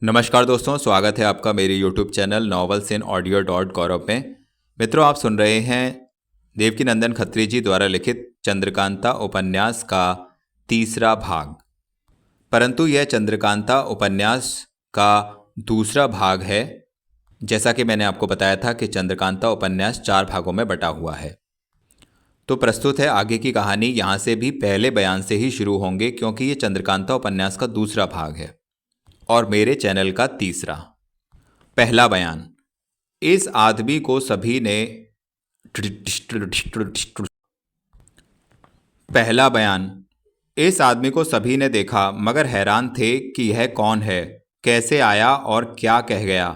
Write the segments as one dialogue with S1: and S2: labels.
S1: नमस्कार दोस्तों, स्वागत है आपका मेरे YouTube channel novels in audio dot Gaurav में। मित्रों, आप सुन रहे हैं देवकीनंदन खत्री जी द्वारा लिखित चंद्रकांता उपन्यास का तीसरा भाग। परंतु यह चंद्रकांता उपन्यास का दूसरा भाग है। जैसा कि मैंने आपको बताया था कि चंद्रकांता उपन्यास 4 भागों में बटा हुआ है। तो प्रस्तुत है आगे की कहानी। यहाँ से भी पहले बयान से ही शुरू होंगे क्योंकि ये चंद्रकांता उपन्यास का दूसरा भाग है और मेरे चैनल का तीसरा। पहला बयान। इस आदमी को सभी ने पहला बयान। इस आदमी को सभी ने देखा मगर हैरान थे कि यह कौन है, कैसे आया और क्या कह गया।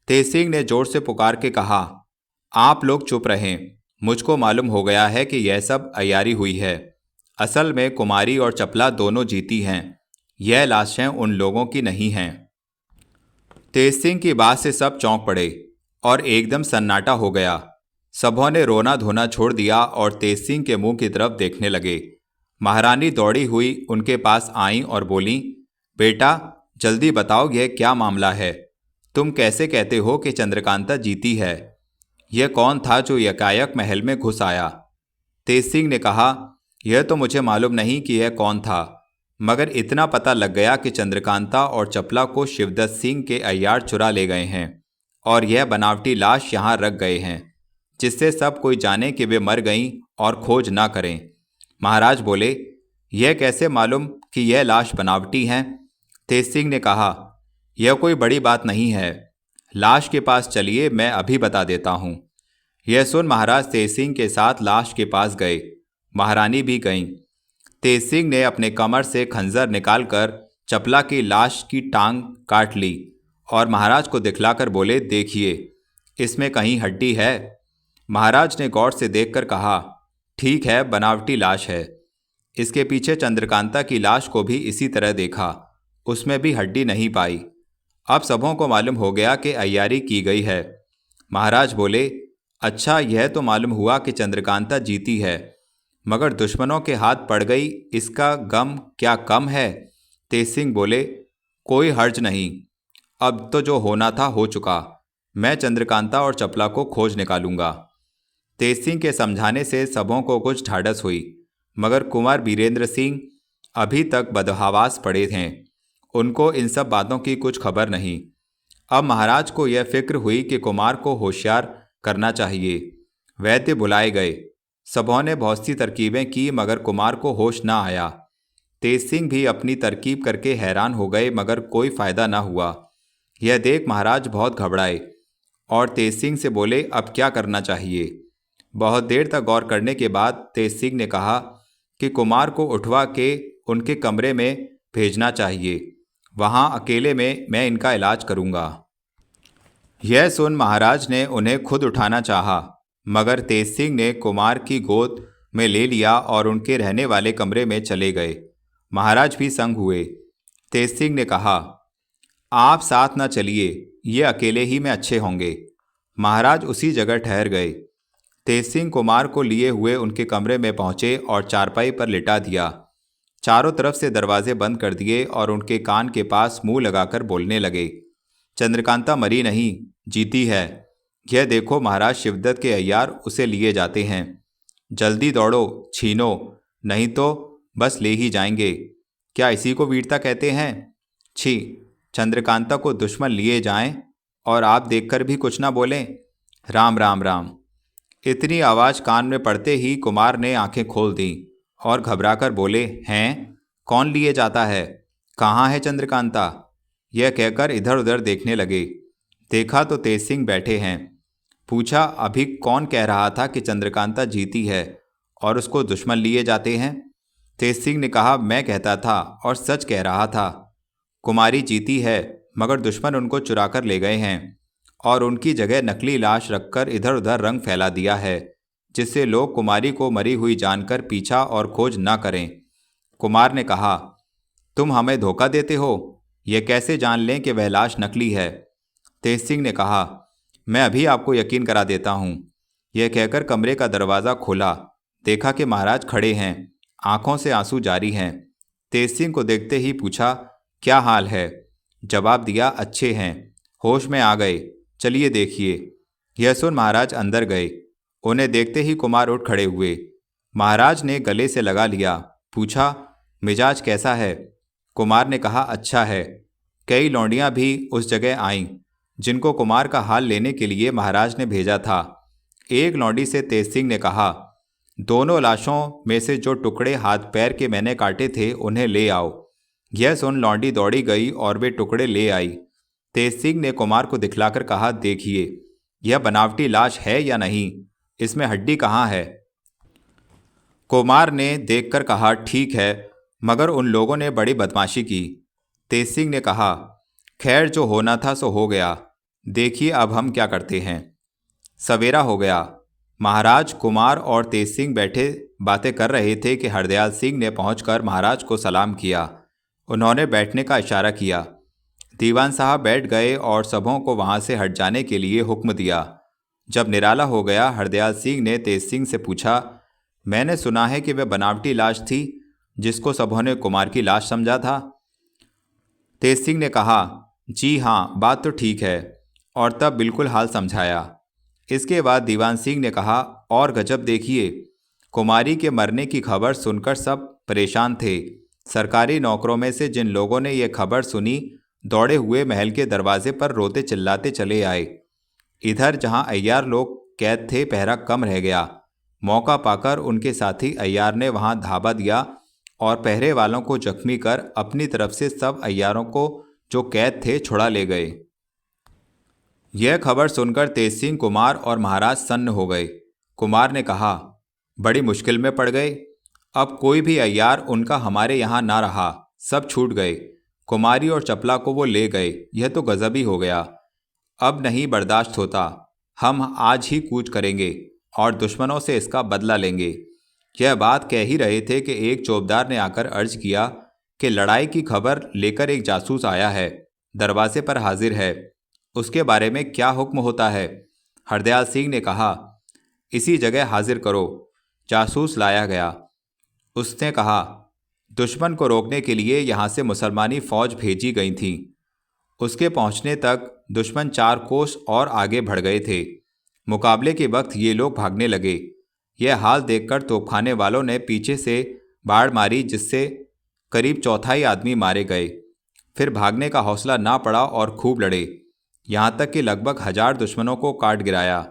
S1: तेज सिंह ने जोर से पुकार के कहा, आप लोग चुप रहें। मुझको मालूम हो गया है कि यह सब अयारी हुई है। असल में कुमारी और चपला दोनों जीती हैं। यह लाशें उन लोगों की नहीं हैं। तेज सिंह की बात से सब चौंक पड़े और एकदम सन्नाटा हो गया। सबों ने रोना धोना छोड़ दिया और तेज सिंह के मुंह की तरफ देखने लगे। महारानी दौड़ी हुई उनके पास आईं और बोली, बेटा जल्दी बताओ, यह क्या मामला है? तुम कैसे कहते हो कि चंद्रकांता जीती है? यह कौन था जो यकायक महल में घुस आया? तेज सिंह ने कहा, यह तो मुझे मालूम नहीं कि यह कौन था, मगर इतना पता लग गया कि चंद्रकांता और चपला को शिवदत्त सिंह के अय्यार चुरा ले गए हैं और यह बनावटी लाश यहाँ रख गए हैं, जिससे सब कोई जाने कि वे मर गईं और खोज ना करें। महाराज बोले, यह कैसे मालूम कि यह लाश बनावटी हैं? तेज सिंह ने कहा, यह कोई बड़ी बात नहीं है। लाश के पास चलिए, मैं अभी बता देता हूँ। यह सुन महाराज तेज सिंह के साथ लाश के पास गए। महारानी भी गईं। तेज सिंह ने अपने कमर से खंजर निकालकर चपला की लाश की टांग काट ली और महाराज को दिखलाकर बोले, देखिए इसमें कहीं हड्डी है? महाराज ने गौर से देखकर कहा, ठीक है, बनावटी लाश है। इसके पीछे चंद्रकांता की लाश को भी इसी तरह देखा, उसमें भी हड्डी नहीं पाई। अब सबों को मालूम हो गया कि अय्यारी की गई है। महाराज बोले, अच्छा, यह तो मालूम हुआ कि चंद्रकांता जीती है, मगर दुश्मनों के हाथ पड़ गई, इसका गम क्या कम है? तेज सिंह बोले, कोई हर्ज नहीं। अब तो जो होना था हो चुका। मैं चंद्रकांता और चपला को खोज निकालूंगा। तेज सिंह के समझाने से सबों को कुछ ढाढ़स हुई, मगर कुंवर बीरेंद्र सिंह अभी तक बदहवास पड़े हैं। उनको इन सब बातों की कुछ खबर नहीं। अब महाराज को यह फिक्र हुई कि कुमार को होशियार करना चाहिए। वैद्य बुलाए गए। सबों ने बहुत सी तरकीबें की मगर कुमार को होश ना आया। तेज सिंह भी अपनी तरकीब करके हैरान हो गए मगर कोई फायदा ना हुआ। यह देख महाराज बहुत घबराए और तेज सिंह से बोले, अब क्या करना चाहिए? बहुत देर तक गौर करने के बाद तेज सिंह ने कहा कि कुमार को उठवा के उनके कमरे में भेजना चाहिए। वहाँ अकेले में मैं इनका इलाज करूँगा। यह सुन महाराज ने उन्हें खुद उठाना चाहा, मगर तेज सिंह ने कुमार की गोद में ले लिया और उनके रहने वाले कमरे में चले गए। महाराज भी संग हुए। तेज सिंह ने कहा, आप साथ न चलिए, ये अकेले ही में अच्छे होंगे। महाराज उसी जगह ठहर गए। तेज सिंह कुमार को लिए हुए उनके कमरे में पहुंचे और चारपाई पर लिटा दिया। चारों तरफ से दरवाजे बंद कर दिए और उनके कान के पास मुंह लगाकर बोलने लगे, चंद्रकांता मरी नहीं, जीती है। यह देखो, महाराज शिवदत्त के अय्यार उसे लिए जाते हैं। जल्दी दौड़ो, छीनो, नहीं तो बस ले ही जाएंगे। क्या इसी को वीरता कहते हैं? छी, चंद्रकांता को दुश्मन लिए जाएं और आप देखकर भी कुछ ना बोलें। राम राम राम। इतनी आवाज़ कान में पड़ते ही कुमार ने आंखें खोल दी और घबराकर बोले, हैं? कौन लिए जाता है? कहाँ है चंद्रकांता? यह कहकर इधर उधर देखने लगे। देखा तो तेज सिंह बैठे हैं। पूछा, अभी कौन कह रहा था कि चंद्रकांता जीती है और उसको दुश्मन लिए जाते हैं? तेज सिंह ने कहा, मैं कहता था और सच कह रहा था। कुमारी जीती है मगर दुश्मन उनको चुरा कर ले गए हैं और उनकी जगह नकली लाश रखकर इधर उधर रंग फैला दिया है, जिससे लोग कुमारी को मरी हुई जानकर पीछा और खोज न करें। कुमार ने कहा, तुम हमें धोखा देते हो, यह कैसे जान लें कि वह लाश नकली है? तेज सिंह ने कहा, मैं अभी आपको यकीन करा देता हूँ। यह कहकर कमरे का दरवाज़ा खोला। देखा कि महाराज खड़े हैं, आंखों से आंसू जारी हैं। तेज सिंह को देखते ही पूछा, क्या हाल है? जवाब दिया, अच्छे हैं, होश में आ गए, चलिए देखिए। यह सुन महाराज अंदर गए। उन्हें देखते ही कुमार उठ खड़े हुए। महाराज ने गले से लगा लिया, पूछा, मिजाज कैसा है? कुमार ने कहा, अच्छा है। कई लौंडियां भी उस जगह आईं जिनको कुमार का हाल लेने के लिए महाराज ने भेजा था। एक लौंडी से तेज सिंह ने कहा, दोनों लाशों में से जो टुकड़े हाथ पैर के मैंने काटे थे उन्हें ले आओ। यह सुन लौंडी दौड़ी गई और वे टुकड़े ले आई। तेज सिंह ने कुमार को दिखलाकर कहा, देखिए, यह बनावटी लाश है या नहीं, इसमें हड्डी कहाँ है? कुमार ने देखकर कहा, ठीक है, मगर उन लोगों ने बड़ी बदमाशी की। तेज सिंह ने कहा, खैर, जो होना था सो हो गया, देखिए अब हम क्या करते हैं। सवेरा हो गया। महाराज, कुमार और तेज सिंह बैठे बातें कर रहे थे कि हरदयाल सिंह ने पहुंचकर महाराज को सलाम किया। उन्होंने बैठने का इशारा किया। दीवान साहब बैठ गए और सबों को वहां से हट जाने के लिए हुक्म दिया। जब निराला हो गया, हरदयाल सिंह ने तेज सिंह से पूछा, मैंने सुना है कि वह बनावटी लाश थी जिसको सबों ने कुमार की लाश समझा था। तेज सिंह ने कहा, जी हाँ, बात तो ठीक है, और तब बिल्कुल हाल समझाया। इसके बाद दीवान सिंह ने कहा, और गजब देखिए, कुमारी के मरने की खबर सुनकर सब परेशान थे। सरकारी नौकरों में से जिन लोगों ने यह खबर सुनी, दौड़े हुए महल के दरवाजे पर रोते चिल्लाते चले आए। इधर जहां अय्यार लोग कैद थे, पहरा कम रह गया। मौका पाकर उनके साथी अय्यार ने वहां धावा दिया और पहरे वालों को जख्मी कर अपनी तरफ से सब अय्यारों को जो कैद थे छुड़ा ले गए। यह खबर सुनकर तेज सिंह, कुमार और महाराज सन्न हो गए। कुमार ने कहा, बड़ी मुश्किल में पड़ गए। अब कोई भी अय्यार उनका हमारे यहाँ ना रहा, सब छूट गए। कुमारी और चपला को वो ले गए। यह तो गजब ही हो गया। अब नहीं बर्दाश्त होता। हम आज ही कूच करेंगे और दुश्मनों से इसका बदला लेंगे। यह बात कह ही रहे थे कि एक चौबदार ने आकर अर्ज किया कि लड़ाई की खबर लेकर एक जासूस आया है, दरवाजे पर हाजिर है, उसके बारे में क्या हुक्म होता है? हरदयाल सिंह ने कहा, इसी जगह हाजिर करो। जासूस लाया गया। उसने कहा, दुश्मन को रोकने के लिए यहाँ से मुसलमानी फौज भेजी गई थी। उसके पहुँचने तक दुश्मन 4 कोस और आगे बढ़ गए थे। मुकाबले के वक्त ये लोग भागने लगे। यह हाल देखकर तोपखाने वालों ने पीछे से बाढ़ मारी, जिससे करीब चौथाई आदमी मारे गए। फिर भागने का हौसला ना पड़ा और खूब लड़े, यहाँ तक कि लगभग 1000 दुश्मनों को काट गिराया,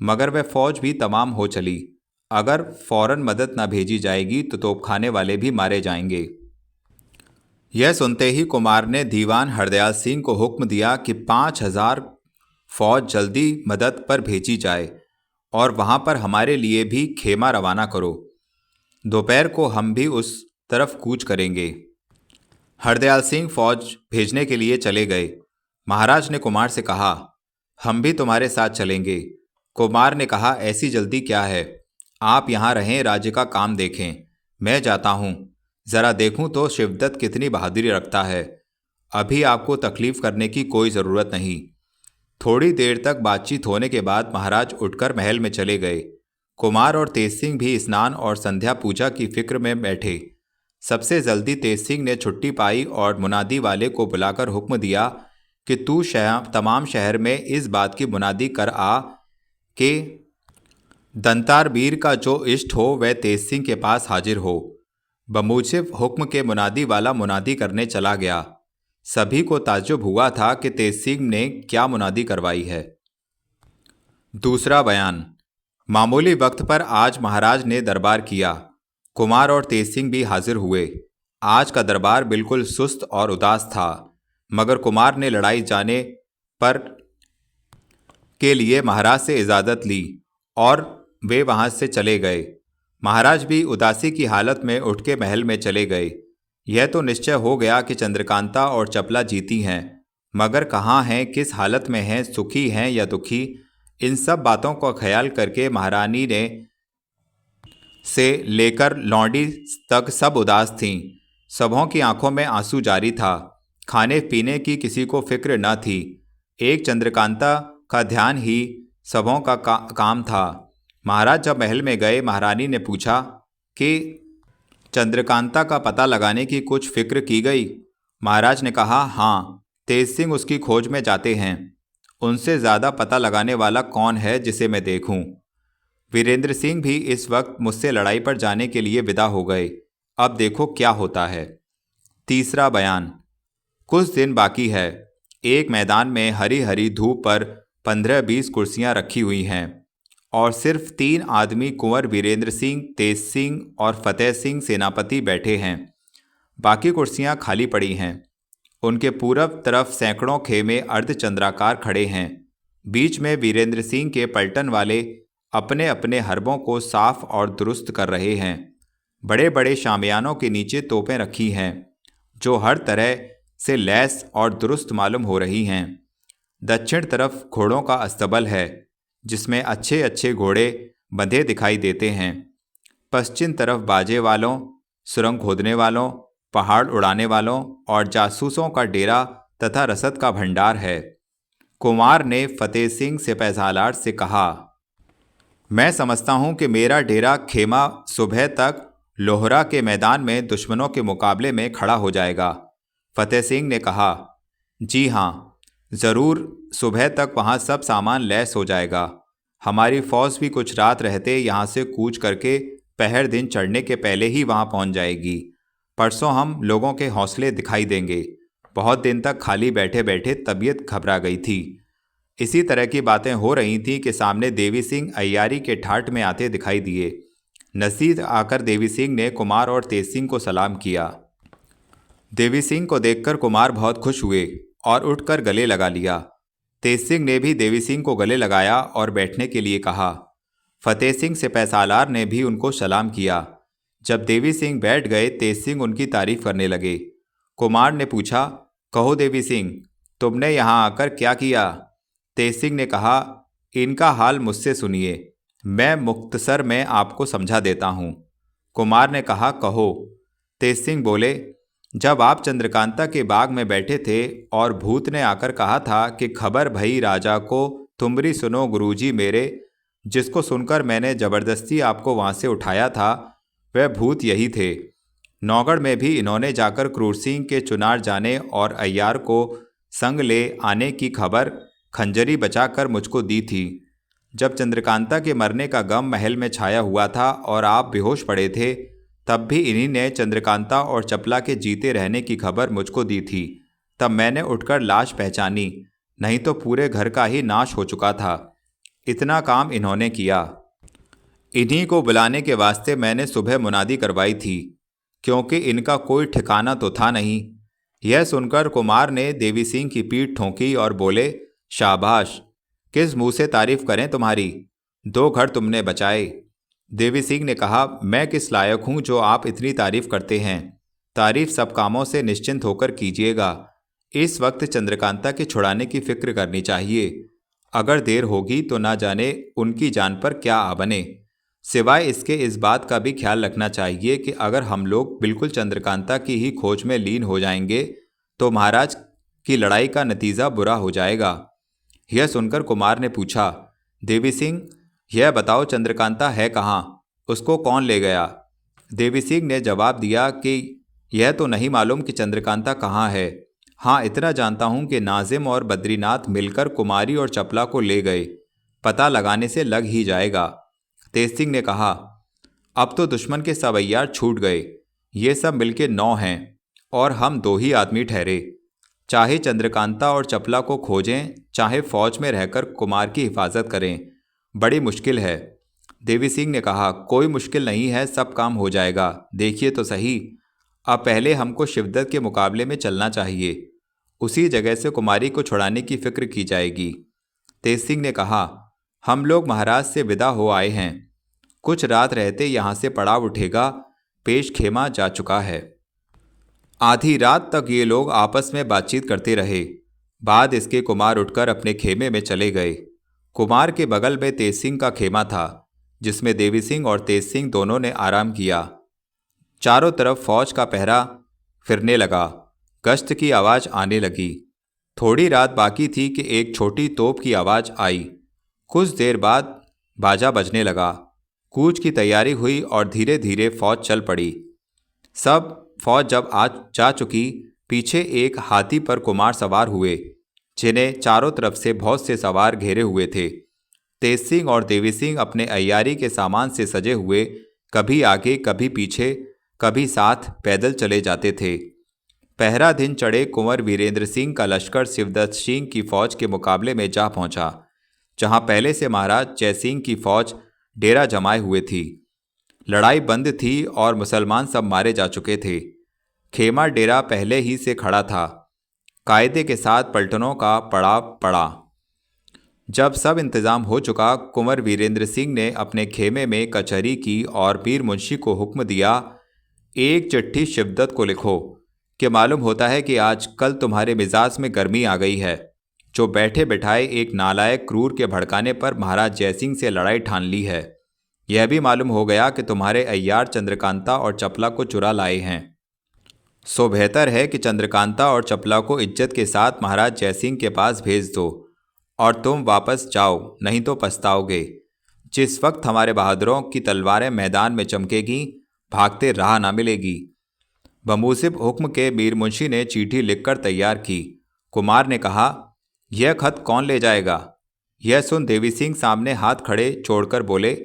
S1: मगर वह फौज भी तमाम हो चली। अगर फौरन मदद न भेजी जाएगी तो तोपखाने वाले भी मारे जाएंगे। यह सुनते ही कुमार ने दीवान हरदयाल सिंह को हुक्म दिया कि 5000 फौज जल्दी मदद पर भेजी जाए और वहां पर हमारे लिए भी खेमा रवाना करो। दोपहर को हम भी उस तरफ कूच करेंगे। हरदयाल सिंह फौज भेजने के लिए चले गए। महाराज ने कुमार से कहा, हम भी तुम्हारे साथ चलेंगे। कुमार ने कहा, ऐसी जल्दी क्या है, आप यहाँ रहें, राज्य का काम देखें। मैं जाता हूँ, ज़रा देखूँ तो शिवदत्त कितनी बहादुरी रखता है। अभी आपको तकलीफ करने की कोई ज़रूरत नहीं। थोड़ी देर तक बातचीत होने के बाद महाराज उठकर महल में चले गए। कुमार और तेज सिंह भी स्नान और संध्या पूजा की फिक्र में बैठे। सबसे जल्दी तेज सिंह ने छुट्टी पाई और मुनादी वाले को बुलाकर हुक्म दिया कि तू तमाम शहर में इस बात की मुनादी कर आ कि दंतारबीर का जो इष्ट हो वह तेज सिंह के पास हाजिर हो। बमूजिब हुक्म के मुनादी वाला मुनादी करने चला गया। सभी को ताज्जुब हुआ था कि तेज सिंह ने क्या मुनादी करवाई है। दूसरा बयान। मामूली वक्त पर आज महाराज ने दरबार किया। कुमार और तेज सिंह भी हाजिर हुए। आज का दरबार बिल्कुल सुस्त और उदास था, मगर कुमार ने लड़ाई जाने पर के लिए महाराज से इजाज़त ली और वे वहां से चले गए। महाराज भी उदासी की हालत में उठ के महल में चले गए। यह तो निश्चय हो गया कि चंद्रकांता और चपला जीती हैं, मगर कहाँ हैं, किस हालत में हैं, सुखी हैं या दुखी, इन सब बातों का ख्याल करके महारानी ने से लेकर लौंडी तक सब उदास थीं। सबों की आंखों में आंसू जारी था। खाने पीने की किसी को फिक्र न थी। एक चंद्रकांता का ध्यान ही सबों का काम था। महाराज जब महल में गए, महारानी ने पूछा कि चंद्रकांता का पता लगाने की कुछ फिक्र की गई? महाराज ने कहा, हाँ, तेज सिंह उसकी खोज में जाते हैं। उनसे ज़्यादा पता लगाने वाला कौन है जिसे मैं देखूं। वीरेंद्र सिंह भी इस वक्त मुझसे लड़ाई पर जाने के लिए विदा हो गए। अब देखो क्या होता है। तीसरा बयान। कुछ दिन बाकी है। एक मैदान में हरी हरी धूप पर 15-20 कुर्सियां रखी हुई हैं और सिर्फ 3 आदमी कुंवर वीरेंद्र सिंह, तेज सिंह और फतेह सिंह सेनापति बैठे हैं। बाकी कुर्सियां खाली पड़ी हैं। उनके पूरब तरफ सैकड़ों खेमे अर्धचंद्राकार खड़े हैं। बीच में वीरेंद्र सिंह के पलटन वाले अपने अपने हरबों को साफ और दुरुस्त कर रहे हैं। बड़े बड़े शामियानों के नीचे तोपें रखी हैं जो हर तरह से लैस और दुरुस्त मालूम हो रही हैं। दक्षिण तरफ घोड़ों का अस्तबल है जिसमें अच्छे अच्छे घोड़े बंधे दिखाई देते हैं। पश्चिम तरफ बाजे वालों, सुरंग खोदने वालों, पहाड़ उड़ाने वालों और जासूसों का डेरा तथा रसद का भंडार है। कुमार ने फतेह सिंह सिपहसालार से कहा, मैं समझता हूं कि मेरा डेरा खेमा सुबह तक लोहरा के मैदान में दुश्मनों के मुकाबले में खड़ा हो जाएगा। फतेह सिंह ने कहा, जी हाँ, ज़रूर सुबह तक वहाँ सब सामान लैस हो जाएगा। हमारी फ़ौज भी कुछ रात रहते यहाँ से कूच करके पहर दिन चढ़ने के पहले ही वहाँ पहुँच जाएगी। परसों हम लोगों के हौसले दिखाई देंगे। बहुत दिन तक खाली बैठे बैठे तबीयत घबरा गई थी। इसी तरह की बातें हो रही थीं कि सामने देवी सिंह अय्यारी के ठाट में आते दिखाई दिए। नज़दीक आकर देवी सिंह ने कुमार और तेज सिंह को सलाम किया। देवी सिंह को देखकर कुमार बहुत खुश हुए और उठकर गले लगा लिया। तेज सिंह ने भी देवी सिंह को गले लगाया और बैठने के लिए कहा। फतेह सिंह सिपहसालार ने भी उनको सलाम किया। जब देवी सिंह बैठ गए, तेज सिंह उनकी तारीफ करने लगे। कुमार ने पूछा, कहो देवी सिंह, तुमने यहाँ आकर क्या किया? तेज सिंह ने कहा, इनका हाल मुझसे सुनिए, मैं मुख्तसर में आपको समझा देता हूँ। कुमार ने कहा, कहो। तेज सिंह बोले, जब आप चंद्रकांता के बाग में बैठे थे और भूत ने आकर कहा था कि खबर भई राजा को, तुमरी सुनो गुरुजी मेरे, जिसको सुनकर मैंने ज़बरदस्ती आपको वहाँ से उठाया था, वह भूत यही थे। नौगढ़ में भी इन्होंने जाकर क्रूर सिंह के चुनार जाने और अय्यार को संग ले आने की खबर खंजरी बचाकर मुझको दी थी। जब चंद्रकांता के मरने का गम महल में छाया हुआ था और आप बेहोश पड़े थे, तब भी इन्हीं ने चंद्रकांता और चपला के जीते रहने की खबर मुझको दी थी। तब मैंने उठकर लाश पहचानी, नहीं तो पूरे घर का ही नाश हो चुका था। इतना काम इन्होंने किया। इन्हीं को बुलाने के वास्ते मैंने सुबह मुनादी करवाई थी, क्योंकि इनका कोई ठिकाना तो था नहीं। यह सुनकर कुमार ने देवी सिंह की पीठ ठोंकी और बोले, शाबाश, किस मुंह से तारीफ करें तुम्हारी, 2 घर तुमने बचाए। देवी सिंह ने कहा, मैं किस लायक हूँ जो आप इतनी तारीफ करते हैं। तारीफ सब कामों से निश्चिंत होकर कीजिएगा। इस वक्त चंद्रकांता के छुड़ाने की फिक्र करनी चाहिए। अगर देर होगी तो ना जाने उनकी जान पर क्या आ बने। सिवाय इसके इस बात का भी ख्याल रखना चाहिए कि अगर हम लोग बिल्कुल चंद्रकांता की ही खोज में लीन हो जाएंगे तो महाराज की लड़ाई का नतीजा बुरा हो जाएगा। यह सुनकर कुमार ने पूछा, देवी सिंह, यह बताओ चंद्रकांता है कहाँ, उसको कौन ले गया? देवी सिंह ने जवाब दिया कि यह तो नहीं मालूम कि चंद्रकांता कहाँ है। हाँ, इतना जानता हूँ कि नाजिम और बद्रीनाथ मिलकर कुमारी और चपला को ले गए। पता लगाने से लग ही जाएगा। तेज सिंह ने कहा, अब तो दुश्मन के सब अय्यार छूट गए। ये सब मिलके 9 हैं और हम 2 ही आदमी ठहरे। चाहे चंद्रकांता और चपला को खोजें, चाहे फौज में रहकर कुमार की हिफाजत करें, बड़ी मुश्किल है। देवी सिंह ने कहा, कोई मुश्किल नहीं है, सब काम हो जाएगा। देखिए तो सही, अब पहले हमको शिवदत्त के मुकाबले में चलना चाहिए। उसी जगह से कुमारी को छुड़ाने की फिक्र की जाएगी। तेज सिंह ने कहा, हम लोग महाराज से विदा हो आए हैं। कुछ रात रहते यहाँ से पड़ाव उठेगा। पेश खेमा जा चुका है। आधी रात तक ये लोग आपस में बातचीत करते रहे। बाद इसके कुमार उठकर अपने खेमे में चले गए। कुमार के बगल में तेज सिंह का खेमा था, जिसमें देवी सिंह और तेज सिंह दोनों ने आराम किया। चारों तरफ फौज का पहरा फिरने लगा। गश्त की आवाज़ आने लगी। थोड़ी रात बाकी थी कि एक छोटी तोप की आवाज़ आई। कुछ देर बाद बाजा बजने लगा। कूच की तैयारी हुई और धीरे धीरे फौज चल पड़ी। सब फौज जब जा चुकी पीछे एक हाथी पर कुमार सवार हुए, जिन्हें चारों तरफ से बहुत से सवार घेरे हुए थे। तेज सिंह और देवी सिंह अपने अय्यारी के सामान से सजे हुए कभी आगे कभी पीछे कभी साथ पैदल चले जाते थे। पहरा दिन चढ़े कुंवर वीरेंद्र सिंह का लश्कर शिवदत्त सिंह की फौज के मुकाबले में जा पहुंचा, जहां पहले से महाराज जयसिंह की फौज डेरा जमाए हुए थी। लड़ाई बंद थी और मुसलमान सब मारे जा चुके थे। खेमा डेरा पहले ही से खड़ा था। कायदे के साथ पलटनों का पड़ाव पड़ा। जब सब इंतजाम हो चुका, कुंवर वीरेंद्र सिंह ने अपने खेमे में कचहरी की और पीर मुंशी को हुक्म दिया, एक चिट्ठी शिवदत्त को लिखो कि मालूम होता है कि आज कल तुम्हारे मिजाज में गर्मी आ गई है, जो बैठे बैठाए एक नालायक क्रूर के भड़काने पर महाराज जयसिंह से लड़ाई ठान ली है। यह भी मालूम हो गया कि तुम्हारे अय्यार चंद्रकांता और चपला को चुरा लाए हैं। सो बेहतर है कि चंद्रकांता और चपला को इज्जत के साथ महाराज जयसिंह के पास भेज दो और तुम वापस जाओ, नहीं तो पछताओगे। जिस वक्त हमारे बहादुरों की तलवारें मैदान में चमकेगी, भागते राह ना मिलेगी। बमूजिब हुक्म के मीर मुंशी ने चिट्ठी लिखकर तैयार की। कुमार ने कहा, यह खत कौन ले जाएगा? यह सुन देवी सिंह सामने हाथ खड़े छोड़कर बोले,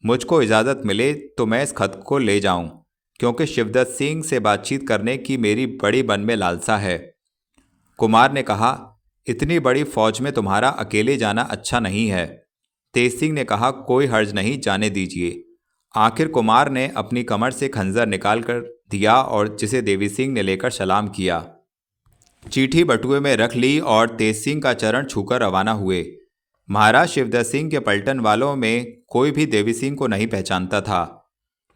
S1: मुझको इजाज़त मिले तो मैं इस खत को ले जाऊं, क्योंकि शिवदत्त सिंह से बातचीत करने की मेरी बड़ी मन में लालसा है। कुमार ने कहा, इतनी बड़ी फौज में तुम्हारा अकेले जाना अच्छा नहीं है। तेज सिंह ने कहा, कोई हर्ज नहीं, जाने दीजिए। आखिर कुमार ने अपनी कमर से खंजर निकाल कर दिया और जिसे देवी सिंह ने लेकर सलाम किया। चिट्ठी बटुए में रख ली और तेज सिंह का चरण छूकर रवाना हुए। महाराज शिवदत्त सिंह के पलटन वालों में कोई भी देवी सिंह को नहीं पहचानता था।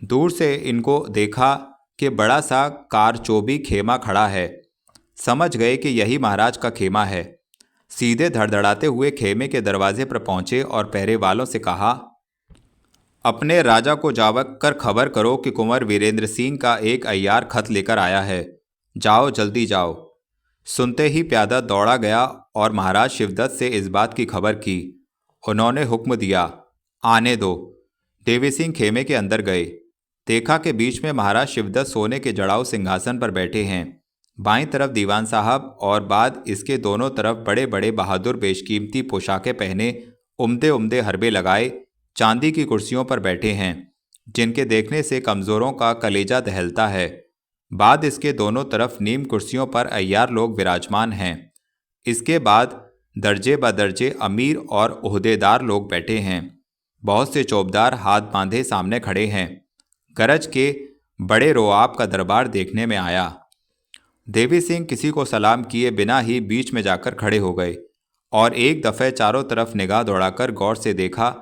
S1: दूर से इनको देखा कि बड़ा सा कारचोबी खेमा खड़ा है। समझ गए कि यही महाराज का खेमा है। सीधे धड़धड़ाते हुए खेमे के दरवाजे पर पहुंचे और पहरे वालों से कहा, अपने राजा को जावक कर खबर करो कि कुंवर वीरेंद्र सिंह का एक अय्यार खत लेकर आया है। जाओ, जल्दी जाओ। सुनते ही प्यादा दौड़ा गया और महाराज शिवदत्त से इस बात की खबर की। उन्होंने हुक्म दिया, आने दो। देवी सिंह खेमे के अंदर गए। देखा कि बीच में महाराज शिवदत्त सोने के जड़ाऊ सिंहासन पर बैठे हैं। बाईं तरफ दीवान साहब और बाद इसके दोनों तरफ बड़े बड़े बहादुर बेशकीमती पोशाकें पहने, उम्दे उम्दे हरबे लगाए चांदी की कुर्सियों पर बैठे हैं, जिनके देखने से कमज़ोरों का कलेजा दहलता है। बाद इसके दोनों तरफ नीम कुर्सियों पर अय्यार लोग विराजमान हैं। इसके बाद दर्जे बदर्जे अमीर और ओहदेदार लोग बैठे हैं। बहुत से चौबदार हाथ बांधे सामने खड़े हैं। गरज के बड़े रोआब का दरबार देखने में आया। देवी सिंह किसी को सलाम किए बिना ही बीच में जाकर खड़े हो गए और एक दफ़े चारों तरफ निगाह दौड़ाकर गौर से देखा,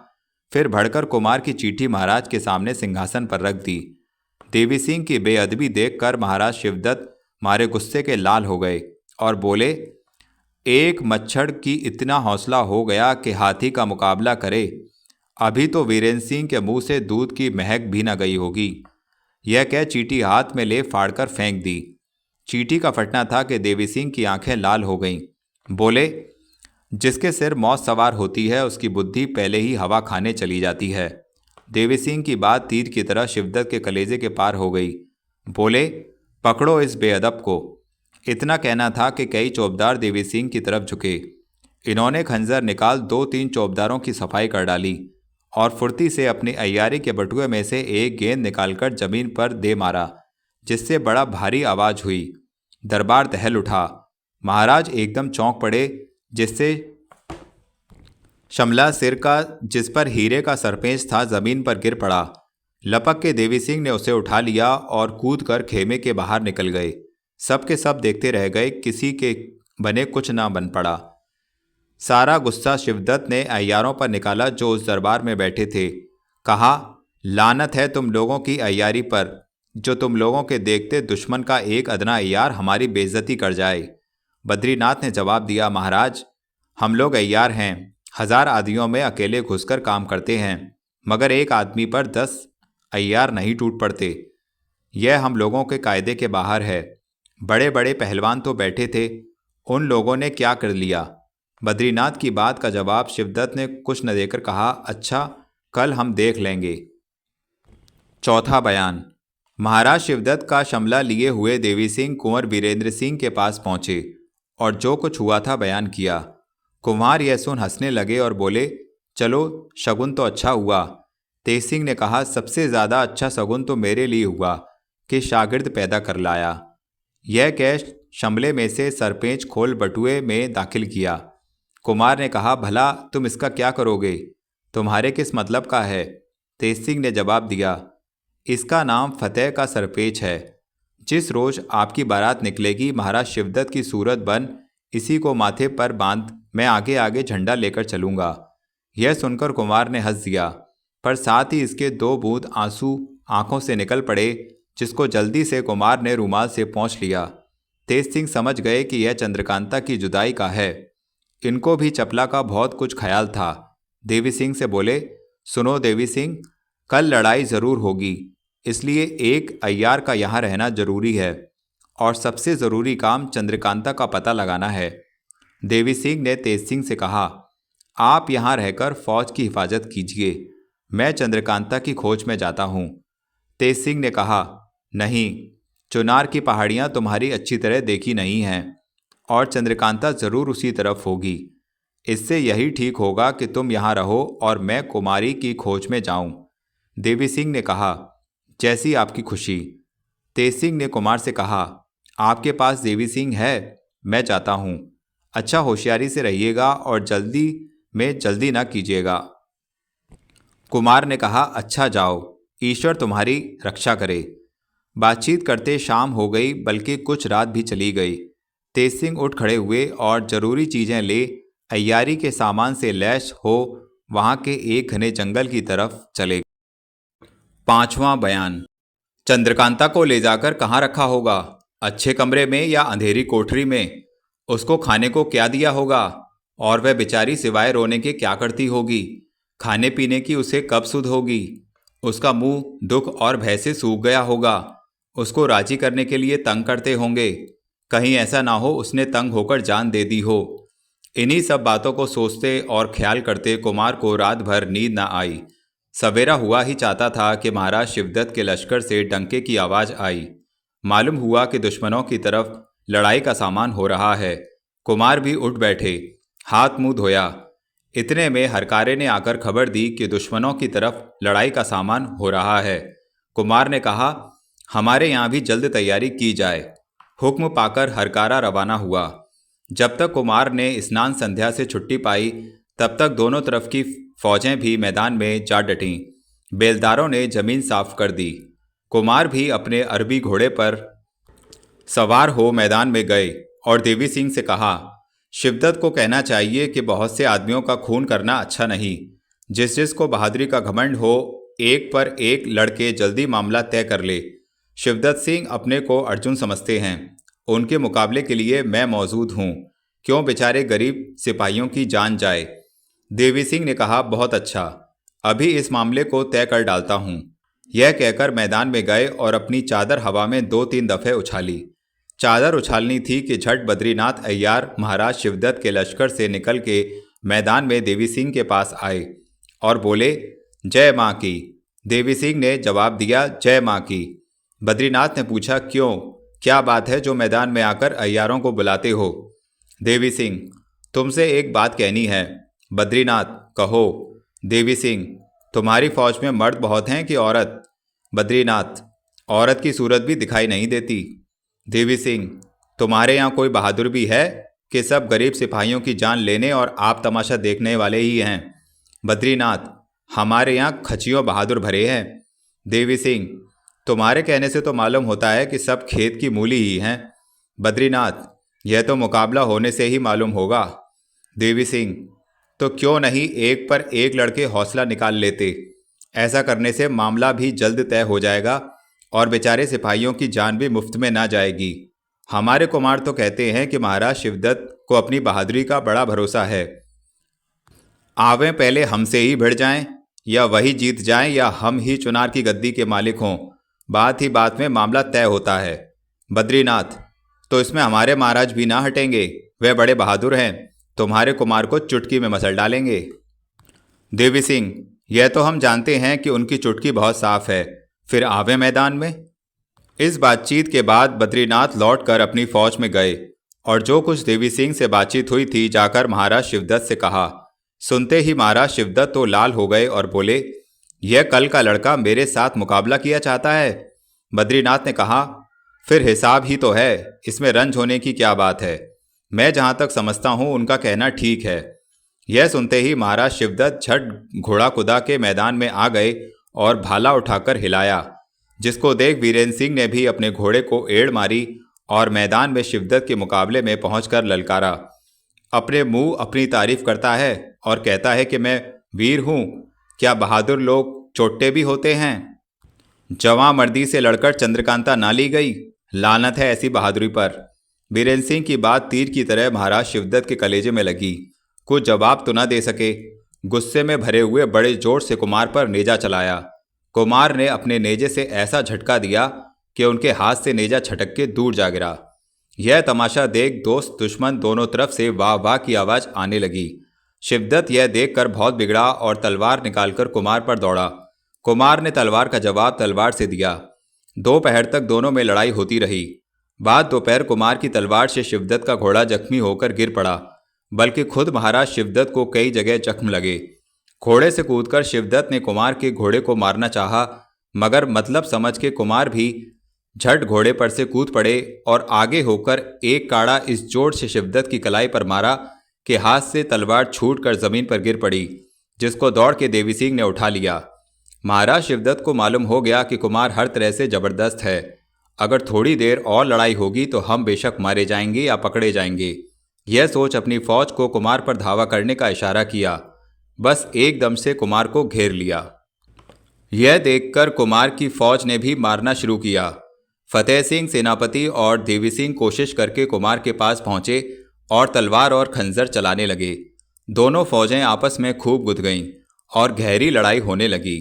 S1: फिर भड़कर कुमार की चिट्ठी महाराज के सामने सिंहासन पर रख दी। देवी सिंह की बेअदबी देखकर महाराज शिवदत्त मारे गुस्से के लाल हो गए और बोले, एक मच्छर की इतना हौसला हो गया कि हाथी का मुकाबला करे। अभी तो वीरेंद्र सिंह के मुंह से दूध की महक भी न गई होगी। यह कह चींटी हाथ में ले फाड़कर फेंक दी। चींटी का फटना था कि देवी सिंह की आंखें लाल हो गईं। बोले, जिसके सिर मौत सवार होती है उसकी बुद्धि पहले ही हवा खाने चली जाती है। देवी सिंह की बात तीर की तरह शिवदत्त के कलेजे के पार हो गई। बोले, पकड़ो इस बेअदब को। इतना कहना था कि कई चौबदार देवी सिंह की तरफ झुके। इन्होंने खंजर निकाल 2-3 चौबदारों की सफाई कर डाली और फुर्ती से अपनी अय्यारी के बटुए में से एक गेंद निकालकर जमीन पर दे मारा, जिससे बड़ा भारी आवाज हुई। दरबार दहल उठा। महाराज एकदम चौंक पड़े, जिससे शमला सिर का जिस पर हीरे का सरपेंच था जमीन पर गिर पड़ा। लपक के देवी सिंह ने उसे उठा लिया और कूदकर खेमे के बाहर निकल गए। सब के सब देखते रह गए, किसी के बने कुछ ना बन पड़ा। सारा गुस्सा शिवदत्त ने अय्यारों पर निकाला जो उस दरबार में बैठे थे। कहा, लानत है तुम लोगों की अय्यारी पर, जो तुम लोगों के देखते दुश्मन का एक अदना अय्यार हमारी बेइज्जती कर जाए। बद्रीनाथ ने जवाब दिया, महाराज, हम लोग अय्यार हैं, 1000 आदमियों में अकेले घुसकर काम करते हैं, मगर एक आदमी पर 10 अय्यार नहीं टूट पड़ते। यह हम लोगों के कायदे के बाहर है। बड़े बड़े पहलवान तो बैठे थे, उन लोगों ने क्या कर लिया? बद्रीनाथ की बात का जवाब शिवदत्त ने कुछ न देकर कहा, अच्छा, कल हम देख लेंगे। चौथा बयान। महाराज शिवदत्त का शमला लिए हुए देवी सिंह कुंवर वीरेंद्र सिंह के पास पहुंचे और जो कुछ हुआ था बयान किया। कुम्हार यह सुन हंसने लगे और बोले, चलो शगुन तो अच्छा हुआ। तेज सिंह ने कहा, सबसे ज़्यादा अच्छा शगुन तो मेरे लिए हुआ कि शागिर्द पैदा कर लाया। यह कह शमले में से सरपेंच खोल बटुए में दाखिल किया। कुमार ने कहा, भला तुम इसका क्या करोगे? तुम्हारे किस मतलब का है? तेज सिंह ने जवाब दिया, इसका नाम फतेह का सरपेच है। जिस रोज आपकी बारात निकलेगी, महाराज शिवदत्त की सूरत बन इसी को माथे पर बांध मैं आगे आगे झंडा लेकर चलूंगा। यह सुनकर कुमार ने हंस दिया, पर साथ ही इसके 2 बूंद आंसू आंखों से निकल पड़े, जिसको जल्दी से कुमार ने रूमाल से पोंछ लिया। तेज सिंह समझ गए कि यह चंद्रकांता की जुदाई का है। इनको भी चपला का बहुत कुछ ख्याल था। देवी सिंह से बोले, सुनो देवी सिंह, कल लड़ाई ज़रूर होगी, इसलिए एक अय्यार का यहाँ रहना जरूरी है और सबसे ज़रूरी काम चंद्रकांता का पता लगाना है। देवी सिंह ने तेज सिंह से कहा, आप यहाँ रहकर फौज की हिफाजत कीजिए, मैं चंद्रकांता की खोज में जाता हूँ। तेज सिंह ने कहा, नहीं, चुनार की पहाड़ियाँ तुम्हारी अच्छी तरह देखी नहीं हैं और चंद्रकांता ज़रूर उसी तरफ होगी। इससे यही ठीक होगा कि तुम यहाँ रहो और मैं कुमारी की खोज में जाऊँ। देवी सिंह ने कहा, जैसी आपकी खुशी। तेज सिंह ने कुमार से कहा, आपके पास देवी सिंह है, मैं जाता हूँ। अच्छा होशियारी से रहिएगा और जल्दी ना कीजिएगा। कुमार ने कहा, अच्छा जाओ, ईश्वर तुम्हारी रक्षा करे। बातचीत करते शाम हो गई, बल्कि कुछ रात भी चली गई। तेज सिंह उठ खड़े हुए और जरूरी चीज़ें ले अय्यारी के सामान से लैस हो वहाँ के एक घने जंगल की तरफ चले। 5वां बयान। चंद्रकांता को ले जाकर कहाँ रखा होगा? अच्छे कमरे में या अंधेरी कोठरी में? उसको खाने को क्या दिया होगा? और वह बेचारी सिवाय रोने के क्या करती होगी? खाने पीने की उसे कब सुध होगी? उसका मुंह दुख और भय से सूख गया होगा। उसको राजी करने के लिए तंग करते होंगे। कहीं ऐसा ना हो उसने तंग होकर जान दे दी हो। इन्हीं सब बातों को सोचते और ख्याल करते कुमार को रात भर नींद न आई। सवेरा हुआ ही चाहता था कि महाराज शिवदत्त के लश्कर से डंके की आवाज़ आई। मालूम हुआ कि दुश्मनों की तरफ लड़ाई का सामान हो रहा है। कुमार भी उठ बैठे, हाथ मुंह धोया। इतने में हरकारे ने आकर खबर दी कि दुश्मनों की तरफ लड़ाई का सामान हो रहा है। कुमार ने कहा, हमारे यहाँ भी जल्द तैयारी की जाए। हुक्म पाकर हरकारा रवाना हुआ। जब तक कुमार ने स्नान संध्या से छुट्टी पाई, तब तक दोनों तरफ की फौजें भी मैदान में जा डटीं। बेलदारों ने जमीन साफ कर दी। कुमार भी अपने अरबी घोड़े पर सवार हो मैदान में गए और देवी सिंह से कहा, शिवदत्त को कहना चाहिए कि बहुत से आदमियों का खून करना अच्छा नहीं। जिस जिसको बहादुरी का घमंड हो, एक पर एक लड़के जल्दी मामला तय कर ले। शिवदत्त सिंह अपने को अर्जुन समझते हैं। उनके मुकाबले के लिए मैं मौजूद हूँ। क्यों बेचारे गरीब सिपाहियों की जान जाए। देवी सिंह ने कहा, बहुत अच्छा, अभी इस मामले को तय कर डालता हूँ। यह कहकर मैदान में गए और अपनी चादर हवा में 2-3 दफ़े उछाली। चादर उछालनी थी कि झट बद्रीनाथ अय्यार महाराज शिवदत्त के लश्कर से निकल के मैदान में देवी सिंह के पास आए और बोले, जय माँ की। देवी सिंह ने जवाब दिया, जय माँ की। बद्रीनाथ ने पूछा, क्यों, क्या बात है जो मैदान में आकर अय्यारों को बुलाते हो? देवी सिंह, तुमसे एक बात कहनी है। बद्रीनाथ, कहो। देवी सिंह, तुम्हारी फौज में मर्द बहुत हैं कि औरत? बद्रीनाथ, औरत की सूरत भी दिखाई नहीं देती। देवी सिंह, तुम्हारे यहाँ कोई बहादुर भी है कि सब गरीब सिपाहियों की जान लेने और आप तमाशा देखने वाले ही हैं? बद्रीनाथ, हमारे यहाँ खचियों बहादुर भरे हैं। देवी सिंह, तुम्हारे कहने से तो मालूम होता है कि सब खेत की मूली ही हैं। बद्रीनाथ, यह तो मुकाबला होने से ही मालूम होगा। देवी सिंह, तो क्यों नहीं एक पर एक लड़के हौसला निकाल लेते? ऐसा करने से मामला भी जल्द तय हो जाएगा और बेचारे सिपाहियों की जान भी मुफ्त में ना जाएगी। हमारे कुमार तो कहते हैं कि महाराज शिवदत्त को अपनी बहादुरी का बड़ा भरोसा है। आवें पहले हमसे ही भिड़ जाएं, या वही जीत जाएं, या हम ही चुनार की गद्दी के मालिक हों। बात ही बात में मामला तय होता है। बद्रीनाथ, तो इसमें हमारे महाराज भी ना हटेंगे? वे बड़े बहादुर हैं, तुम्हारे कुमार को चुटकी में मसल डालेंगे। देवी सिंह, यह तो हम जानते हैं कि उनकी चुटकी बहुत साफ है। फिर आवे मैदान में। इस बातचीत के बाद बद्रीनाथ लौटकर अपनी फौज में गए और जो कुछ देवी सिंह से बातचीत हुई थी जाकर महाराज शिवदत्त से कहा। सुनते ही महाराज शिवदत्त तो लाल हो गए और बोले, यह कल का लड़का मेरे साथ मुकाबला किया चाहता है। बद्रीनाथ ने कहा, फिर हिसाब ही तो है, इसमें रंज होने की क्या बात है। मैं जहां तक समझता हूं उनका कहना ठीक है। यह सुनते ही महाराज शिवदत्त झट घोड़ा कुदा के मैदान में आ गए और भाला उठाकर हिलाया, जिसको देख वीरेंद्र सिंह ने भी अपने घोड़े को एड़ मारी और मैदान में शिवदत्त के मुकाबले में पहुंचकर ललकारा। अपने मुंह अपनी तारीफ करता है और कहता है कि मैं वीर हूं, क्या बहादुर लोग चोट्टे भी होते हैं? जवां मर्दी से लड़कर चंद्रकांता ना ली गई, लानत है ऐसी बहादुरी पर। वीरेंद्र सिंह की बात तीर की तरह महाराज शिवदत्त के कलेजे में लगी। कुछ जवाब तो न दे सके। गुस्से में भरे हुए बड़े जोर से कुमार पर नेजा चलाया। कुमार ने अपने नेजे से ऐसा झटका दिया कि उनके हाथ से नेजा छटक के दूर जा गिरा। यह तमाशा देख दोस्त दुश्मन दोनों तरफ से वाह वाह की आवाज आने लगी। शिवदत्त यह देखकर बहुत बिगड़ा और तलवार निकालकर कुमार पर दौड़ा। कुमार ने तलवार का जवाब तलवार से दिया। दोपहर तक दोनों में लड़ाई होती रही। बाद दोपहर कुमार की तलवार से शिवदत्त का घोड़ा जख्मी होकर गिर पड़ा, बल्कि खुद महाराज शिवदत्त को कई जगह जख्म लगे। घोड़े से कूदकर शिवदत्त ने कुमार के घोड़े को मारना चाहा, मगर मतलब समझ के कुमार भी झट घोड़े पर से कूद पड़े और आगे होकर एक काड़ा इस जोर से शिवदत्त की कलाई पर मारा कि हाथ से तलवार छूटकर जमीन पर गिर पड़ी, जिसको दौड़ के देवी सिंह ने उठा लिया। महाराज शिवदत्त को मालूम हो गया कि कुमार हर तरह से जबरदस्त है। अगर थोड़ी देर और लड़ाई होगी तो हम बेशक मारे जाएंगे या पकड़े जाएंगे। यह सोच अपनी फौज को कुमार पर धावा करने का इशारा किया। बस एकदम से कुमार को घेर लिया। यह देखकर कुमार की फौज ने भी मारना शुरू किया। फतेह सिंह सेनापति और देवी सिंह कोशिश करके कुमार के पास पहुंचे और तलवार और खंजर चलाने लगे। दोनों फौजें आपस में खूब गुद गईं और गहरी लड़ाई होने लगी।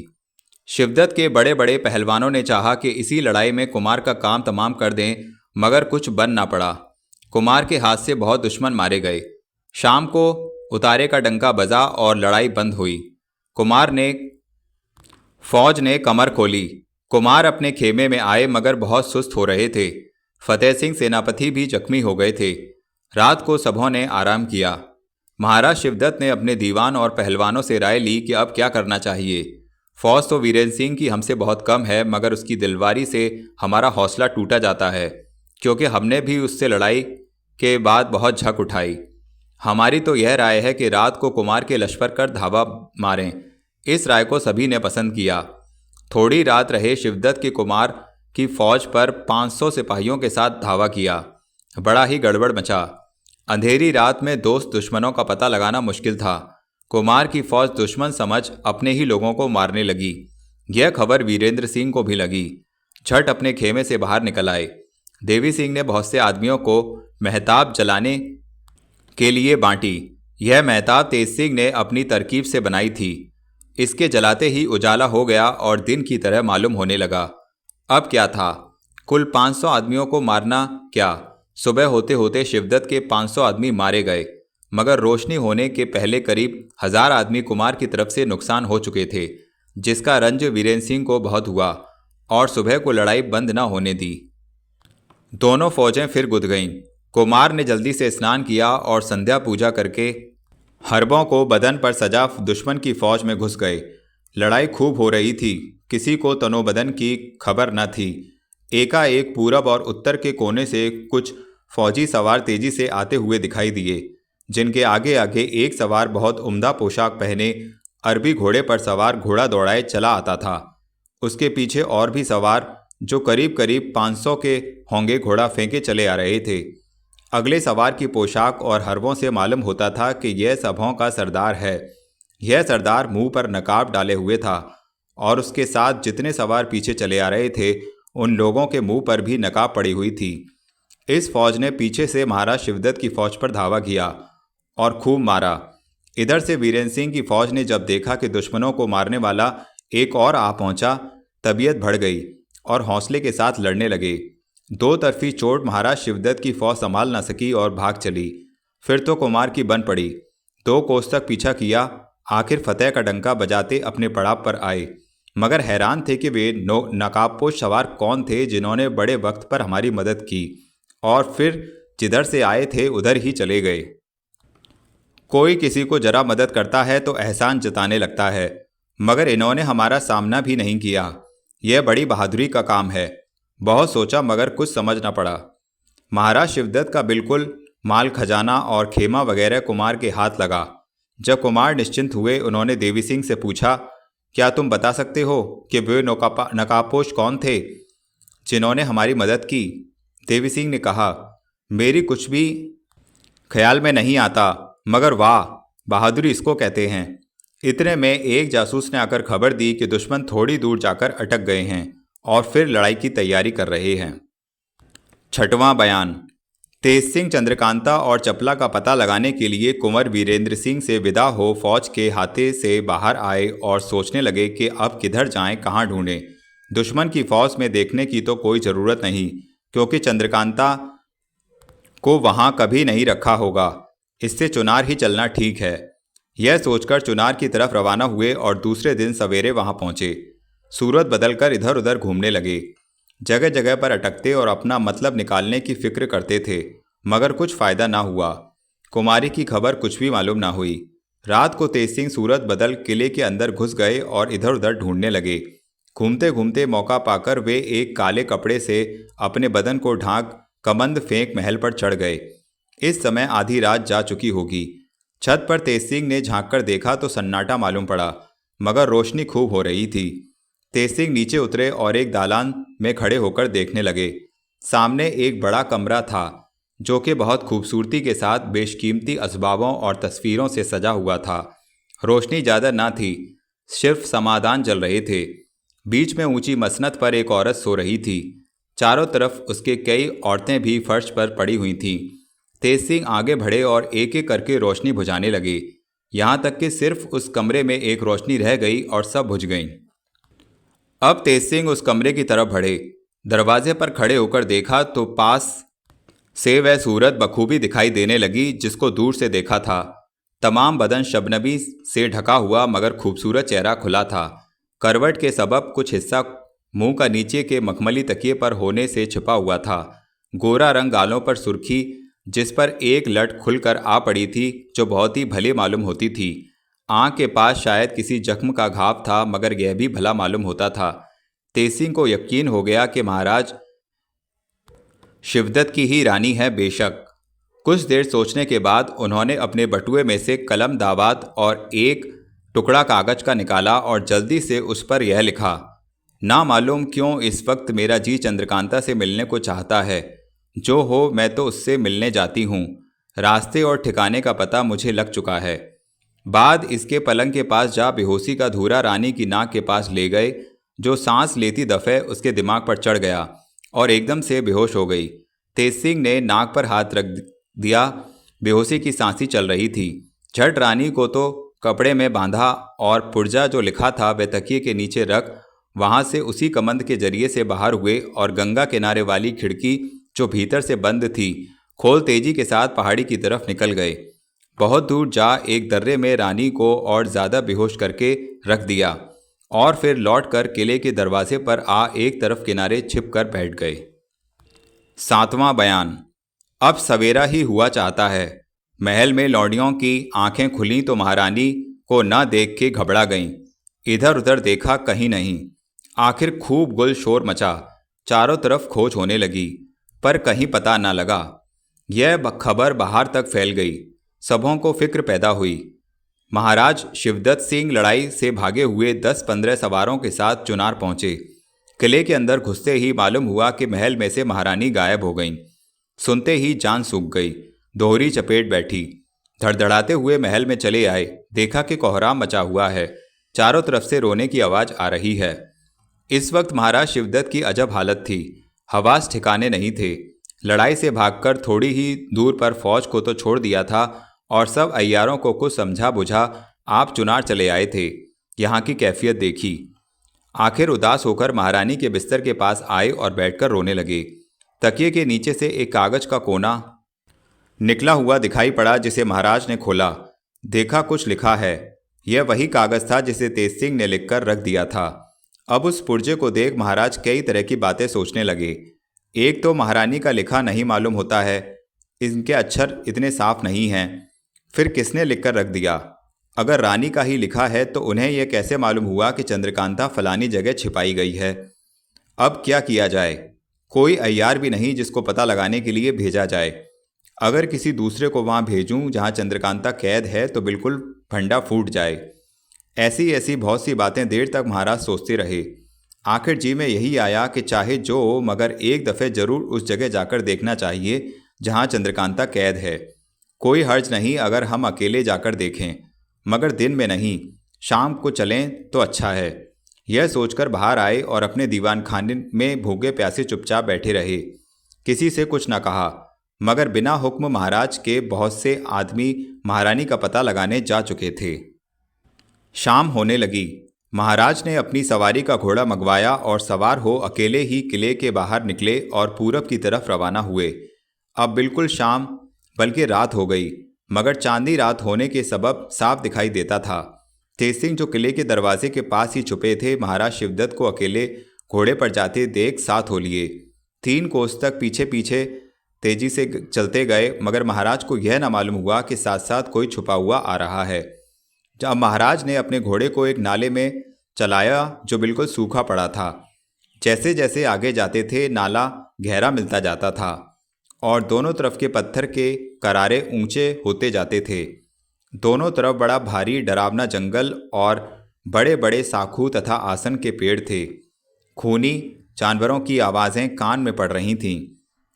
S1: शिवदत्त के बड़े बड़े पहलवानों ने चाहा कि इसी लड़ाई में कुमार का काम तमाम कर दें, मगर कुछ बन ना पड़ा। कुमार के हाथ से बहुत दुश्मन मारे गए। शाम को उतारे का डंका बजा और लड़ाई बंद हुई। फौज ने कमर खोली। कुमार अपने खेमे में आए मगर बहुत सुस्त हो रहे थे। फतेह सिंह सेनापति भी जख्मी हो गए थे। रात को सबों ने आराम किया। महाराज शिवदत्त ने अपने दीवान और पहलवानों से राय ली कि अब क्या करना चाहिए। फौज तो वीरेंद्र सिंह की हमसे बहुत कम है, मगर उसकी दिलवारी से हमारा हौसला टूटा जाता है, क्योंकि हमने भी उससे लड़ाई के बाद बहुत झक उठाई। हमारी तो यह राय है कि रात को कुमार के लश्कर कर धावा मारें। इस राय को सभी ने पसंद किया। थोड़ी रात रहे शिवदत्त के कुमार की फौज पर 500 सिपाहियों के साथ धावा किया। बड़ा ही गड़बड़ मचा। अंधेरी रात में दोस्त दुश्मनों का पता लगाना मुश्किल था। कुमार की फौज दुश्मन समझ अपने ही लोगों को मारने लगी। यह खबर वीरेंद्र सिंह को भी लगी। झट अपने खेमे से बाहर निकल आए। देवी सिंह ने बहुत से आदमियों को महताब जलाने के लिए बांटी। यह महताब तेज सिंह ने अपनी तरकीब से बनाई थी। इसके जलाते ही उजाला हो गया और दिन की तरह मालूम होने लगा। अब क्या था, कुल 500 आदमियों को मारना क्या। सुबह होते होते शिवदत्त के 500 आदमी मारे गए, मगर रोशनी होने के पहले करीब 1000 आदमी कुमार की तरफ से नुकसान हो चुके थे, जिसका रंज वीरेंद्र सिंह को बहुत हुआ और सुबह को लड़ाई बंद न होने दी। दोनों फौजें फिर गुद गईं। कुमार ने जल्दी से स्नान किया और संध्या पूजा करके हरबों को बदन पर सजा दुश्मन की फौज में घुस गए। लड़ाई खूब हो रही थी। किसी को तनोबदन की खबर न थी। एकाएक पूरब और उत्तर के कोने से कुछ फौजी सवार तेजी से आते हुए दिखाई दिए, जिनके आगे आगे एक सवार बहुत उम्दा पोशाक पहने अरबी घोड़े पर सवार घोड़ा दौड़ाए चला आता था। उसके पीछे और भी सवार जो करीब करीब 500 के होंगे घोड़ा फेंके चले आ रहे थे। अगले सवार की पोशाक और हरवों से मालूम होता था कि यह सबों का सरदार है। यह सरदार मुंह पर नकाब डाले हुए था और उसके साथ जितने सवार पीछे चले आ रहे थे उन लोगों के मुंह पर भी नकाब पड़ी हुई थी। इस फौज ने पीछे से महाराज शिवदत्त की फौज पर धावा किया और खूब मारा। इधर से वीरेंद्र सिंह की फौज ने जब देखा कि दुश्मनों को मारने वाला एक और आ पहुंचा, तबीयत बढ़ गई और हौसले के साथ लड़ने लगे। दो तरफी चोट महाराज शिवदत्त की फौज संभाल न सकी और भाग चली। फिर तो कुमार की बन पड़ी। 2 कोस तक पीछा किया। आखिर फतेह का डंका बजाते अपने पड़ाव पर आए। मगर हैरान थे कि वे नकाबपोश सवार कौन थे जिन्होंने बड़े वक्त पर हमारी मदद की और फिर जिधर से आए थे उधर ही चले गए। कोई किसी को जरा मदद करता है तो एहसान जताने लगता है, मगर इन्होंने हमारा सामना भी नहीं किया। यह बड़ी बहादुरी का काम है। बहुत सोचा मगर कुछ समझ न पड़ा। महाराज शिवदत्त का बिल्कुल माल खजाना और खेमा वगैरह कुमार के हाथ लगा। जब कुमार निश्चिंत हुए, उन्होंने देवी सिंह से पूछा, क्या तुम बता सकते हो कि वे नकाबपोश कौन थे जिन्होंने हमारी मदद की? देवी सिंह ने कहा, मेरी कुछ भी ख्याल में नहीं आता, मगर वाह, बहादुरी इसको कहते हैं। इतने में एक जासूस ने आकर खबर दी कि दुश्मन थोड़ी दूर जाकर अटक गए हैं और फिर लड़ाई की तैयारी कर रहे हैं। छठवां बयान। तेज सिंह चंद्रकांता और चपला का पता लगाने के लिए कुंवर वीरेंद्र सिंह से विदा हो फौज के हाथे से बाहर आए और सोचने लगे कि अब किधर जाएं, कहाँ ढूंढें। दुश्मन की फौज में देखने की तो कोई ज़रूरत नहीं, क्योंकि चंद्रकांता को वहाँ कभी नहीं रखा होगा। इससे चुनार ही चलना ठीक है। यह सोचकर चुनार की तरफ रवाना हुए और दूसरे दिन सवेरे वहाँ पहुँचे। सूरत बदलकर इधर उधर घूमने लगे। जगह जगह पर अटकते और अपना मतलब निकालने की फिक्र करते थे, मगर कुछ फायदा ना हुआ। कुमारी की खबर कुछ भी मालूम ना हुई। रात को तेज सिंह सूरत बदल किले के अंदर घुस गए और इधर उधर ढूंढने लगे। घूमते घूमते मौका पाकर वे एक काले कपड़े से अपने बदन को ढांक कमंद फेंक महल पर चढ़ गए। इस समय आधी रात जा चुकी होगी। छत पर तेज सिंह ने झांक कर देखा तो सन्नाटा मालूम पड़ा, मगर रोशनी खूब हो रही थी। तेज सिंह नीचे उतरे और एक दालान में खड़े होकर देखने लगे। सामने एक बड़ा कमरा था जो कि बहुत खूबसूरती के साथ बेशकीमती असबाबों और तस्वीरों से सजा हुआ था। रोशनी ज़्यादा ना थी, सिर्फ समाधान जल रहे थे। बीच में ऊंची मसनद पर एक औरत सो रही थी। चारों तरफ उसके कई औरतें भी फर्श पर पड़ी हुई थीं। तेज सिंह आगे बढ़े और एक एक करके रोशनी बुझाने लगे, यहाँ तक कि सिर्फ उस कमरे में एक रोशनी रह गई और सब बुझ गईं। अब तेज सिंह उस कमरे की तरफ बढ़े। दरवाजे पर खड़े होकर देखा तो पास से वह सूरत बखूबी दिखाई देने लगी जिसको दूर से देखा था। तमाम बदन शबनबी से ढका हुआ मगर खूबसूरत चेहरा खुला था। करवट के सबब कुछ हिस्सा मुंह का नीचे के मखमली तकिए पर होने से छिपा हुआ था। गोरा रंग, गालों पर सुर्खी, जिस पर एक लट खुलकर आ पड़ी थी जो बहुत ही भली मालूम होती थी। आँख के पास शायद किसी जख्म का घाव था, मगर यह भी भला मालूम होता था। तेज सिंह को यकीन हो गया कि महाराज शिवदत्त की ही रानी है बेशक। कुछ देर सोचने के बाद उन्होंने अपने बटुए में से कलम दावात और एक टुकड़ा कागज का निकाला और जल्दी से उस पर यह लिखा, ना मालूम क्यों इस वक्त मेरा जी चंद्रकांता से मिलने को चाहता है। जो हो मैं तो उससे मिलने जाती हूँ। रास्ते और ठिकाने का पता मुझे लग चुका है। बाद इसके पलंग के पास जा बेहोशी का धूरा रानी की नाक के पास ले गए, जो सांस लेती दफे उसके दिमाग पर चढ़ गया और एकदम से बेहोश हो गई। तेज सिंह ने नाक पर हाथ रख दिया। बेहोशी की सांसी चल रही थी। झट रानी को तो कपड़े में बांधा और पुर्जा जो लिखा था वह तकिए के नीचे रख वहाँ से उसी कमंद के जरिए से बाहर हुए और गंगा किनारे वाली खिड़की जो भीतर से बंद थी खोल तेजी के साथ पहाड़ी की तरफ निकल गए। बहुत दूर जा एक दर्रे में रानी को और ज़्यादा बेहोश करके रख दिया और फिर लौटकर किले के दरवाजे पर आ एक तरफ किनारे छिप कर बैठ गए। सातवां बयान। अब सवेरा ही हुआ चाहता है। महल में लौंडियों की आंखें खुलीं तो महारानी को न देख के घबरा गईं। इधर उधर देखा, कहीं नहीं। आखिर खूब गुल शोर मचा। चारों तरफ खोज होने लगी, पर कहीं पता न लगा। यह खबर बाहर तक फैल गई। सबों को फिक्र पैदा हुई। महाराज शिवदत्त सिंह लड़ाई से भागे हुए 10-15 सवारों के साथ चुनार पहुंचे। किले के अंदर घुसते ही मालूम हुआ कि महल में से महारानी गायब हो गईं। सुनते ही जान सूख गई। दोहरी चपेट बैठी। धड़धड़ाते हुए महल में चले आए। देखा कि कोहराम मचा हुआ है। चारों तरफ से रोने की आवाज़ आ रही है। इस वक्त महाराज शिवदत्त की अजब हालत थी। हवास ठिकाने नहीं थे। लड़ाई से भागकर थोड़ी ही दूर पर फौज को तो छोड़ दिया था और सब अय्यारों को कुछ समझा बुझा आप चुनार चले आए थे। यहाँ की कैफियत देखी। आखिर उदास होकर महारानी के बिस्तर के पास आए और बैठकर रोने लगे। तकिए के नीचे से एक कागज का कोना निकला हुआ दिखाई पड़ा, जिसे महाराज ने खोला। देखा कुछ लिखा है। यह वही कागज था जिसे तेज सिंह ने लिखकर रख दिया था। अब उस पुर्जे को देख महाराज कई तरह की बातें सोचने लगे। एक तो महारानी का लिखा नहीं मालूम होता है, इनके अक्षर इतने साफ नहीं हैं। फिर किसने लिखकर रख दिया? अगर रानी का ही लिखा है तो उन्हें यह कैसे मालूम हुआ कि चंद्रकांता फलानी जगह छिपाई गई है? अब क्या किया जाए? कोई अय्यार भी नहीं जिसको पता लगाने के लिए भेजा जाए। अगर किसी दूसरे को वहां भेजूं जहां चंद्रकांता कैद है तो बिल्कुल फंडा फूट जाए। ऐसी ऐसी बहुत सी बातें देर तक महाराज सोचते रहे। आखिर जी में यही आया कि चाहे जो हो मगर एक दफ़े जरूर उस जगह जाकर देखना चाहिए जहां चंद्रकांता कैद है। कोई हर्ज नहीं अगर हम अकेले जाकर देखें, मगर दिन में नहीं, शाम को चलें तो अच्छा है। यह सोचकर बाहर आए और अपने दीवान खाने में भूखे प्यासे चुपचाप बैठे रहे। किसी से कुछ न कहा, मगर बिना हुक्म महाराज के बहुत से आदमी महारानी का पता लगाने जा चुके थे। शाम होने लगी। महाराज ने अपनी सवारी का घोड़ा मंगवाया और सवार हो अकेले ही किले के बाहर निकले और पूरब की तरफ रवाना हुए। अब बिल्कुल शाम बल्कि रात हो गई, मगर चांदी रात होने के सबब साफ दिखाई देता था। तेज सिंह जो किले के दरवाजे के पास ही छुपे थे, महाराज शिवदत्त को अकेले घोड़े पर जाते देख साथ हो लिए। 3 कोस तक पीछे पीछे तेजी से चलते गए, मगर महाराज को यह न मालूम हुआ कि साथ साथ कोई छुपा हुआ आ रहा है। जब महाराज ने अपने घोड़े को एक नाले में चलाया जो बिल्कुल सूखा पड़ा था। जैसे जैसे आगे जाते थे नाला गहरा मिलता जाता था और दोनों तरफ के पत्थर के करारे ऊंचे होते जाते थे। दोनों तरफ बड़ा भारी डरावना जंगल और बड़े बड़े साखू तथा आसन के पेड़ थे। खूनी जानवरों की आवाज़ें कान में पड़ रही थीं।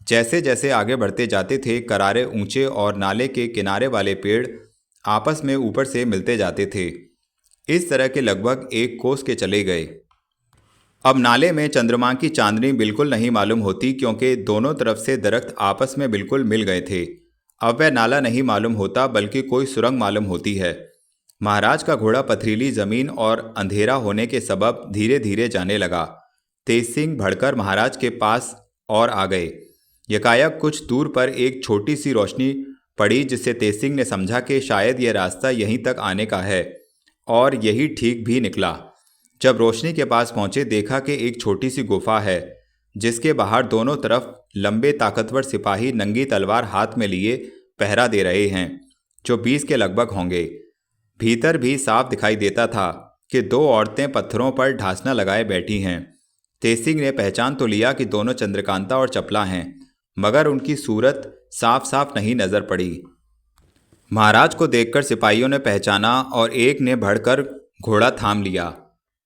S1: जैसे जैसे आगे बढ़ते जाते थे करारे ऊंचे और नाले के किनारे वाले पेड़ आपस में ऊपर से मिलते जाते थे। इस तरह के लगभग 1 कोस के चले गए। अब नाले में चंद्रमा की चांदनी बिल्कुल नहीं मालूम होती, क्योंकि दोनों तरफ से दरख्त आपस में बिल्कुल मिल गए थे। अब वह नाला नहीं मालूम होता बल्कि कोई सुरंग मालूम होती है। महाराज का घोड़ा पथरीली जमीन और अंधेरा होने के सबब धीरे धीरे जाने लगा। तेज सिंह भड़कर महाराज के पास और आ गए। यकायक कुछ दूर पर एक छोटी सी रोशनी पड़ी, जिससे तेज सिंह ने समझा कि शायद यह रास्ता यहीं तक आने का है, और यही ठीक भी निकला। जब रोशनी के पास पहुंचे देखा कि एक छोटी सी गुफा है, जिसके बाहर दोनों तरफ लंबे ताकतवर सिपाही नंगी तलवार हाथ में लिए पहरा दे रहे हैं, जो 20 के लगभग होंगे। भीतर भी साफ दिखाई देता था कि 2 औरतें पत्थरों पर ढांसना लगाए बैठी हैं। तेज सिंह ने पहचान तो लिया कि दोनों चंद्रकांता और चपला हैं, मगर उनकी सूरत साफ साफ नहीं नजर पड़ी। महाराज को देखकर सिपाहियों ने पहचाना और एक ने भड़कर घोड़ा थाम लिया।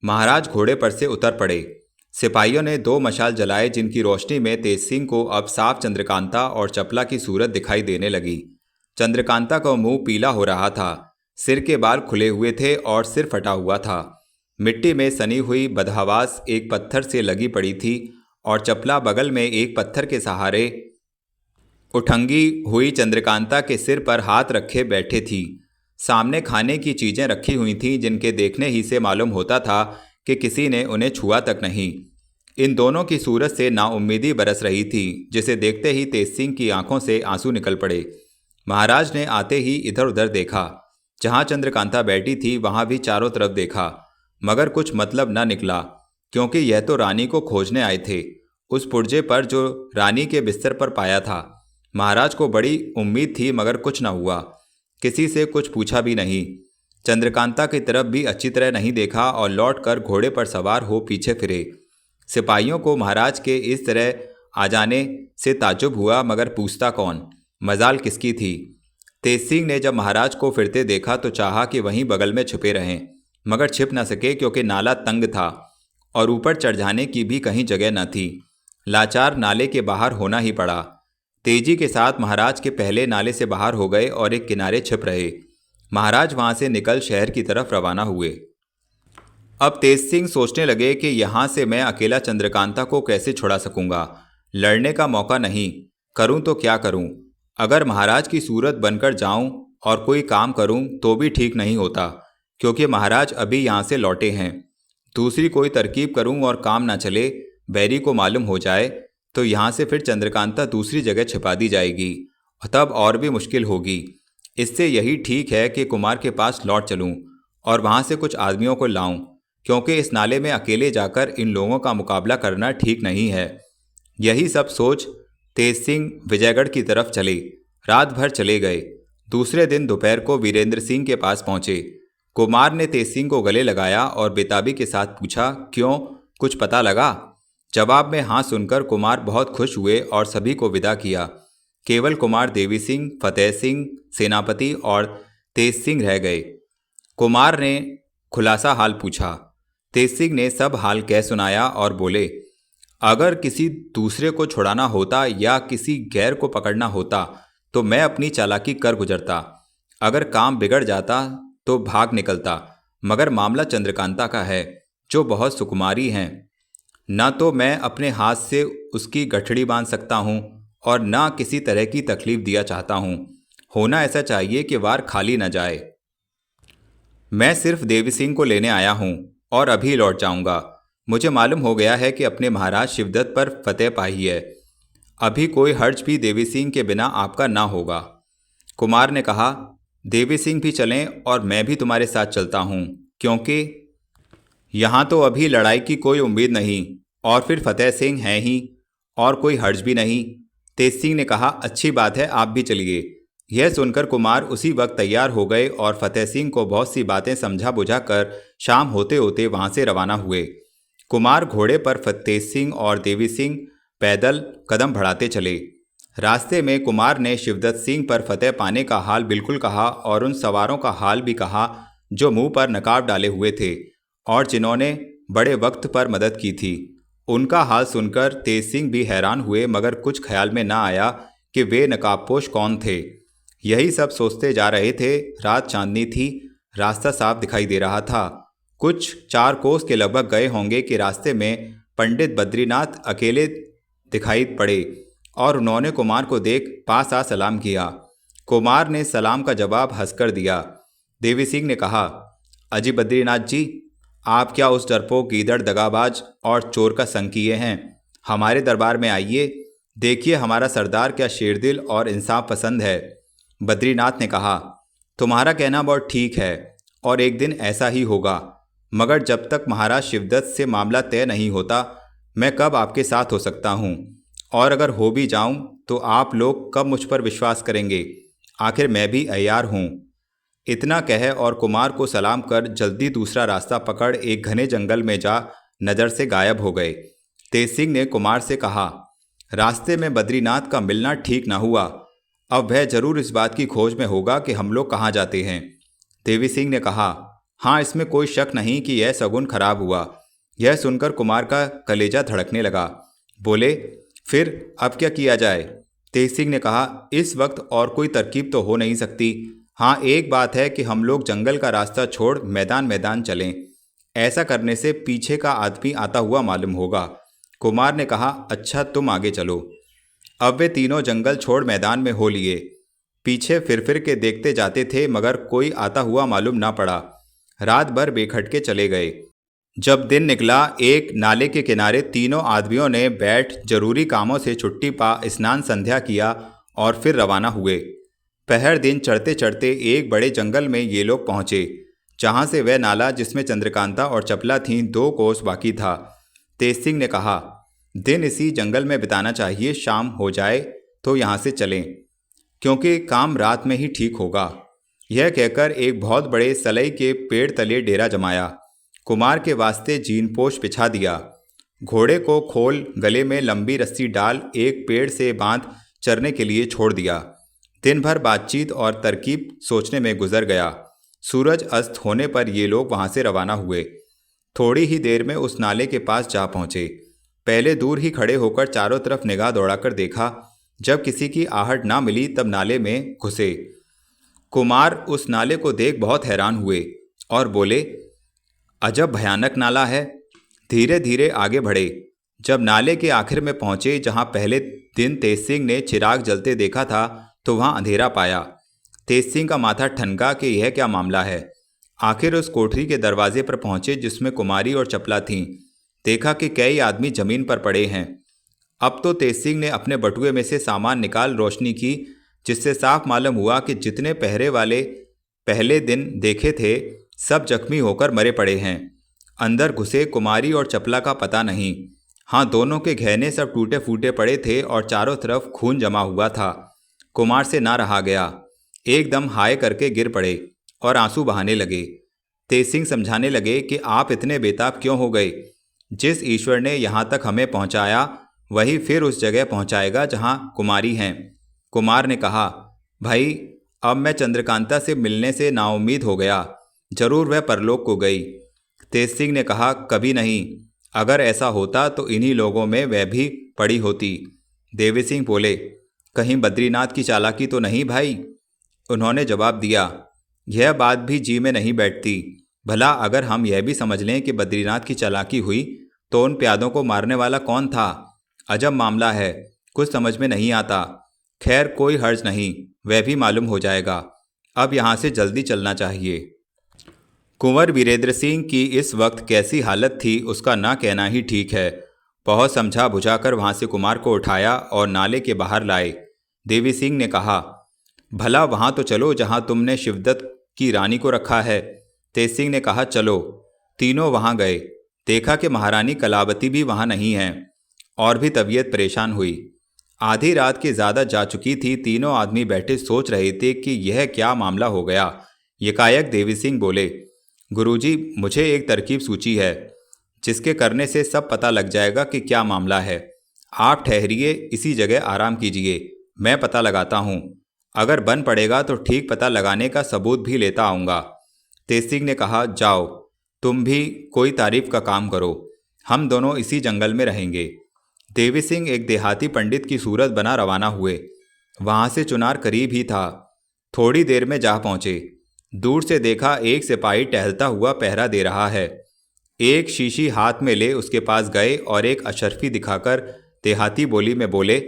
S1: महाराज घोड़े पर से उतर पड़े। सिपाहियों ने 2 मशाल जलाए, जिनकी रोशनी में तेज सिंह को अब साफ चंद्रकांता और चपला की सूरत दिखाई देने लगी। चंद्रकांता का मुंह पीला हो रहा था, सिर के बाल खुले हुए थे और सिर फटा हुआ था। मिट्टी में सनी हुई बदहवास एक पत्थर से लगी पड़ी थी और चपला बगल में एक पत्थर के सहारे उठंगी हुई चंद्रकांता के सिर पर हाथ रखे बैठे थी। सामने खाने की चीजें रखी हुई थीं, जिनके देखने ही से मालूम होता था कि किसी ने उन्हें छुआ तक नहीं। इन दोनों की सूरत से नाउम्मीदी बरस रही थी, जिसे देखते ही तेज सिंह की आंखों से आंसू निकल पड़े। महाराज ने आते ही इधर उधर देखा। जहां चंद्रकांता बैठी थी वहां भी चारों तरफ देखा, मगर कुछ मतलब न निकला, क्योंकि यह तो रानी को खोजने आए थे, उस पुर्जे पर जो रानी के बिस्तर पर पाया था। महाराज को बड़ी उम्मीद थी, मगर कुछ न हुआ। किसी से कुछ पूछा भी नहीं। चंद्रकांता की तरफ भी अच्छी तरह नहीं देखा और लौटकर घोड़े पर सवार हो पीछे फिरे। सिपाहियों को महाराज के इस तरह आ जाने से ताज्जुब हुआ, मगर पूछता कौन, मजाल किसकी थी। तेज सिंह ने जब महाराज को फिरते देखा तो चाहा कि वहीं बगल में छुपे रहें, मगर छिप न सके, क्योंकि नाला तंग था और ऊपर चढ़ जाने की भी कहीं जगह न थी। लाचार नाले के बाहर होना ही पड़ा। तेजी के साथ महाराज के पहले नाले से बाहर हो गए और एक किनारे छिप रहे। महाराज वहां से निकल शहर की तरफ रवाना हुए। अब तेज सिंह सोचने लगे कि यहाँ से मैं अकेला चंद्रकांता को कैसे छुड़ा सकूंगा। लड़ने का मौका नहीं, करूं तो क्या करूं। अगर महाराज की सूरत बनकर जाऊं और कोई काम करूं तो भी ठीक नहीं होता, क्योंकि महाराज अभी यहाँ से लौटे हैं। दूसरी कोई तरकीब करूं और काम ना चले, बैरी को मालूम हो जाए तो यहाँ से फिर चंद्रकांता दूसरी जगह छिपा दी जाएगी, तब और भी मुश्किल होगी। इससे यही ठीक है कि कुमार के पास लौट चलूं और वहाँ से कुछ आदमियों को लाऊं। क्योंकि इस नाले में अकेले जाकर इन लोगों का मुकाबला करना ठीक नहीं है। यही सब सोच तेज सिंह विजयगढ़ की तरफ चले। रात भर चले गए। दूसरे दिन दोपहर को वीरेंद्र सिंह के पास पहुंचे। कुमार ने तेज सिंह को गले लगाया और बेताबी के साथ पूछा, क्यों, कुछ पता लगा? जवाब में हाँ सुनकर कुमार बहुत खुश हुए और सभी को विदा किया। केवल कुमार देवी सिंह, फतेह सिंह, सेनापति और तेज सिंह रह गए। कुमार ने खुलासा हाल पूछा। तेज सिंह ने सब हाल कह सुनाया और बोले, अगर किसी दूसरे को छुड़ाना होता या किसी गैर को पकड़ना होता तो मैं अपनी चालाकी कर गुजरता। अगर काम बिगड़ जाता तो भाग निकलता, मगर मामला चंद्रकांता का है जो बहुत सुकुमारी हैं। न तो मैं अपने हाथ से उसकी गठड़ी बांध सकता हूँ और न किसी तरह की तकलीफ दिया चाहता हूँ। होना ऐसा चाहिए कि वार खाली न जाए। मैं सिर्फ देवी सिंह को लेने आया हूँ और अभी लौट जाऊँगा। मुझे मालूम हो गया है कि अपने महाराज शिवदत्त पर फतेह पाई है। अभी कोई हर्ज भी देवी सिंह के बिना आपका ना होगा। कुमार ने कहा, देवी सिंह भी चलें और मैं भी तुम्हारे साथ चलता हूँ, क्योंकि यहाँ तो अभी लड़ाई की कोई उम्मीद नहीं और फिर फतेह सिंह हैं ही और कोई हर्ज भी नहीं। तेज सिंह ने कहा, अच्छी बात है, आप भी चलिए। यह सुनकर कुमार उसी वक्त तैयार हो गए और फतेह सिंह को बहुत सी बातें समझा बुझा कर शाम होते होते वहाँ से रवाना हुए। कुमार घोड़े पर, फतेह सिंह और देवी सिंह पैदल कदम बढ़ाते चले। रास्ते में कुमार ने शिवदत्त सिंह पर फतेह पाने का हाल बिल्कुल कहा और उन सवारों का हाल भी कहा जो मुंह पर नकाब डाले हुए थे और जिन्होंने बड़े वक्त पर मदद की थी। उनका हाल सुनकर तेज सिंह भी हैरान हुए, मगर कुछ ख्याल में ना आया कि वे नकाबपोश कौन थे। यही सब सोचते जा रहे थे। रात चांदनी थी, रास्ता साफ दिखाई दे रहा था। कुछ 4 कोस के लगभग गए होंगे कि रास्ते में पंडित बद्रीनाथ अकेले दिखाई पड़े और उन्होंने कुमार को देख पास आ सलाम किया। कुमार ने सलाम का जवाब हंसकर दिया। देवी सिंह ने कहा, अजी बद्रीनाथ जी, आप क्या उस डरपोक, गीदड़, दगाबाज और चोर का संग किए हैं? हमारे दरबार में आइए, देखिए हमारा सरदार क्या शेरदिल और इंसाफ पसंद है। बद्रीनाथ ने कहा, तुम्हारा कहना बहुत ठीक है और एक दिन ऐसा ही होगा, मगर जब तक महाराज शिवदत्त से मामला तय नहीं होता मैं कब आपके साथ हो सकता हूँ, और अगर हो भी जाऊँ तो आप लोग कब मुझ पर विश्वास करेंगे? आखिर मैं भी अय्यार हूँ। इतना कह और कुमार को सलाम कर जल्दी दूसरा रास्ता पकड़ एक घने जंगल में जा नज़र से गायब हो गए। तेज सिंह ने कुमार से कहा, रास्ते में बद्रीनाथ का मिलना ठीक ना हुआ। अब वह जरूर इस बात की खोज में होगा कि हम लोग कहाँ जाते हैं। देवी सिंह ने कहा, हाँ, इसमें कोई शक नहीं कि यह शगुन खराब हुआ। यह सुनकर कुमार का कलेजा धड़कने लगा। बोले, फिर अब क्या किया जाए? तेज सिंह ने कहा, इस वक्त और कोई तरकीब तो हो नहीं सकती। हाँ, एक बात है कि हम लोग जंगल का रास्ता छोड़ मैदान मैदान चलें। ऐसा करने से पीछे का आदमी आता हुआ मालूम होगा। कुमार ने कहा, अच्छा, तुम आगे चलो। अब वे तीनों जंगल छोड़ मैदान में हो लिए। पीछे फिर के देखते जाते थे, मगर कोई आता हुआ मालूम ना पड़ा। रात भर बेखटके चले गए। जब दिन निकला, एक नाले के किनारे तीनों आदमियों ने बैठ जरूरी कामों से छुट्टी पा स्नान संध्या किया और फिर रवाना हुए। पहर दिन चढ़ते चढ़ते एक बड़े जंगल में ये लोग पहुँचे, जहाँ से वह नाला जिसमें चंद्रकांता और चपला थीं 2 कोस बाकी था। तेज सिंह ने कहा, दिन इसी जंगल में बिताना चाहिए, शाम हो जाए तो यहाँ से चलें, क्योंकि काम रात में ही ठीक होगा। यह कहकर एक बहुत बड़े सलई के पेड़ तले डेरा जमाया। कुमार के वास्ते जीनपोश बिछा दिया। घोड़े को खोल गले में लंबी रस्सी डाल एक पेड़ से बांध चरने के लिए छोड़ दिया। दिन भर बातचीत और तरकीब सोचने में गुजर गया। सूरज अस्त होने पर ये लोग वहाँ से रवाना हुए। थोड़ी ही देर में उस नाले के पास जा पहुँचे। पहले दूर ही खड़े होकर चारों तरफ निगाह दौड़ाकर देखा। जब किसी की आहट ना मिली तब नाले में घुसे। कुमार उस नाले को देख बहुत हैरान हुए और बोले, अजब भयानक नाला है। धीरे धीरे आगे बढ़े। जब नाले के आखिर में पहुंचे, जहां पहले दिन तेज सिंह ने चिराग जलते देखा था, तो वहां अंधेरा पाया। तेज सिंह का माथा ठनका कि यह क्या मामला है। आखिर उस कोठरी के दरवाजे पर पहुंचे जिसमें कुमारी और चपला थीं। देखा कि कई आदमी जमीन पर पड़े हैं। अब तो तेज सिंह ने अपने बटुए में से सामान निकाल रोशनी की, जिससे साफ मालूम हुआ कि जितने पहरे वाले पहले दिन देखे थे सब जख्मी होकर मरे पड़े हैं। अंदर घुसे कुमारी और चपला का पता नहीं। हाँ, दोनों के गहने सब टूटे फूटे पड़े थे और चारों तरफ खून जमा हुआ था। कुमार से ना रहा गया, एकदम हाय करके गिर पड़े और आंसू बहाने लगे। तेज सिंह समझाने लगे कि आप इतने बेताब क्यों हो गए। जिस ईश्वर ने यहाँ तक हमें पहुँचाया वही फिर उस जगह पहुँचाएगा जहाँ कुमारी हैं। कुमार ने कहा, भाई अब मैं चंद्रकांता से मिलने से नाउम्मीद हो गया, जरूर वह परलोक को गई। तेज सिंह ने कहा, कभी नहीं, अगर ऐसा होता तो इन्हीं लोगों में वह भी पड़ी होती। देवी सिंह बोले, कहीं बद्रीनाथ की चालाकी तो नहीं भाई? उन्होंने जवाब दिया, यह बात भी जी में नहीं बैठती। भला अगर हम यह भी समझ लें कि बद्रीनाथ की चालाकी हुई तो उन प्यादों को मारने वाला कौन था? अजब मामला है, कुछ समझ में नहीं आता। खैर कोई हर्ज नहीं, वह भी मालूम हो जाएगा। अब यहाँ से जल्दी चलना चाहिए। कुंवर वीरेंद्र सिंह की इस वक्त कैसी हालत थी उसका ना कहना ही ठीक है। बहुत समझा बुझाकर वहां से कुमार को उठाया और नाले के बाहर लाए। देवी सिंह ने कहा, भला वहां तो चलो जहां तुमने शिवदत्त की रानी को रखा है। तेज सिंह ने कहा, चलो। तीनों वहां गए। देखा कि महारानी कलावती भी वहां नहीं है और भी तबीयत परेशान हुई। आधी रात की ज़्यादा जा चुकी थी। तीनों आदमी बैठे सोच रहे थे कि यह क्या मामला हो गया। यकायक देवी सिंह बोले, गुरुजी, मुझे एक तरकीब सूझी है जिसके करने से सब पता लग जाएगा कि क्या मामला है। आप ठहरिए, इसी जगह आराम कीजिए, मैं पता लगाता हूँ। अगर बन पड़ेगा तो ठीक पता लगाने का सबूत भी लेता आऊँगा। तेज सिंह ने कहा, जाओ, तुम भी कोई तारीफ का काम करो, हम दोनों इसी जंगल में रहेंगे। देवी सिंह एक देहाती पंडित की सूरत बना रवाना हुए। वहाँ से चुनार करीब ही था। थोड़ी देर में जा पहुँचे। दूर से देखा एक सिपाही टहलता हुआ पहरा दे रहा है। एक शीशी हाथ में ले उसके पास गए और एक अशर्फी दिखाकर देहाती बोली में बोले,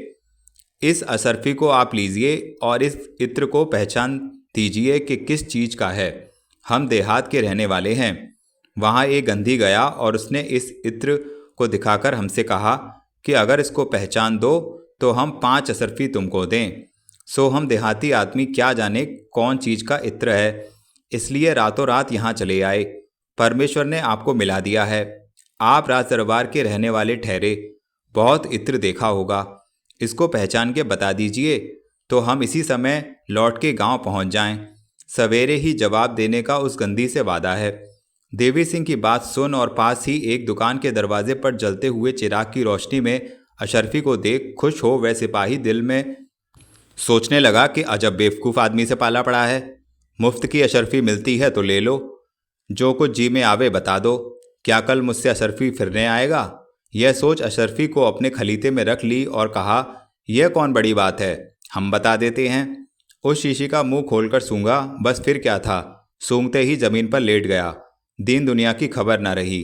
S1: इस अशर्फी को आप लीजिए और इस इत्र को पहचान दीजिए कि किस चीज़ का है। हम देहात के रहने वाले हैं। वहाँ एक गंधी गया और उसने इस इत्र को दिखाकर हमसे कहा कि अगर इसको पहचान दो तो हम 5 अशर्फी तुमको दें। सो हम देहाती आदमी क्या जाने कौन चीज़ का इत्र है, इसलिए रातों रात यहाँ चले आए। परमेश्वर ने आपको मिला दिया है। आप राज दरबार के रहने वाले ठहरे, बहुत इत्र देखा होगा, इसको पहचान के बता दीजिए तो हम इसी समय लौट के गांव पहुंच जाएं। सवेरे ही जवाब देने का उस गंदी से वादा है। देवी सिंह की बात सुन और पास ही एक दुकान के दरवाजे पर जलते हुए चिराग की रोशनी में अशर्फी को देख खुश हो वह सिपाही दिल में सोचने लगा कि अजब बेवकूफ़ आदमी से पाला पड़ा है। मुफ्त की अशर्फी मिलती है तो ले लो, जो कुछ जी में आवे बता दो, क्या कल मुझसे अशर्फी फिरने आएगा? यह सोच अशर्फी को अपने खलीते में रख ली और कहा, यह कौन बड़ी बात है, हम बता देते हैं। उस शीशी का मुंह खोलकर सूंघा, बस फिर क्या था, सूंघते ही जमीन पर लेट गया। दीन दुनिया की खबर न रही।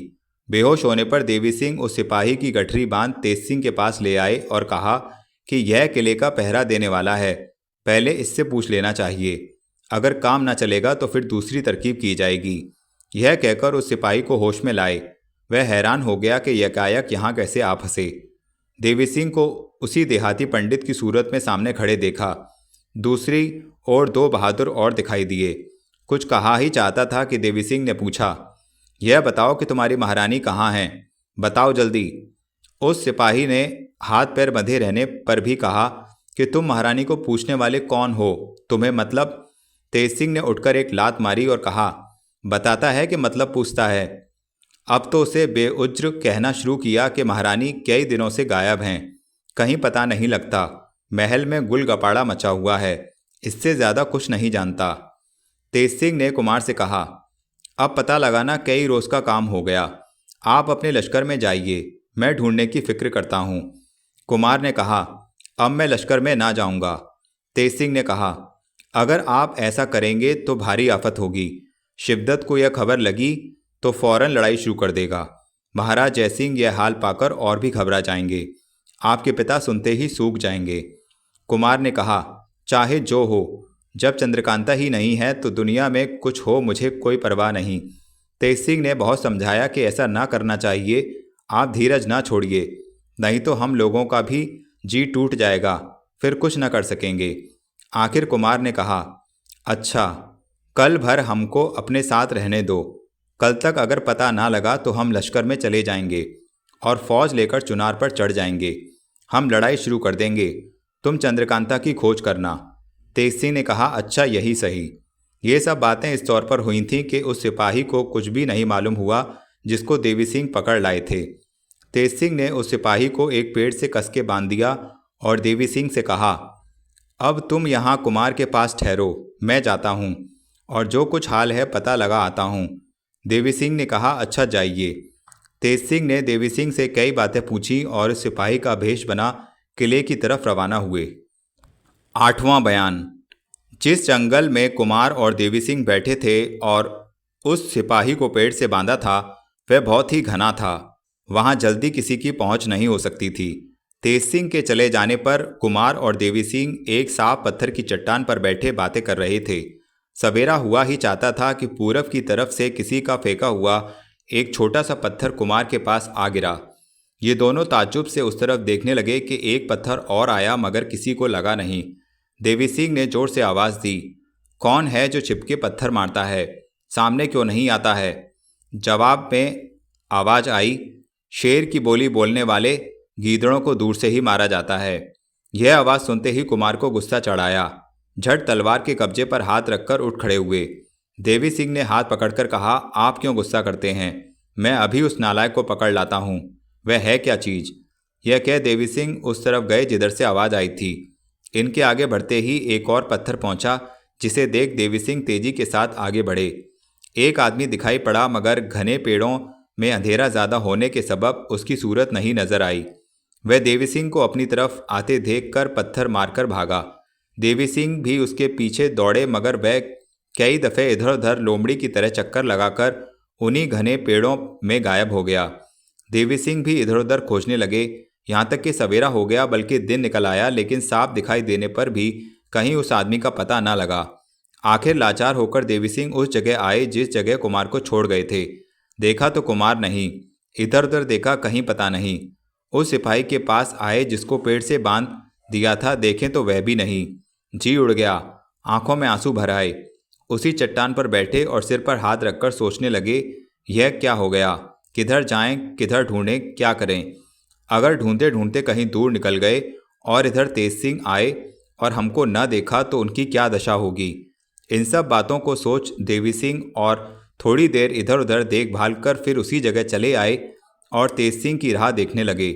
S1: बेहोश होने पर देवी सिंह उस सिपाही की गठरी बांध तेज सिंह के पास ले आए और कहा कि यह किले का पहरा देने वाला है, पहले इससे पूछ लेना चाहिए। अगर काम ना चलेगा तो फिर दूसरी तरकीब की जाएगी। यह कहकर उस सिपाही को होश में लाए। वह हैरान हो गया कि यकायक यहाँ कैसे आ फंसे। देवी सिंह को उसी देहाती पंडित की सूरत में सामने खड़े देखा। दूसरी ओर 2 बहादुर और दिखाई दिए। कुछ कहा ही चाहता था कि देवी सिंह ने पूछा, यह बताओ कि तुम्हारी महारानी कहाँ हैं, बताओ जल्दी। उस सिपाही ने हाथ पैर बंधे रहने पर भी कहा कि तुम महारानी को पूछने वाले कौन हो, तुम्हें मतलब? तेज सिंह ने उठकर एक लात मारी और कहा, बताता है कि मतलब पूछता है। अब तो उसे बेउज्र कहना शुरू किया कि महारानी कई दिनों से गायब हैं, कहीं पता नहीं लगता, महल में गुल गपाड़ा मचा हुआ है, इससे ज़्यादा कुछ नहीं जानता। तेज सिंह ने कुमार से कहा, अब पता लगाना कई रोज़ का काम हो गया, आप अपने लश्कर में जाइए, मैं ढूंढने की फिक्र करता हूँ। कुमार ने कहा, अब मैं लश्कर में ना जाऊँगा। तेज सिंह ने कहा, अगर आप ऐसा करेंगे तो भारी आफत होगी। शिवदत्त को यह खबर लगी तो फौरन लड़ाई शुरू कर देगा। महाराज जयसिंह यह हाल पाकर और भी घबरा जाएंगे, आपके पिता सुनते ही सूख जाएंगे। कुमार ने कहा, चाहे जो हो, जब चंद्रकांता ही नहीं है तो दुनिया में कुछ हो मुझे कोई परवाह नहीं। तेज सिंह ने बहुत समझाया कि ऐसा ना करना चाहिए, आप धीरज ना छोड़िए, नहीं तो हम लोगों का भी जी टूट जाएगा, फिर कुछ न कर सकेंगे। आखिर कुमार ने कहा, अच्छा, कल भर हमको अपने साथ रहने दो, कल तक अगर पता ना लगा तो हम लश्कर में चले जाएंगे और फौज लेकर चुनार पर चढ़ जाएंगे। हम लड़ाई शुरू कर देंगे। तुम चंद्रकांता की खोज करना। तेज सिंह ने कहा, अच्छा यही सही। ये सब बातें इस तौर पर हुई थीं कि उस सिपाही को कुछ भी नहीं मालूम हुआ जिसको देवी सिंह पकड़ लाए थे। तेज सिंह ने उस सिपाही को एक पेड़ से कस के बांध दिया और देवी सिंह से कहा, अब तुम यहाँ कुमार के पास ठहरो, मैं जाता हूँ और जो कुछ हाल है पता लगा आता हूँ। देवी सिंह ने कहा, अच्छा जाइए। तेज सिंह ने देवी सिंह से कई बातें पूछी और सिपाही का भेष बना किले की तरफ रवाना हुए। 8वां बयान। जिस जंगल में कुमार और देवी सिंह बैठे थे और उस सिपाही को पेड़ से बांधा था वह बहुत ही घना था। वहां जल्दी किसी की पहुंच नहीं हो सकती थी। तेज सिंह के चले जाने पर कुमार और देवी सिंह एक साफ पत्थर की चट्टान पर बैठे बातें कर रहे थे। सवेरा हुआ ही चाहता था कि पूरब की तरफ से किसी का फेंका हुआ एक छोटा सा पत्थर कुमार के पास आ गिरा। ये दोनों ताज्जुब से उस तरफ देखने लगे कि एक पत्थर और आया मगर किसी को लगा नहीं। देवी सिंह ने जोर से आवाज़ दी, कौन है जो छिपके पत्थर मारता है? सामने क्यों नहीं आता है? जवाब में आवाज़ आई, शेर की बोली बोलने वाले गीदड़ों को दूर से ही मारा जाता है। यह आवाज़ सुनते ही कुमार को गुस्सा चढ़ाया। झट तलवार के कब्जे पर हाथ रखकर उठ खड़े हुए। देवी सिंह ने हाथ पकड़कर कहा, आप क्यों गुस्सा करते हैं? मैं अभी उस नालायक को पकड़ लाता हूँ। वह है क्या चीज़? यह कह देवी सिंह उस तरफ गए जिधर से आवाज़ आई थी। इनके आगे बढ़ते ही एक और पत्थर पहुंचा जिसे देख देवी सिंह तेजी के साथ आगे बढ़े। एक आदमी दिखाई पड़ा मगर घने पेड़ों में अंधेरा ज़्यादा होने के सबब उसकी सूरत नहीं नजर आई। वह देवी सिंह को अपनी तरफ आते देखकर पत्थर मारकर भागा। देवी सिंह भी उसके पीछे दौड़े मगर वह कई दफ़े इधर उधर लोमड़ी की तरह चक्कर लगाकर उन्हीं घने पेड़ों में गायब हो गया। देवी सिंह भी इधर उधर खोजने लगे, यहाँ तक कि सवेरा हो गया बल्कि दिन निकल आया, लेकिन साफ दिखाई देने पर भी कहीं उस आदमी का पता ना लगा। आखिर लाचार होकर देवी सिंह उस जगह आए जिस जगह कुमार को छोड़ गए थे। देखा तो कुमार नहीं, इधर उधर देखा, कहीं पता नहीं। उस सिपाही के पास आए जिसको पेड़ से बांध दिया था, देखें तो वह भी नहीं। जी उड़ गया, आंखों में आंसू भर आए। उसी चट्टान पर बैठे और सिर पर हाथ रखकर सोचने लगे, यह क्या हो गया? किधर जाएं, किधर ढूंढें, क्या करें? अगर ढूंढते ढूंढते कहीं दूर निकल गए और इधर तेज सिंह आए और हमको न देखा तो उनकी क्या दशा होगी? इन सब बातों को सोच देवी सिंह और थोड़ी देर इधर उधर देखभाल कर फिर उसी जगह चले आए और तेज सिंह की राह देखने लगे।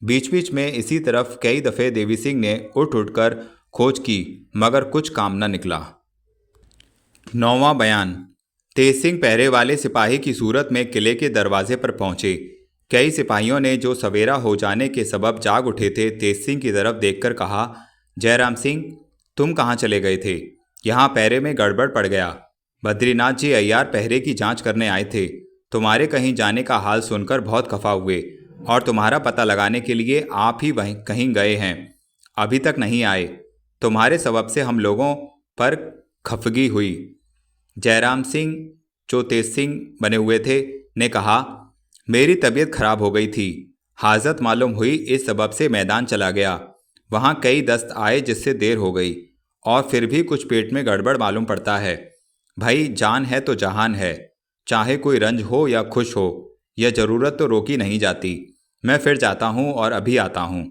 S1: बीच बीच में इसी तरफ कई दफ़े देवी सिंह ने उठ उठकर खोज की मगर कुछ काम न निकला। 9वां बयान। तेज सिंह पहरे वाले सिपाही की सूरत में किले के दरवाजे पर पहुंचे। कई सिपाहियों ने जो सवेरा हो जाने के सबब जाग उठे थे तेज सिंह की तरफ देखकर कहा, जयराम सिंह, तुम कहाँ चले गए थे? यहाँ पहरे में गड़बड़ पड़ गया। बद्रीनाथ जी अय्यार पहरे की जांच करने आए थे। तुम्हारे कहीं जाने का हाल सुनकर बहुत खफा हुए और तुम्हारा पता लगाने के लिए आप ही वहीं कहीं गए हैं, अभी तक नहीं आए। तुम्हारे सबब से हम लोगों पर खफगी हुई। जयराम सिंह, जो तेज सिंह बने हुए थे, ने कहा, मेरी तबीयत खराब हो गई थी। हाजत मालूम हुई, इस सबब से मैदान चला गया। वहाँ कई दस्त आए जिससे देर हो गई और फिर भी कुछ पेट में गड़बड़ मालूम पड़ता है। भाई, जान है तो जहान है, चाहे कोई रंज हो या खुश हो, यह ज़रूरत तो रोकी नहीं जाती। मैं फिर जाता हूँ और अभी आता हूँ।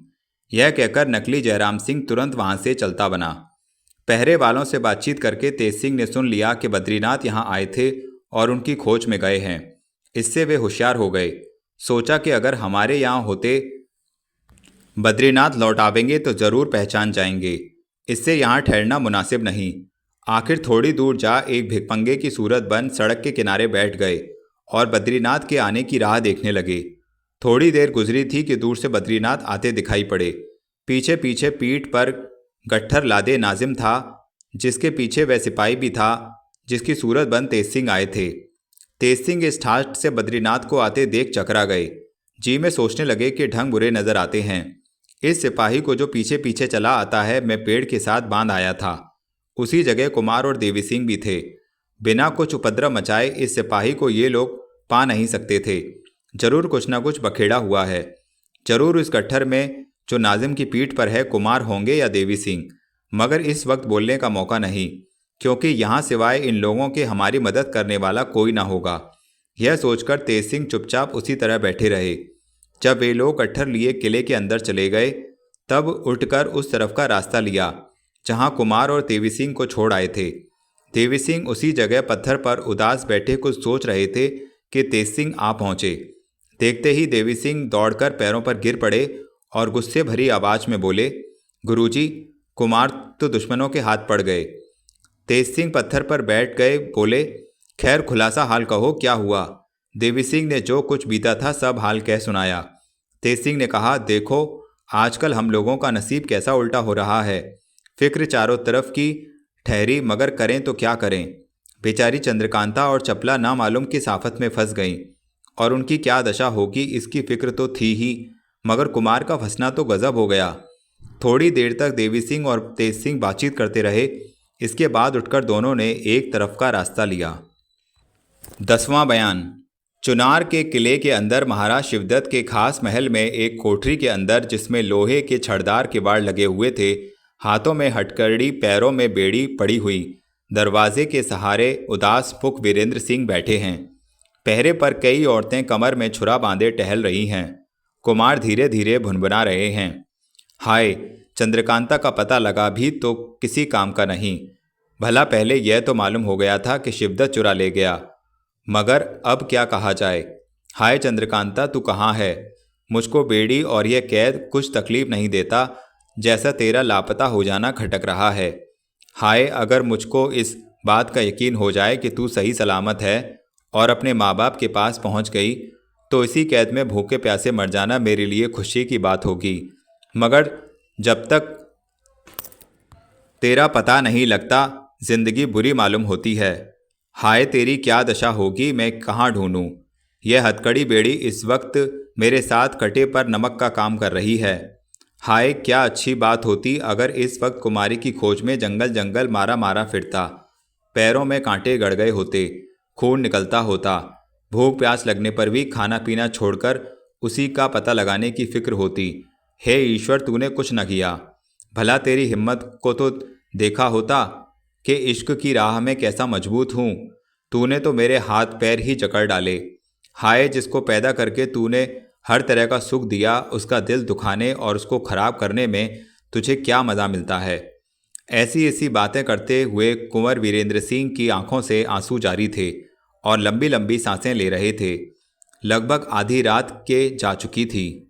S1: यह कहकर नकली जयराम सिंह तुरंत वहाँ से चलता बना। पहरे वालों से बातचीत करके तेज सिंह ने सुन लिया कि बद्रीनाथ यहाँ आए थे और उनकी खोज में गए हैं। इससे वे होशियार हो गए। सोचा कि अगर हमारे यहाँ होते बद्रीनाथ लौट आवेंगे तो ज़रूर पहचान जाएंगे। इससे यहाँ ठहरना मुनासिब नहीं। आखिर थोड़ी दूर जा एक भिखमंगे की सूरत बन सड़क के किनारे बैठ गए और बद्रीनाथ के आने की राह देखने लगे। थोड़ी देर गुजरी थी कि दूर से बद्रीनाथ आते दिखाई पड़े। पीछे पीछे पीठ पर गट्ठर लादे नाजिम था, जिसके पीछे वह सिपाही भी था जिसकी सूरत बन तेज सिंह आए थे। तेज सिंह इस ठाठ से बद्रीनाथ को आते देख चकरा गए। जी में सोचने लगे कि ढंग बुरे नजर आते हैं। इस सिपाही को जो पीछे पीछे चला आता है मैं पेड़ के साथ बांध आया था। उसी जगह कुमार और देवी सिंह भी थे। बिना कुछ उपद्रव मचाए इस सिपाही को ये लोग पा नहीं सकते थे। जरूर कुछ ना कुछ बखेड़ा हुआ है। जरूर इस गट्ठर में जो नाजिम की पीठ पर है कुमार होंगे या देवी सिंह। मगर इस वक्त बोलने का मौका नहीं, क्योंकि यहाँ सिवाय इन लोगों के हमारी मदद करने वाला कोई ना होगा। यह सोचकर तेज सिंह चुपचाप उसी तरह बैठे रहे। जब वे लोग गट्ठर लिए किले के अंदर चले गए, तब उठकर उस तरफ का रास्ता लिया जहां कुमार और देवी सिंह को छोड़ आए थे। देवी सिंह उसी जगह पत्थर पर उदास बैठे कुछ सोच रहे थे कि तेज सिंह आ पहुंचे। देखते ही देवी सिंह दौड़कर पैरों पर गिर पड़े और गुस्से भरी आवाज में बोले, गुरुजी, कुमार तो दुश्मनों के हाथ पड़ गए। तेज सिंह पत्थर पर बैठ गए, बोले, खैर खुलासा हाल कहो, क्या हुआ? देवी सिंह ने जो कुछ बीता था सब हाल कह सुनाया। तेज सिंह ने कहा, देखो आजकल हम लोगों का नसीब कैसा उल्टा हो रहा है। फिक्र चारों तरफ की ठहरी, मगर करें तो क्या करें। बेचारी चंद्रकांता और चपला ना मालूम किस आफत में फंस गईं और उनकी क्या दशा होगी इसकी फिक्र तो थी ही, मगर कुमार का फंसना तो गजब हो गया। थोड़ी देर तक देवी सिंह और तेज सिंह बातचीत करते रहे। इसके बाद उठकर दोनों ने एक तरफ का रास्ता लिया। 10वां बयान। चुनार के किले के अंदर महाराज शिवदत्त के खास महल में एक कोठरी के अंदर, जिसमें लोहे के छड़दार किवाड़ लगे हुए थे, हाथों में हथकड़ी, पैरों में बेड़ी पड़ी हुई, दरवाजे के सहारे उदास पुख वीरेंद्र सिंह बैठे हैं। पहरे पर कई औरतें कमर में छुरा बांधे टहल रही हैं। कुमार धीरे धीरे भुनभुना रहे हैं, हाय, चंद्रकांता का पता लगा भी तो किसी काम का नहीं। भला पहले यह तो मालूम हो गया था कि शिवदत्त चुरा ले गया, मगर अब क्या कहा जाए। हाय चंद्रकांता, तू कहाँ है? मुझको बेड़ी और यह कैद कुछ तकलीफ नहीं देता, जैसा तेरा लापता हो जाना खटक रहा है। हाय, अगर मुझको इस बात का यकीन हो जाए कि तू सही सलामत है और अपने माँ बाप के पास पहुँच गई, तो इसी कैद में भूखे प्यासे मर जाना मेरे लिए खुशी की बात होगी। मगर जब तक तेरा पता नहीं लगता, जिंदगी बुरी मालूम होती है। हाय, तेरी क्या दशा होगी, मैं कहाँ ढूंढूं? यह हथकड़ी बेड़ी इस वक्त मेरे साथ कटे पर नमक का काम कर रही है। हाय, क्या अच्छी बात होती अगर इस वक्त कुमारी की खोज में जंगल जंगल मारा मारा फिरता, पैरों में कांटे गड़ गए होते, खून निकलता होता, भूख प्यास लगने पर भी खाना पीना छोड़कर उसी का पता लगाने की फिक्र होती। हे ईश्वर, तूने कुछ न किया। भला तेरी हिम्मत को तो देखा होता कि इश्क की राह में कैसा मजबूत हूँ। तूने तो मेरे हाथ पैर ही जकड़ डाले। हाय, जिसको पैदा करके तूने हर तरह का सुख दिया, उसका दिल दुखाने और उसको खराब करने में तुझे क्या मज़ा मिलता है। ऐसी ऐसी बातें करते हुए कुंवर वीरेंद्र सिंह की आंखों से आंसू जारी थे और लंबी लंबी सांसें ले रहे थे। लगभग आधी रात के जा चुकी थी।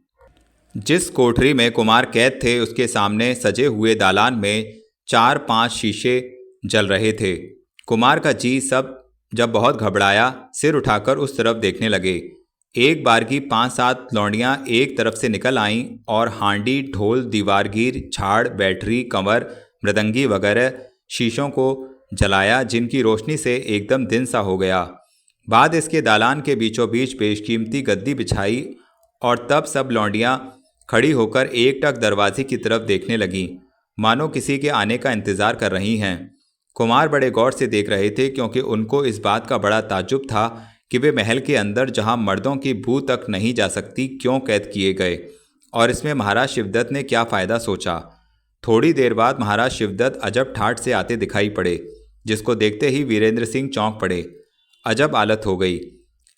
S1: जिस कोठरी में कुमार कैद थे, उसके सामने सजे हुए दालान में 4-5 शीशे जल रहे थे। कुमार का जी सब जब बहुत घबराया, सिर उठाकर उस तरफ देखने लगे। एक बार की 5-7 लौंडियां एक तरफ से निकल आईं और हांडी, ढोल, दीवारगीर, झाड़, बैटरी, कंवर, मृदंगी वगैरह शीशों को जलाया, जिनकी रोशनी से एकदम दिन सा हो गया। बाद इसके दालान के बीचों बीच बेशकीमती गद्दी बिछाई और तब सब लौंडियां खड़ी होकर एकटक दरवाजे की तरफ देखने लगीं, मानो किसी के आने का इंतजार कर रही हैं। कुमार बड़े गौर से देख रहे थे, क्योंकि उनको इस बात का बड़ा ताज्जुब था कि वे महल के अंदर, जहां मर्दों की बू तक नहीं जा सकती, क्यों कैद किए गए और इसमें महाराज शिवदत्त ने क्या फ़ायदा सोचा। थोड़ी देर बाद महाराज शिवदत्त अजब ठाठ से आते दिखाई पड़े, जिसको देखते ही वीरेंद्र सिंह चौंक पड़े। अजब हालत हो गई।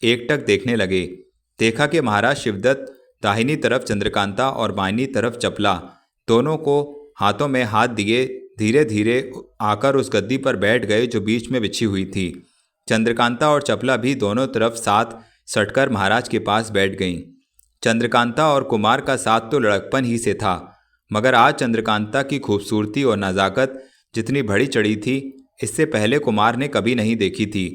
S1: एकटक देखने लगे। देखा कि महाराज शिवदत्त दाहिनी तरफ चंद्रकांता और बाईं तरफ चपला, दोनों को हाथों में हाथ दिए धीरे धीरे आकर उस गद्दी पर बैठ गए जो बीच में बिछी हुई थी। चंद्रकांता और चपला भी दोनों तरफ साथ सटकर महाराज के पास बैठ गईं। चंद्रकांता और कुमार का साथ तो लड़कपन ही से था, मगर आज चंद्रकांता की खूबसूरती और नज़ाकत जितनी बढ़ी चढ़ी थी, इससे पहले कुमार ने कभी नहीं देखी थी।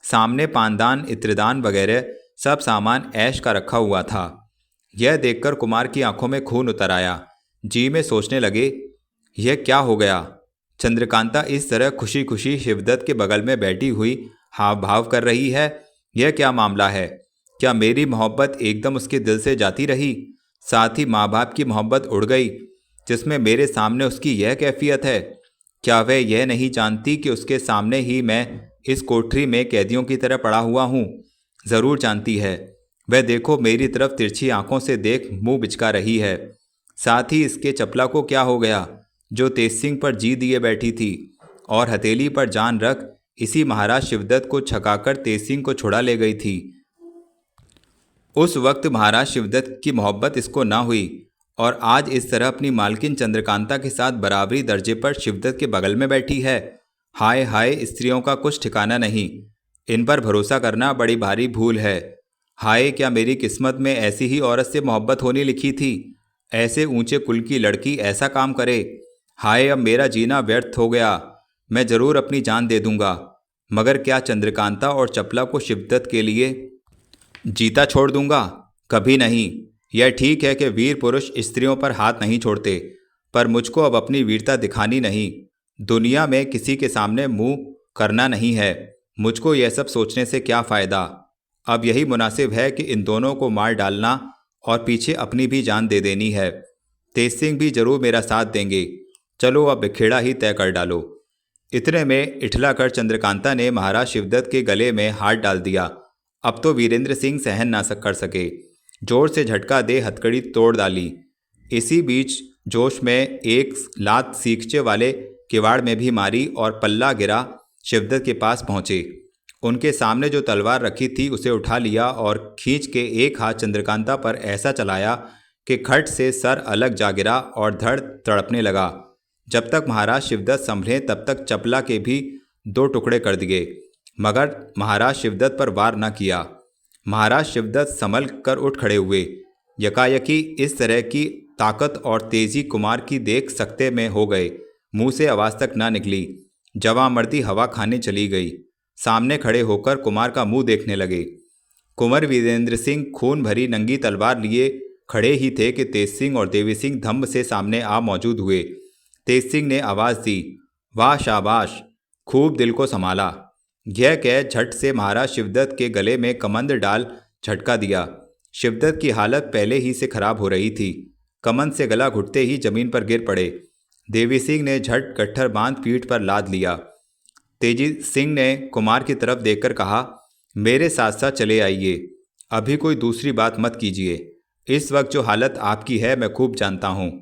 S1: सामने पानदान, इत्रदान वगैरह सब सामान ऐश का रखा हुआ था। यह देखकर कुमार की आंखों में खून उतर आया। जी में सोचने लगे, यह क्या हो गया? चंद्रकांता इस तरह खुशी खुशी शिवदत्त के बगल में बैठी हुई हाव भाव कर रही है। यह क्या मामला है? क्या मेरी मोहब्बत एकदम उसके दिल से जाती रही? साथ ही माँ बाप की मोहब्बत उड़ गई, जिसमें मेरे सामने उसकी यह कैफियत है। क्या वह यह नहीं जानती कि उसके सामने ही मैं इस कोठरी में कैदियों की तरह पड़ा हुआ हूँ? ज़रूर जानती है। वह देखो, मेरी तरफ तिरछी आंखों से देख मुंह बिचका रही है। साथ ही इसके चपला को क्या हो गया, जो तेज सिंह पर जी दिए बैठी थी और हथेली पर जान रख इसी महाराज शिवदत्त को छकाकर तेज सिंह को छुड़ा ले गई थी। उस वक्त महाराज शिवदत्त की मोहब्बत इसको ना हुई और आज इस तरह अपनी मालकिन चंद्रकांता के साथ बराबरी दर्जे पर शिवदत्त के बगल में बैठी है। हाय हाय, स्त्रियों का कुछ ठिकाना नहीं, इन पर भरोसा करना बड़ी भारी भूल है। हाय, क्या मेरी किस्मत में ऐसी ही औरत से मोहब्बत होने लिखी थी? ऐसे ऊंचे कुल की लड़की ऐसा काम करे? हाय, अब मेरा जीना व्यर्थ हो गया। मैं जरूर अपनी जान दे दूंगा, मगर क्या चंद्रकांता और चपला को शिवदत्त के लिए जीता छोड़ दूंगा? कभी नहीं। यह ठीक है कि वीर पुरुष स्त्रियों पर हाथ नहीं छोड़ते, पर मुझको अब अपनी वीरता दिखानी नहीं, दुनिया में किसी के सामने मुंह करना नहीं है। मुझको यह सब सोचने से क्या फ़ायदा? अब यही मुनासिब है कि इन दोनों को मार डालना और पीछे अपनी भी जान दे देनी है। तेज सिंह भी जरूर मेरा साथ देंगे। चलो अब बिखेड़ा ही तय कर डालो। इतने में इठलाकर चंद्रकांता ने महाराज शिवदत्त के गले में हाथ डाल दिया। अब तो वीरेंद्र सिंह सहन ना कर सके, जोर से झटका दे हथकड़ी तोड़ डाली। इसी बीच जोश में एक लात सीखचे वाले किवाड़ में भी मारी और पल्ला गिरा शिवदत्त के पास पहुंचे। उनके सामने जो तलवार रखी थी उसे उठा लिया और खींच के एक हाथ चंद्रकांता पर ऐसा चलाया कि खट से सर अलग जा गिरा और धड़ तड़पने लगा। जब तक महाराज शिवदत्त संभले तब तक चपला के भी 2 टुकड़े कर दिए, मगर महाराज शिवदत्त पर वार न किया। महाराज शिवदत्त संभल कर उठ खड़े हुए। यकायकी इस तरह की ताकत और तेजी कुमार की देख सकते में हो गए। मुंह से आवाज़ तक ना निकली। जवामर्दी हवा खाने चली गई। सामने खड़े होकर कुमार का मुंह देखने लगे। कुंवर वीरेंद्र सिंह खून भरी नंगी तलवार लिए खड़े ही थे कि तेज सिंह और देवी सिंह धम्म से सामने आ मौजूद हुए। तेज सिंह ने आवाज़ दी, वाह शाबाश, खूब दिल को संभाला। यह कह झट से महाराज शिवदत्त के गले में कमंद डाल झटका दिया। शिवदत्त की हालत पहले ही से खराब हो रही थी। कमंद से गला घुटते ही जमीन पर गिर पड़े। देवी सिंह ने झट गट्ठर बांध पीठ पर लाद लिया। तेजी सिंह ने कुमार की तरफ देखकर कहा, मेरे साथ साथ चले आइए, अभी कोई दूसरी बात मत कीजिए। इस वक्त जो हालत आपकी है मैं खूब जानता हूँ।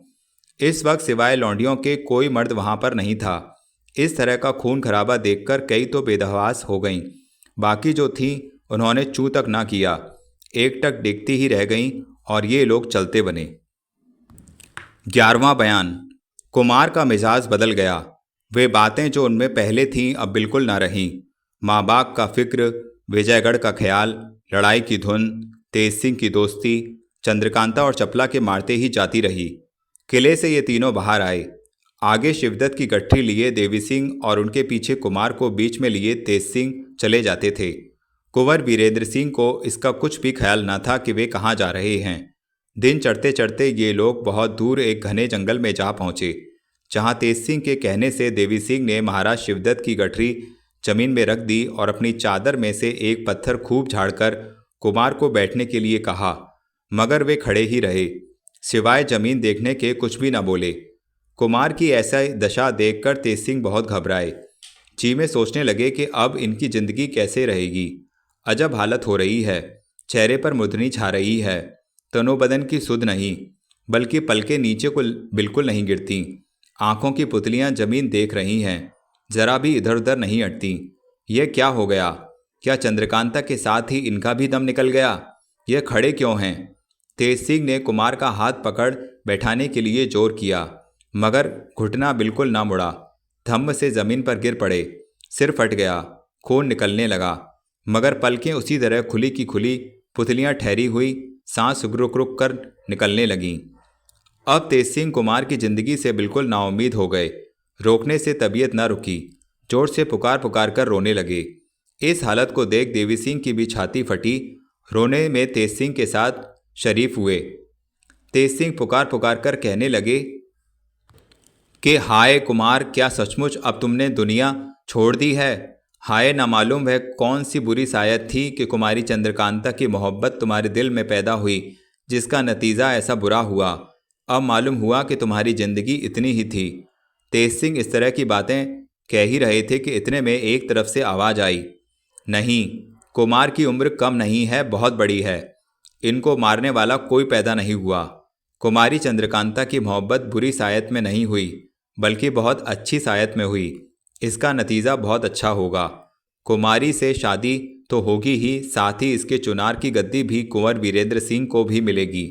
S1: इस वक्त सिवाय लौंडियों के कोई मर्द वहाँ पर नहीं था। इस तरह का खून खराबा देखकर कई तो बेदहवास हो गईं, बाकी जो थीं उन्होंने चूं तक ना किया, एकटक देखती ही रह गईं और ये लोग चलते बने। 11वां बयान। कुमार का मिजाज बदल गया। वे बातें जो उनमें पहले थीं अब बिल्कुल ना रहीं। माँ बाप का फिक्र, विजयगढ़ का ख्याल, लड़ाई की धुन, तेज सिंह की दोस्ती, चंद्रकांता और चपला के मारते ही जाती रही। किले से ये तीनों बाहर आए। आगे शिवदत्त की गट्ठी लिए देवी सिंह और उनके पीछे कुमार को बीच में लिए तेज सिंह चले जाते थे। कुंवर वीरेंद्र सिंह को इसका कुछ भी ख्याल न था कि वे कहाँ जा रहे हैं। दिन चढ़ते चढ़ते ये लोग बहुत दूर एक घने जंगल में जा पहुँचे, जहाँ तेज सिंह के कहने से देवी सिंह ने महाराज शिवदत्त की गठरी जमीन में रख दी और अपनी चादर में से एक पत्थर खूब झाड़कर कुमार को बैठने के लिए कहा, मगर वे खड़े ही रहे, सिवाय जमीन देखने के कुछ भी न बोले। कुमार की ऐसा दशा देखकर तेज सिंह बहुत घबराए। जी में सोचने लगे कि अब इनकी जिंदगी कैसे रहेगी। अजब हालत हो रही है। चेहरे पर मुदनी छा रही है। तनोबदन की सुध नहीं, बल्कि पलकें नीचे को बिल्कुल नहीं गिरती। आंखों की पुतलियां जमीन देख रही हैं, जरा भी इधर उधर नहीं हटती। यह क्या हो गया? क्या चंद्रकांता के साथ ही इनका भी दम निकल गया? यह खड़े क्यों हैं? तेज सिंह ने कुमार का हाथ पकड़ बैठाने के लिए जोर किया, मगर घुटना बिल्कुल ना मुड़ा। धम्म से जमीन पर गिर पड़े। सिर फट गया, खून निकलने लगा, मगर पलकें उसी तरह खुली की खुली, पुतलियां ठहरी हुई, सांस रुक रुक कर निकलने लगीं। अब तेज सिंह कुमार की जिंदगी से बिल्कुल नाउम्मीद हो गए। रोकने से तबीयत न रुकी, जोर से पुकार पुकार कर रोने लगे। इस हालत को देख देवी सिंह की भी छाती फटी। रोने में तेज सिंह के साथ शरीफ हुए। तेज सिंह पुकार पुकार कर कहने लगे कि हाय कुमार, क्या सचमुच अब तुमने दुनिया छोड़ दी है? हाय, न मालूम वह कौन सी बुरी सायत थी कि कुमारी चंद्रकांता की मोहब्बत तुम्हारे दिल में पैदा हुई, जिसका नतीजा ऐसा बुरा हुआ। अब मालूम हुआ कि तुम्हारी जिंदगी इतनी ही थी। तेज सिंह इस तरह की बातें कह ही रहे थे कि इतने में एक तरफ से आवाज़ आई, नहीं, कुमार की उम्र कम नहीं है, बहुत बड़ी है। इनको मारने वाला कोई पैदा नहीं हुआ। कुमारी चंद्रकांता की मोहब्बत बुरी सायत में नहीं हुई, बल्कि बहुत अच्छी सायत में हुई। इसका नतीजा बहुत अच्छा होगा। कुमारी से शादी तो होगी ही, साथ ही इसके चुनार की गद्दी भी कुंवर वीरेंद्र सिंह को भी मिलेगी,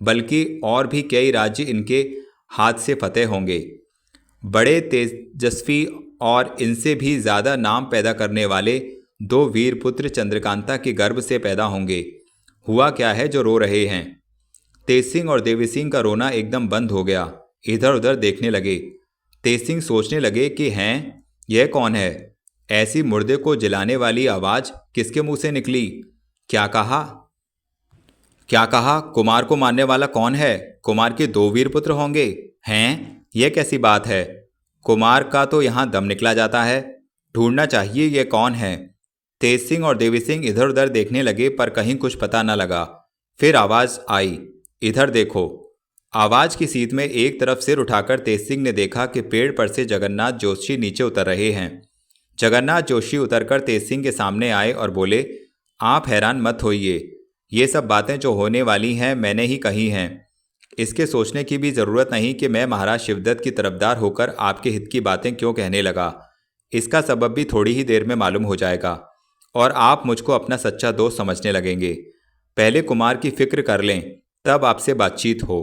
S1: बल्कि और भी कई राज्य इनके हाथ से फतेह होंगे। बड़े तेजस्वी और इनसे भी ज़्यादा नाम पैदा करने वाले 2 वीर पुत्र चंद्रकांता के गर्भ से पैदा होंगे। हुआ क्या है जो रो रहे हैं? तेज सिंह और देवी सिंह का रोना एकदम बंद हो गया। इधर उधर देखने लगे। तेज सिंह सोचने लगे कि हैं, यह कौन है? ऐसी मुर्दे को जलाने वाली आवाज़ किसके मुंह से निकली? क्या कहा? क्या कहा? कुमार को मारने वाला कौन है? कुमार के 2 वीर पुत्र होंगे? हैं? यह कैसी बात है? कुमार का तो यहाँ दम निकला जाता है। ढूंढना चाहिए ये कौन है। तेज सिंह और देवी सिंह इधर उधर देखने लगे पर कहीं कुछ पता न लगा। फिर आवाज़ आई, इधर देखो। आवाज़ की सीध में एक तरफ सिर उठाकर तेज सिंह ने देखा कि पेड़ पर से जगन्नाथ जोशी नीचे उतर रहे हैं। जगन्नाथ जोशी उतरकर तेज सिंह के सामने आए और बोले, आप हैरान मत होइए, ये सब बातें जो होने वाली हैं मैंने ही कही हैं। इसके सोचने की भी ज़रूरत नहीं कि मैं महाराज शिवदत्त की तरफदार होकर आपके हित की बातें क्यों कहने लगा। इसका सबब भी थोड़ी ही देर में मालूम हो जाएगा और आप मुझको अपना सच्चा दोस्त समझने लगेंगे। पहले कुमार की फिक्र कर लें, तब आपसे बातचीत हो।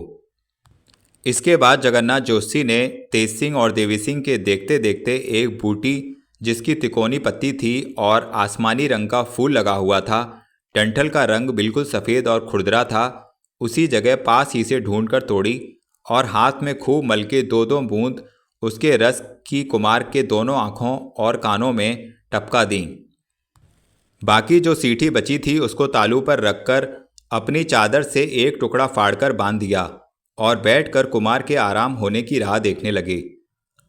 S1: इसके बाद जगन्नाथ जोशी ने तेज सिंह और देवी सिंह के देखते देखते एक बूटी जिसकी तिकोनी पत्ती थी और आसमानी रंग का फूल लगा हुआ था, डंठल का रंग बिल्कुल सफ़ेद और खुरदरा था, उसी जगह पास ही से ढूंढकर तोड़ी और हाथ में खूब मल के 2-2 बूंद उसके रस की कुमार के दोनों आँखों और कानों में टपका दी। बाकी जो सीठी बची थी उसको तालू पर रखकर अपनी चादर से एक टुकड़ा फाड़कर बांध दिया और बैठकर कुमार के आराम होने की राह देखने लगे।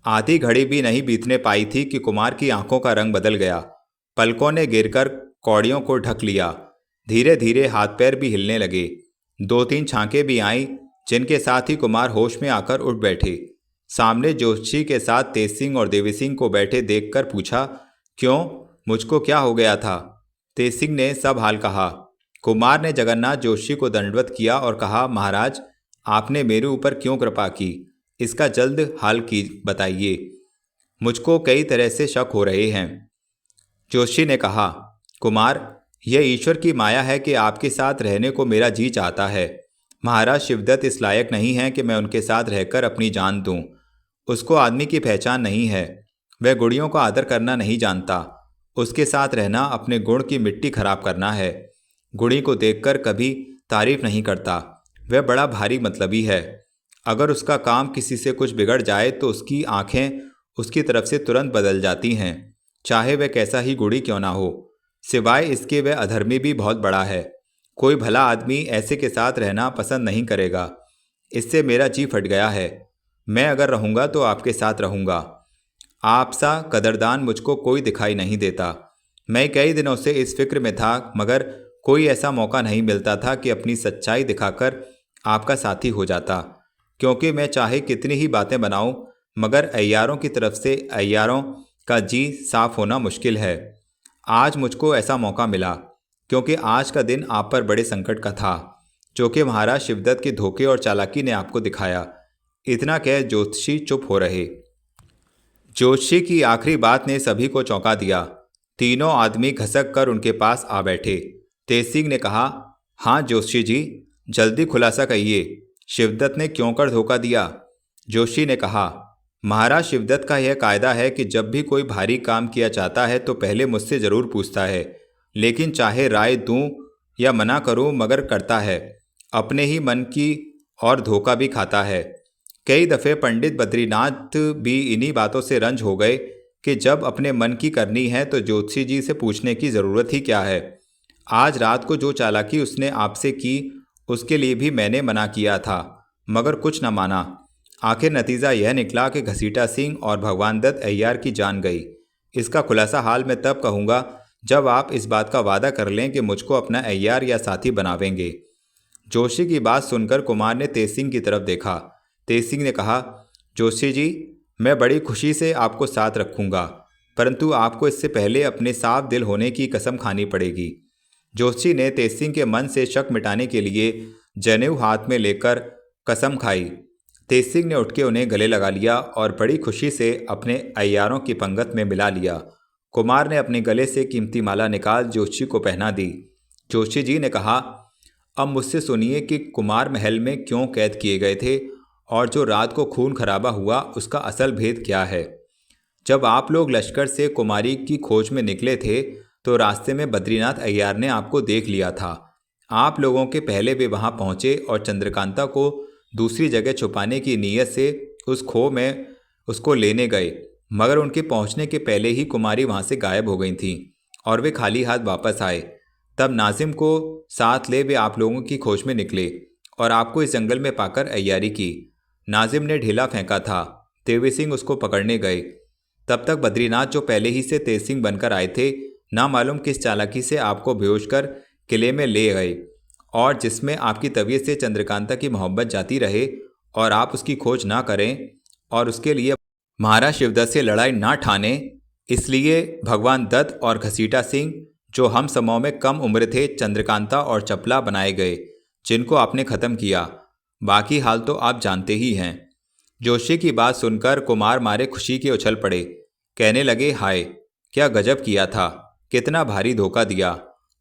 S1: आधी घड़ी भी नहीं बीतने पाई थी कि कुमार की आंखों का रंग बदल गया। पलकों ने गिरकर कौड़ियों को ढक लिया। धीरे धीरे हाथ पैर भी हिलने लगे। 2-3 छांकें भी आईं, जिनके साथ ही कुमार होश में आकर उठ बैठे। सामने जोशी के साथ तेज सिंह और देवी सिंह को बैठे देखकर पूछा, क्यों, मुझको क्या हो गया था? तेज सिंह ने सब हाल कहा। कुमार ने जगन्नाथ जोशी को दंडवत किया और कहा, महाराज, आपने मेरे ऊपर क्यों कृपा की? इसका जल्द हाल की बताइए, मुझको कई तरह से शक हो रहे हैं। जोशी ने कहा, कुमार, यह ईश्वर की माया है कि आपके साथ रहने को मेरा जी चाहता है। महाराज शिवदत्त इस लायक नहीं है कि मैं उनके साथ रहकर अपनी जान दूं। उसको आदमी की पहचान नहीं है, वह गुड़ियों का आदर करना नहीं जानता। उसके साथ रहना अपने गुण की मिट्टी खराब करना है। गुड़ी को देखकर कभी तारीफ नहीं करता, वह बड़ा भारी मतलबी है। अगर उसका काम किसी से कुछ बिगड़ जाए तो उसकी आंखें उसकी तरफ से तुरंत बदल जाती हैं, चाहे वह कैसा ही गुड़ी क्यों ना हो। सिवाय इसके वह अधर्मी भी बहुत बड़ा है। कोई भला आदमी ऐसे के साथ रहना पसंद नहीं करेगा। इससे मेरा जी फट गया है। मैं अगर रहूँगा तो आपके साथ रहूँगा। आप सा कदरदान मुझको कोई दिखाई नहीं देता। मैं कई दिनों से इस फिक्र में था, मगर कोई ऐसा मौका नहीं मिलता था कि अपनी सच्चाई दिखाकर आपका साथी हो जाता। क्योंकि मैं चाहे कितनी ही बातें बनाऊं, मगर अय्यारों की तरफ से अय्यारों का जी साफ होना मुश्किल है। आज मुझको ऐसा मौका मिला, क्योंकि आज का दिन आप पर बड़े संकट का था, जो कि महाराज शिवदत्त के धोखे और चालाकी ने आपको दिखाया। इतना कह जोशी चुप हो रहे। जोशी की आखिरी बात ने सभी को चौंका दिया। तीनों आदमी घसक कर उनके पास आ बैठे। तेज सिंह ने कहा, हाँ जोशी जी, जल्दी खुलासा कहिए, शिवदत्त ने क्यों कर धोखा दिया? जोशी ने कहा, महाराज शिवदत्त का यह कायदा है कि जब भी कोई भारी काम किया चाहता है तो पहले मुझसे ज़रूर पूछता है, लेकिन चाहे राय दूं या मना करूं, मगर करता है। अपने ही मन की और धोखा भी खाता है। कई दफ़े पंडित बद्रीनाथ भी इन्हीं बातों से रंज हो गए कि जब अपने मन की करनी है तो जोशी जी से पूछने की ज़रूरत ही क्या है। आज रात को जो चालाकी उसने आपसे की, उसके लिए भी मैंने मना किया था, मगर कुछ न माना। आखिर नतीजा यह निकला कि घसीटा सिंह और भगवान दत्त अय्यार की जान गई। इसका खुलासा हाल मैं तब कहूँगा जब आप इस बात का वादा कर लें कि मुझको अपना अय्यार या साथी बनावेंगे। जोशी की बात सुनकर कुमार ने तेज सिंह की तरफ देखा। तेज सिंह ने कहा, जोशी जी, मैं बड़ी खुशी से आपको साथ रखूँगा, परंतु आपको इससे पहले अपने साफ दिल होने की कसम खानी पड़ेगी। जोशी ने तेज सिंह के मन से शक मिटाने के लिए जनेऊ हाथ में लेकर कसम खाई। तेज सिंह ने उठ के उन्हें गले लगा लिया और बड़ी खुशी से अपने अय्यारों की पंगत में मिला लिया कुमार ने अपने गले से कीमती माला निकाल जोशी को पहना दी। जोशी जी ने कहा, अब मुझसे सुनिए कि कुमार महल में क्यों कैद किए गए थे और जो रात को खून खराबा हुआ उसका असल भेद क्या है। जब आप लोग लश्कर से कुमारी की खोज में निकले थे तो रास्ते में बद्रीनाथ अय्यार ने आपको देख लिया था। आप लोगों के पहले वे वहां पहुंचे और चंद्रकांता को दूसरी जगह छुपाने की नीयत से उस खो में उसको लेने गए, मगर उनके पहुंचने के पहले ही कुमारी वहां से गायब हो गई थी और वे खाली हाथ वापस आए। तब नाजिम को साथ ले वे आप लोगों की खोज में निकले और आपको इस जंगल में पाकर अय्यारी की। नाजिम ने ढीला फेंका था, तेवी सिंह उसको पकड़ने गए। तब तक बद्रीनाथ जो पहले ही से तेज सिंह बनकर आए थे, ना मालूम किस चालाकी से आपको बेहोश कर किले में ले गए और जिसमें आपकी तबीयत से चंद्रकांता की मोहब्बत जाती रहे और आप उसकी खोज ना करें और उसके लिए महाराज शिवदत्त से लड़ाई ना ठाने, इसलिए भगवान दत्त और घसीटा सिंह जो हम समूह में कम उम्र थे चंद्रकांता और चपला बनाए गए, जिनको आपने ख़त्म किया। बाकी हाल तो आप जानते ही हैं। जोशी की बात सुनकर कुमार मारे खुशी के उछल पड़े। कहने लगे, हाय क्या गजब किया था, कितना भारी धोखा दिया।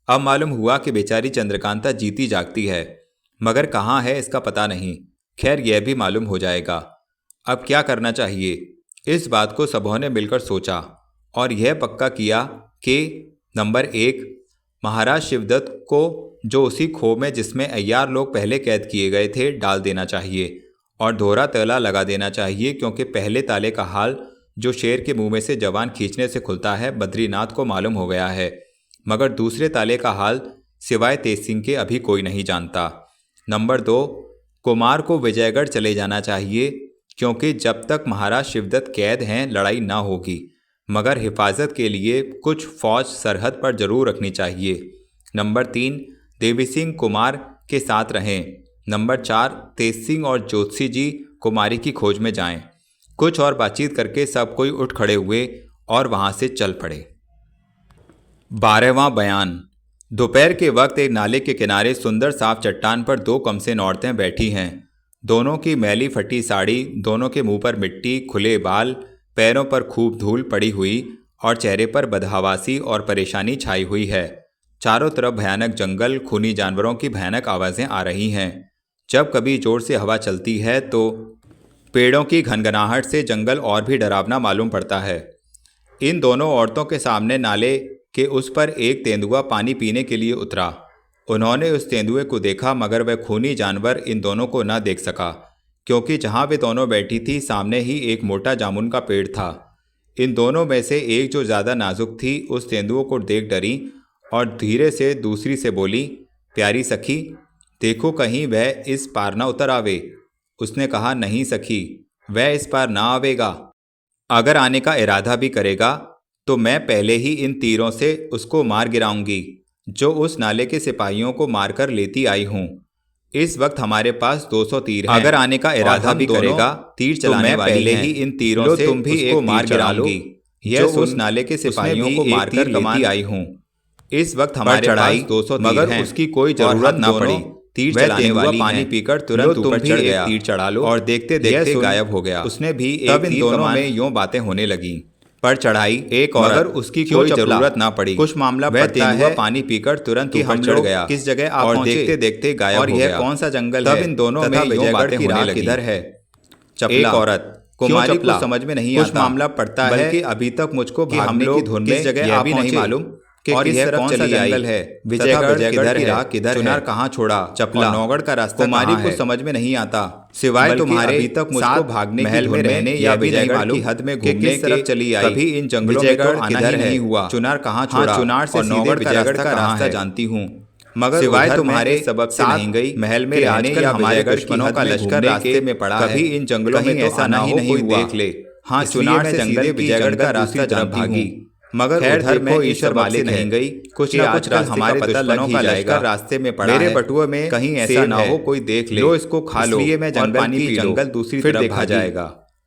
S1: अब मालूम हुआ कि बेचारी चंद्रकांता जीती जागती है, मगर कहाँ है इसका पता नहीं। खैर यह भी मालूम हो जाएगा। अब क्या करना चाहिए, इस बात को सबों ने मिलकर सोचा और यह पक्का किया कि नंबर 1, महाराज शिवदत्त को जो उसी खो में जिसमें अय्यार लोग पहले कैद किए गए थे डाल देना चाहिए और दोहरा ताला लगा देना चाहिए, क्योंकि पहले ताले का हाल जो शेर के मुंह में से जवान खींचने से खुलता है बद्रीनाथ को मालूम हो गया है, मगर दूसरे ताले का हाल सिवाय तेज सिंह के अभी कोई नहीं जानता। नंबर 2, कुमार को विजयगढ़ चले जाना चाहिए, क्योंकि जब तक महाराज शिवदत्त कैद हैं लड़ाई ना होगी, मगर हिफाजत के लिए कुछ फौज सरहद पर जरूर रखनी चाहिए। नंबर 3, देवी सिंह कुमार के साथ रहें। नंबर 4, तेज सिंह और ज्योतिषी जी कुमारी की खोज में जाएं। कुछ और बातचीत करके सब कोई उठ खड़े हुए और वहां से चल पड़े। 12वां बयान। दोपहर के वक्त एक नाले के किनारे सुंदर साफ चट्टान पर 2 कमसिन औरतें बैठी हैं। दोनों की मैली फटी साड़ी, दोनों के मुंह पर मिट्टी, खुले बाल, पैरों पर खूब धूल पड़ी हुई और चेहरे पर बदहवासी और परेशानी छाई हुई है। चारों तरफ भयानक जंगल, खूनी जानवरों की भयानक आवाज़ें आ रही हैं। जब कभी जोर से हवा चलती है तो पेड़ों की घनघनाहट से जंगल और भी डरावना मालूम पड़ता है। इन दोनों औरतों के सामने नाले के उस पर एक तेंदुआ पानी पीने के लिए उतरा। उन्होंने उस तेंदुए को देखा, मगर वह खूनी जानवर इन दोनों को न देख सका, क्योंकि जहाँ वे दोनों बैठी थी सामने ही एक मोटा जामुन का पेड़ था। इन दोनों में से एक जो ज़्यादा नाजुक थी उस तेंदुए को देख डरी और धीरे से दूसरी से बोली, प्यारी सखी, देखो कहीं वह इस पार ना उतर आवे। उसने कहा, नहीं सखी, वह इस पार ना आवेगा। अगर आने का इरादा भी करेगा तो मैं पहले ही इन तीरों से उसको मार गिराऊंगी जो उस नाले के सिपाहियों को मारकर लेती आई हूँ। इस वक्त हमारे पास 200 तीर हैं। अगर आने का इरादा भी करेगा तीर चलाने वाली पहले ही इन तीरों से तुम भी एक मार गिराऊंगी। यह उस नाले के सिपाहियों को मारकर लेती आई हूँ। इस वक्त हमारे पास 200 तीर मगर हैं, उसकी कोई जरूरत ना पड़ी। तीर चलाने वाली पानी पीकर तुरंत ऊपर चढ़ गया, तीर चढ़ा लो, और देखते देखते गायब हो गया। उसने भी तब इन दोनों में यूं बातें होने लगी। पर चढ़ाई एक और, मगर उसकी कोई जरूरत ना पड़ी। कुछ मामला पड़ता है, पानी पीकर तुरंत ऊपर चढ़ गया। किस जगह आप पहुंचे, देखते देखते गायब हो गया। और यह कौन सा जंगल है? तब इन दोनों में यूं बातें होने लगी। किधर है एक औरत? कुमारी को समझ में नहीं आता। कुछ मामला पड़ता है, बल्कि अभी तक मुझको भागने की धुन में जगह आप नहीं मालूम कि किस तरफ कौन सा जंगल है। विजयगढ़ किधर है, किधर चुनार कहाँ छोड़ा, चपला नौगढ़ का रास्ता। कुमारी को समझ में नहीं आता, सिवाय तुम्हारे अभी तक मुझको भागने महल में रहने या विजयगढ़ की हद में घूमने किस तरफ चली आई। कभी इन जंगलों में तो आना ही नहीं हुआ। चुनार कहाँ छोड़ा, चुनार से नौगढ़ का रास्ता जानती हूँ, मगर सिवाय तुम्हारे सबब से नहीं गई। महल में रहने या हमारे दुश्मनों का लश्कर रास्ते में पड़ा है। कभी इन जंगलों में ऐसा नहीं कोई देख ले। हाँ, चुनार से जंगल विजयगढ़ का रास्ता जानती भागी, मगर उधर मैं ईश्वर वाले नहीं गई। कुछ ना कुछ हमारे दुश्मनों का लश्कर रास्ते में पड़ा है। मेरे बटुए में कहीं ऐसा ना हो कोई देख ले, लो इसको खा लो। इसलिए मैं जंगल की जंगल दूसरी तरफ देखा जाएगा।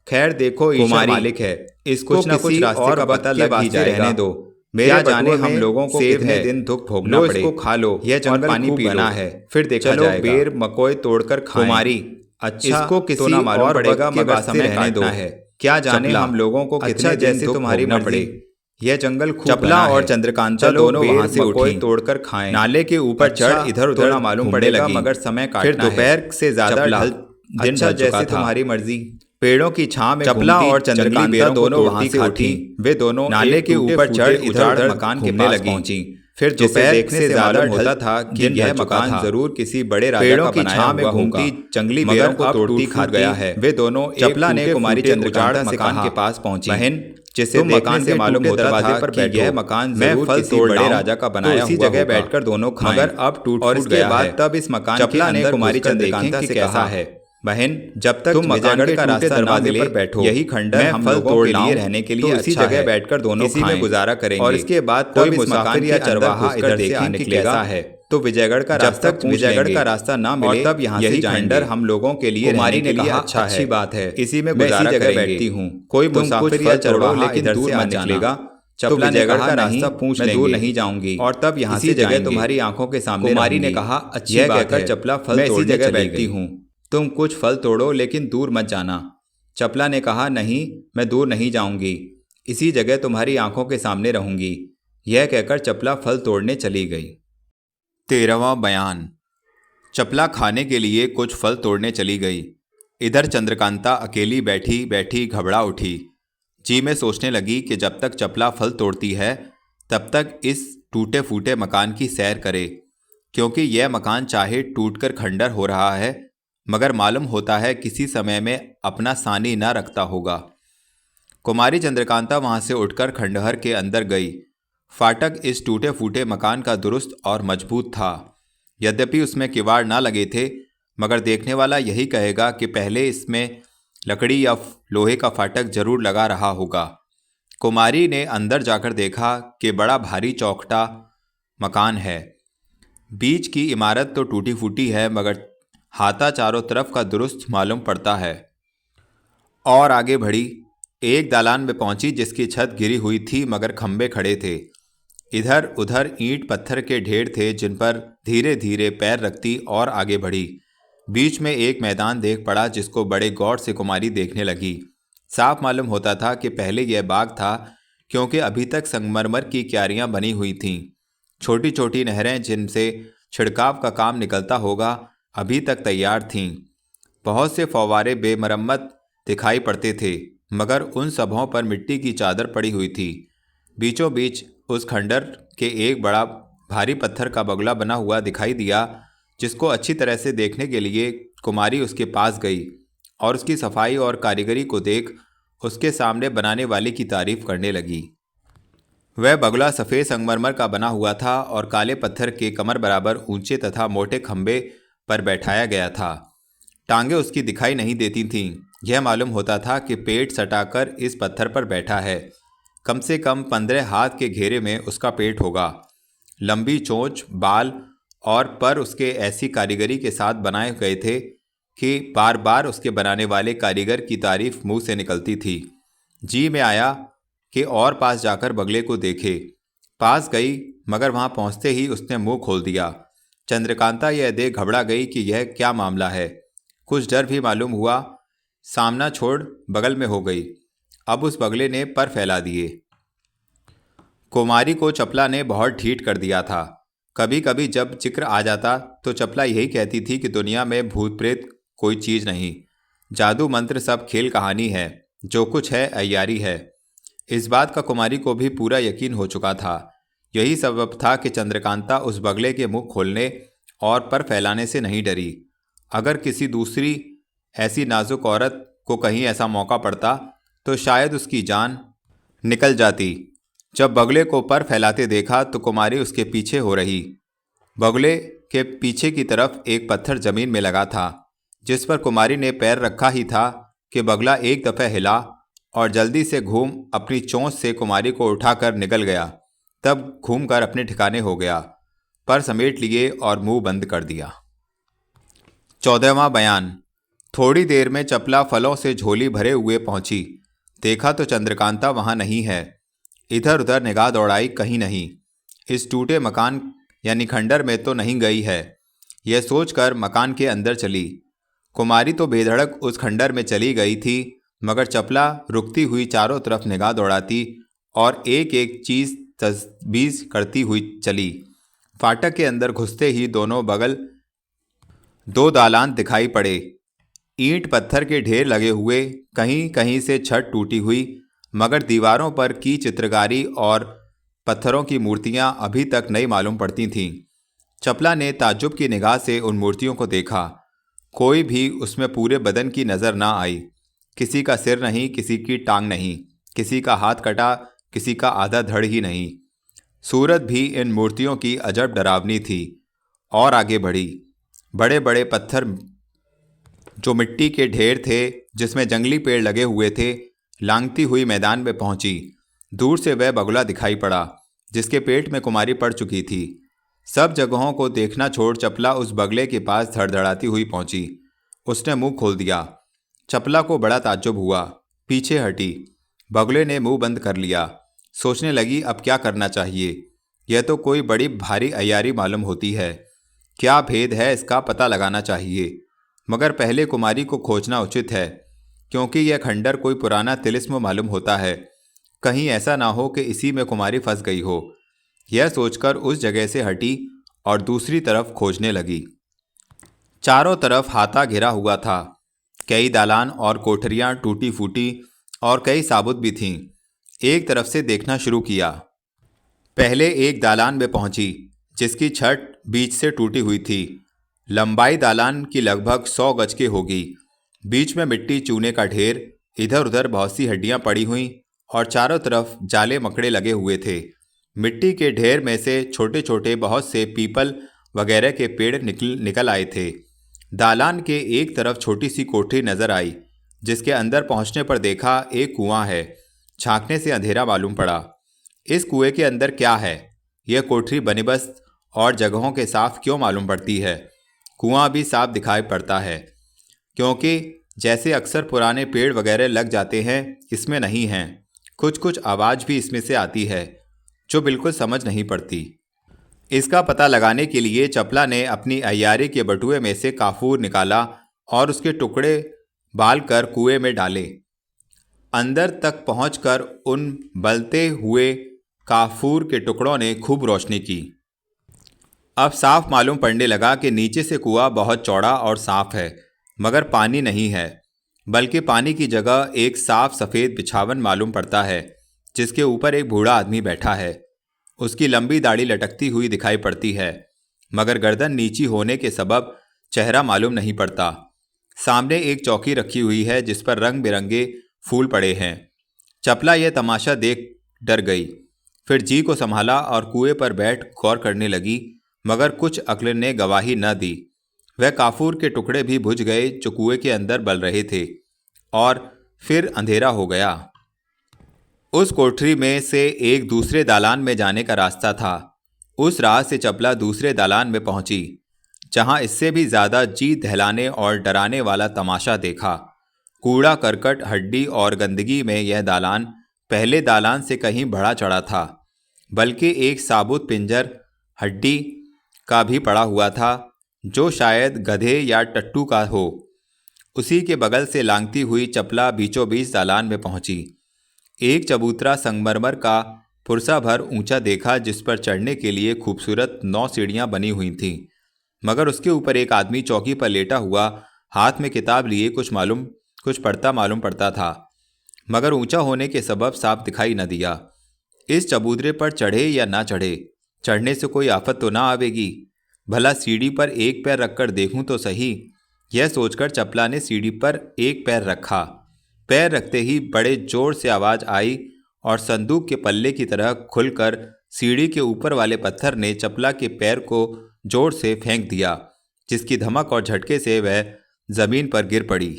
S1: खैर देखो, ईश्वर मालिक है, इसको कुछ ना कुछ रास्ते का पता लग ही जाएगा। दो मेरे जाने हम लोगों को कितने दिन दुख भोगना पड़े। इसको खा लो, यह जंगल पानी पीना है, फिर देखा जाएगा। बेर मकोई तोड़कर खाएं। कुमारी, अच्छा इसको किसी ना मालूम पड़ेगा, मगर समय रहने दो है। क्या जाने हम लोगों को कितने जैसे तुम्हारी मर्जी। यह जंगल खूब
S2: चपला
S1: घना
S2: और
S1: है।
S2: चंद्रकांता
S1: चलो
S2: दोनों वहां से
S1: मकोई
S2: उठी,
S1: तोड़कर खाएं।
S2: नाले के ऊपर
S1: अच्छा,
S2: चढ़ इधर
S1: तो
S2: उधर
S1: ना मालूम
S2: घूमने
S1: पड़ेगा,
S2: लगी।
S1: मगर समय
S2: फिर
S1: काटना है।
S2: दोपहर से ज्यादा
S1: चपला,
S2: दिन
S1: अच्छा
S2: ढल चुका
S1: जैसे
S2: था।
S1: तुम्हारी मर्जी।
S2: पेड़ों की छांव में
S1: चपला
S2: घूमती
S1: और
S2: जंगली
S1: चंद्रकांता
S2: बेरों को
S1: दोनों वहां
S2: तोड़ती
S1: से
S2: खाती
S1: उठी। वे दोनों
S2: नाले
S1: एक
S2: के ऊपर
S1: टूटे-फूटे
S2: चढ़ इधर
S1: उजाड़
S2: उधर
S1: मकान के
S2: घूमने
S1: पास
S2: लगी।
S1: पहुंची।
S2: फिर
S1: जिसे
S2: दोपहर
S1: देखने
S2: से
S1: से
S2: ज्यादा
S1: मालूम होता
S2: ढल
S1: था कि
S2: दिन
S1: यह
S2: ढल चुका
S1: मकान
S2: था।
S1: जरूर किसी बड़े राजा
S2: पेड़ों
S1: का
S2: की
S1: बनाया
S2: छांव में
S1: हुआ
S2: घूमती
S1: होगा,
S2: जंगली
S1: मगर
S2: बेरों को
S1: अब
S2: तोड़ती
S1: टूट-फूट
S2: खाती।
S1: गया है। वे दोनों एक
S2: चपला ने कुमारी
S1: टूटे-फूटे
S2: चंद्रकांता
S1: उजाड़
S2: से
S1: मकान
S2: कहा,
S1: के पास पहुंची।
S2: बहन,
S1: जिसे
S2: तुम
S1: देखने
S2: मकान
S1: से
S2: के
S1: मालूम
S2: टूटे
S1: होता
S2: दरवाजे
S1: था
S2: पर
S1: कि
S2: बैठो,
S1: यह मकान
S2: मैं
S1: जरूर
S2: फल
S1: किसी
S2: तोड़
S1: बड़े
S2: लाऊं
S1: राजा का
S2: तो
S1: बनाया
S2: इसी
S1: हुआ
S2: जगह
S1: होगा।
S2: बैठकर दोनों खाएं।
S1: मगर अब टूट
S2: और
S1: फूट
S2: इसके
S1: गया
S2: बाद
S1: है।
S2: तब इस मकान
S1: चपला
S2: के
S1: ने
S2: अंदर
S1: कुमारी
S2: घुसकर
S1: चंद्रकांता
S2: देखें कि
S1: से
S2: कैसा
S1: कहा,
S2: है। बहन,
S1: जब तक
S2: तुम मकान
S1: विजयगढ़
S2: के
S1: का
S2: टूटे
S1: रास्ता ना
S2: दरवाजे
S1: मिले,
S2: पर बैठो,
S1: यही खंडर
S2: मैं
S1: हम
S2: फल
S1: लोगों
S2: तोड़
S1: के लिए
S2: लाऊं
S1: रहने के लिए
S2: तो इसी
S1: अच्छा
S2: जगह
S1: है।
S2: बैठकर दोनों
S1: इसी में
S2: खाएं।
S1: गुजारा करेंगे।
S2: और इसके बाद
S1: कोई
S2: तब इस
S1: मुसाफिर
S2: मकान
S1: या
S2: के अंदर
S1: चरवाहा
S2: घुसकर
S1: इधर से
S2: देखें
S1: आने
S2: कि
S1: निकलेगा
S2: कैसा है, तो विजयगढ़ का
S1: जब
S2: रास्ता
S1: तक
S2: पूछ
S1: विजयगढ़
S2: लेंगे
S1: का रास्ता ना मिले,
S2: और तब यहाँ से
S1: यही
S2: जाएंगे।
S1: खंडर हम लोगों के लिए
S2: कुमारी
S1: रहने
S2: ने
S1: के लिए
S2: कहा,
S1: अच्छा
S2: अच्छी बात है,
S1: इसी में
S2: मैं इसी
S1: गुजारा
S2: जगह
S1: करेंगे।
S2: बैठती हूँ।
S1: कोई
S2: तुम कुछ
S1: मुसाफिर
S2: फल
S1: या
S2: तोड़ो,
S1: चरवाहा
S2: लेकिन
S1: इधर
S2: दूर
S1: से
S2: मत
S1: आने
S2: जाना।
S1: तो
S2: चपला ने
S1: विजयगढ़
S2: कहा,
S1: का
S2: नहीं,
S1: रास्ता पूछ
S2: मैं दूर
S1: लेंगे
S2: नहीं जाऊंगी
S1: और तब यहाँ
S2: इसी
S1: से
S2: जगह
S1: जाएंगे।
S2: तुम्हारी आंखों के सामने
S1: कुमारी ने
S2: रहूंगी।
S1: कहा, अच्छी
S2: यह
S1: बात
S2: कहकर
S1: है,
S2: चपला फल
S1: मैं इसी
S2: तोड़ने
S1: जगह
S2: चली
S1: बैठती
S2: गई।
S1: हूँ।
S2: तुम कुछ फल तोड़ो, लेकिन दूर मत जाना। चपला ने कहा, नहीं, मैं दूर नहीं जाऊंगी, इसी जगह तुम्हारी आंखों के सामने रहूंगी। यह कहकर चपला फल तोड़ने चली गई।
S1: 13वां बयान। चपला खाने के लिए कुछ फल तोड़ने चली गई। इधर चंद्रकांता अकेली बैठी बैठी घबरा उठी। जी में सोचने लगी कि जब तक चपला फल तोड़ती है तब तक इस टूटे फूटे मकान की सैर करे, क्योंकि यह मकान चाहे टूटकर खंडर हो रहा है, मगर मालूम होता है किसी समय में अपना सानी न रखता होगा। कुमारी चंद्रकांता वहां से उठकर खंडहर के अंदर गई। फाटक इस टूटे फूटे मकान का दुरुस्त और मजबूत था। यद्यपि उसमें किवाड़ ना लगे थे, मगर देखने वाला यही कहेगा कि पहले इसमें लकड़ी या लोहे का फाटक जरूर लगा रहा होगा। कुमारी ने अंदर जाकर देखा कि बड़ा भारी चौखटा मकान है। बीच की इमारत तो टूटी फूटी है, मगर हाथा चारों तरफ का दुरुस्त मालूम पड़ता है। और आगे बढ़ी, एक दालान में पहुंची जिसकी छत गिरी हुई थी, मगर खंभे खड़े थे। इधर उधर ईंट पत्थर के ढेर थे जिन पर धीरे धीरे पैर रखती और आगे बढ़ी। बीच में एक मैदान देख पड़ा जिसको बड़े गौर से कुमारी देखने लगी। साफ मालूम होता था कि पहले यह बाग था, क्योंकि अभी तक संगमरमर की क्यारियां बनी हुई थीं। छोटी छोटी नहरें जिनसे छिड़काव का काम निकलता होगा अभी तक तैयार थीं। बहुत से फव्वारे बेमरम्मत दिखाई पड़ते थे, मगर उन सबों पर मिट्टी की चादर पड़ी हुई थी। बीचों बीच उस खंडर के एक बड़ा भारी पत्थर का बगुला बना हुआ दिखाई दिया, जिसको अच्छी तरह से देखने के लिए कुमारी उसके पास गई और उसकी सफाई और कारीगरी को देख उसके सामने बनाने वाले की तारीफ करने लगी। वह बगुला सफ़ेद संगमरमर का बना हुआ था और काले पत्थर के कमर बराबर ऊंचे तथा मोटे खंभे पर बैठाया गया था। टांगें उसकी दिखाई नहीं देती थीं। यह मालूम होता था कि पेट सटाकर इस पत्थर पर बैठा है। कम से कम 15 हाथ के घेरे में उसका पेट होगा। लंबी चोंच, बाल और पर उसके ऐसी कारीगरी के साथ बनाए गए थे कि बार बार उसके बनाने वाले कारीगर की तारीफ मुंह से निकलती थी। जी में आया कि और पास जाकर बगले को देखे। पास गई, मगर वहां पहुंचते ही उसने मुंह खोल दिया। चंद्रकांता यह देख घबरा गई कि यह क्या मामला है। कुछ डर भी मालूम हुआ। सामना छोड़ बगल में हो गई। अब उस बगले ने पर फैला दिए। कुमारी को चपला ने बहुत ढीठ कर दिया था। कभी कभी जब जिक्र आ जाता तो चपला यही कहती थी कि दुनिया में भूत प्रेत कोई चीज़ नहीं, जादू मंत्र सब खेल कहानी है, जो कुछ है अय्यारी है। इस बात का कुमारी को भी पूरा यकीन हो चुका था। यही सबब था कि चंद्रकांता उस बगले के मुंह खोलने और पर फैलाने से नहीं डरी। अगर किसी दूसरी ऐसी नाजुक औरत को कहीं ऐसा मौका पड़ता तो शायद उसकी जान निकल जाती। जब बगले को पर फैलाते देखा तो कुमारी उसके पीछे हो रही। बगले के पीछे की तरफ एक पत्थर जमीन में लगा था, जिस पर कुमारी ने पैर रखा ही था कि बगला एक दफ़े हिला और जल्दी से घूम अपनी चोंच से कुमारी को उठाकर निकल गया। तब घूमकर अपने ठिकाने हो गया, पर समेट लिए और मुंह बंद कर दिया। 14वां बयान। थोड़ी देर में चपला फलों से झोली भरे हुए पहुंची। देखा तो चंद्रकांता वहां नहीं है। इधर उधर निगाह दौड़ाई, कहीं नहीं। इस टूटे मकान यानी खंडर में तो नहीं गई है। यह सोचकर मकान के अंदर चली। कुमारी तो बेधड़क उस खंडर में चली गई थी, मगर चपला रुकती हुई चारों तरफ निगाह दौड़ाती और एक एक चीज तजवीज़ करती हुई चली। फाटक के अंदर घुसते ही दोनों बगल दो दालान दिखाई पड़े। ईंट पत्थर के ढेर लगे हुए, कहीं कहीं से छत टूटी हुई, मगर दीवारों पर की चित्रकारी और पत्थरों की मूर्तियां अभी तक नई मालूम पड़ती थीं। चपला ने ताज्जुब की निगाह से उन मूर्तियों को देखा। कोई भी उसमें पूरे बदन की नजर ना आई। किसी का सिर नहीं, किसी की टांग नहीं, किसी का हाथ कटा, किसी का आधा धड़ ही नहीं। सूरत भी इन मूर्तियों की अजब डरावनी थी और आगे बढ़ी। बड़े बड़े पत्थर जो मिट्टी के ढेर थे, जिसमें जंगली पेड़ लगे हुए थे, लांघती हुई मैदान में पहुंची। दूर से वह बगुला दिखाई पड़ा जिसके पेट में कुमारी पड़ चुकी थी। सब जगहों को देखना छोड़ चपला उस बगले के पास धड़धड़ाती हुई पहुंची। उसने मुंह खोल दिया। चपला को बड़ा ताज्जुब हुआ। पीछे हटी। बगले ने मुंह बंद कर लिया। सोचने लगी, अब क्या करना चाहिए। यह तो कोई बड़ी भारी अय्यारी मालूम होती है। क्या भेद है, इसका पता लगाना चाहिए। मगर पहले कुमारी को खोजना उचित है, क्योंकि यह खंडर कोई पुराना तिलिस्म मालूम होता है। कहीं ऐसा ना हो कि इसी में कुमारी फंस गई हो। यह सोचकर उस जगह से हटी और दूसरी तरफ खोजने लगी। चारों तरफ हाथा घिरा हुआ था। कई दालान और कोठरियां टूटी फूटी और कई साबुत भी थीं। एक तरफ से देखना शुरू किया। पहले एक दालान में पहुंची जिसकी छत बीच से टूटी हुई थी। लंबाई दालान की लगभग 100 गज की होगी। बीच में मिट्टी चूने का ढेर, इधर उधर बहुत सी हड्डियां पड़ी हुई और चारों तरफ जाले मकड़े लगे हुए थे। मिट्टी के ढेर में से छोटे छोटे बहुत से पीपल वगैरह के पेड़ निकल आए थे। दालान के एक तरफ छोटी सी कोठरी नजर आई, जिसके अंदर पहुंचने पर देखा एक कुआं है। झांकने से अंधेरा मालूम पड़ा। इस कुएं के अंदर क्या है? यह कोठरी बंदिबस्त और जगहों के साफ क्यों मालूम पड़ती है? कुआं भी साफ दिखाई पड़ता है, क्योंकि जैसे अक्सर पुराने पेड़ वगैरह लग जाते हैं, इसमें नहीं हैं। कुछ कुछ आवाज़ भी इसमें से आती है जो बिल्कुल समझ नहीं पड़ती। इसका पता लगाने के लिए चपला ने अपनी अय्यारी के बटुए में से काफूर निकाला और उसके टुकड़े बाल कर कुएं में डाले। अंदर तक पहुंचकर उन बलते हुए काफूर के टुकड़ों ने खूब रोशनी की। अब साफ मालूम पड़ने लगा कि नीचे से कुआं बहुत चौड़ा और साफ है, मगर पानी नहीं है, बल्कि पानी की जगह एक साफ सफ़ेद बिछावन मालूम पड़ता है, जिसके ऊपर एक बूढ़ा आदमी बैठा है। उसकी लंबी दाढ़ी लटकती हुई दिखाई पड़ती है, मगर गर्दन नीची होने के सबब चेहरा मालूम नहीं पड़ता। सामने एक चौकी रखी हुई है जिस पर रंग बिरंगे फूल पड़े हैं। चपला यह तमाशा देख डर गई। फिर जी को संभाला और कुएं पर बैठ गौर करने लगी, मगर कुछ अक्ल ने गवाही न दी। वह काफूर के टुकड़े भी बुझ गए जो कुएं के अंदर बल रहे थे, और फिर अंधेरा हो गया। उस कोठरी में से एक दूसरे दालान में जाने का रास्ता था। उस राह से चपला दूसरे दालान में पहुंची, जहां इससे भी ज्यादा जी दहलाने और डराने वाला तमाशा देखा। कूड़ा करकट, हड्डी और गंदगी में यह दालान पहले दालान से कहीं बढ़ा चढ़ा था, बल्कि एक साबुत पिंजर हड्डी का भी पड़ा हुआ था, जो शायद गधे या टट्टू का हो। उसी के बगल से लांघती हुई चपला बीचों बीच दालान में पहुंची। एक चबूतरा संगमरमर का पुरसा भर ऊंचा देखा, जिस पर चढ़ने के लिए खूबसूरत 9 सीढ़ियां बनी हुई थीं, मगर उसके ऊपर एक आदमी चौकी पर लेटा हुआ हाथ में किताब लिए कुछ पढ़ता मालूम पड़ता था, मगर ऊंचा होने के सबब साफ दिखाई न दिया। इस चबूतरे पर चढ़े या ना चढ़े, चढ़ने से कोई आफत तो ना आवेगी। भला सीढ़ी पर एक पैर रखकर देखूं तो सही। यह सोचकर चपला ने सीढ़ी पर एक पैर रखा। पैर रखते ही बड़े जोर से आवाज आई और संदूक के पल्ले की तरह खुलकर सीढ़ी के ऊपर वाले पत्थर ने चपला के पैर को जोर से फेंक दिया, जिसकी धमक और झटके से वह जमीन पर गिर पड़ी।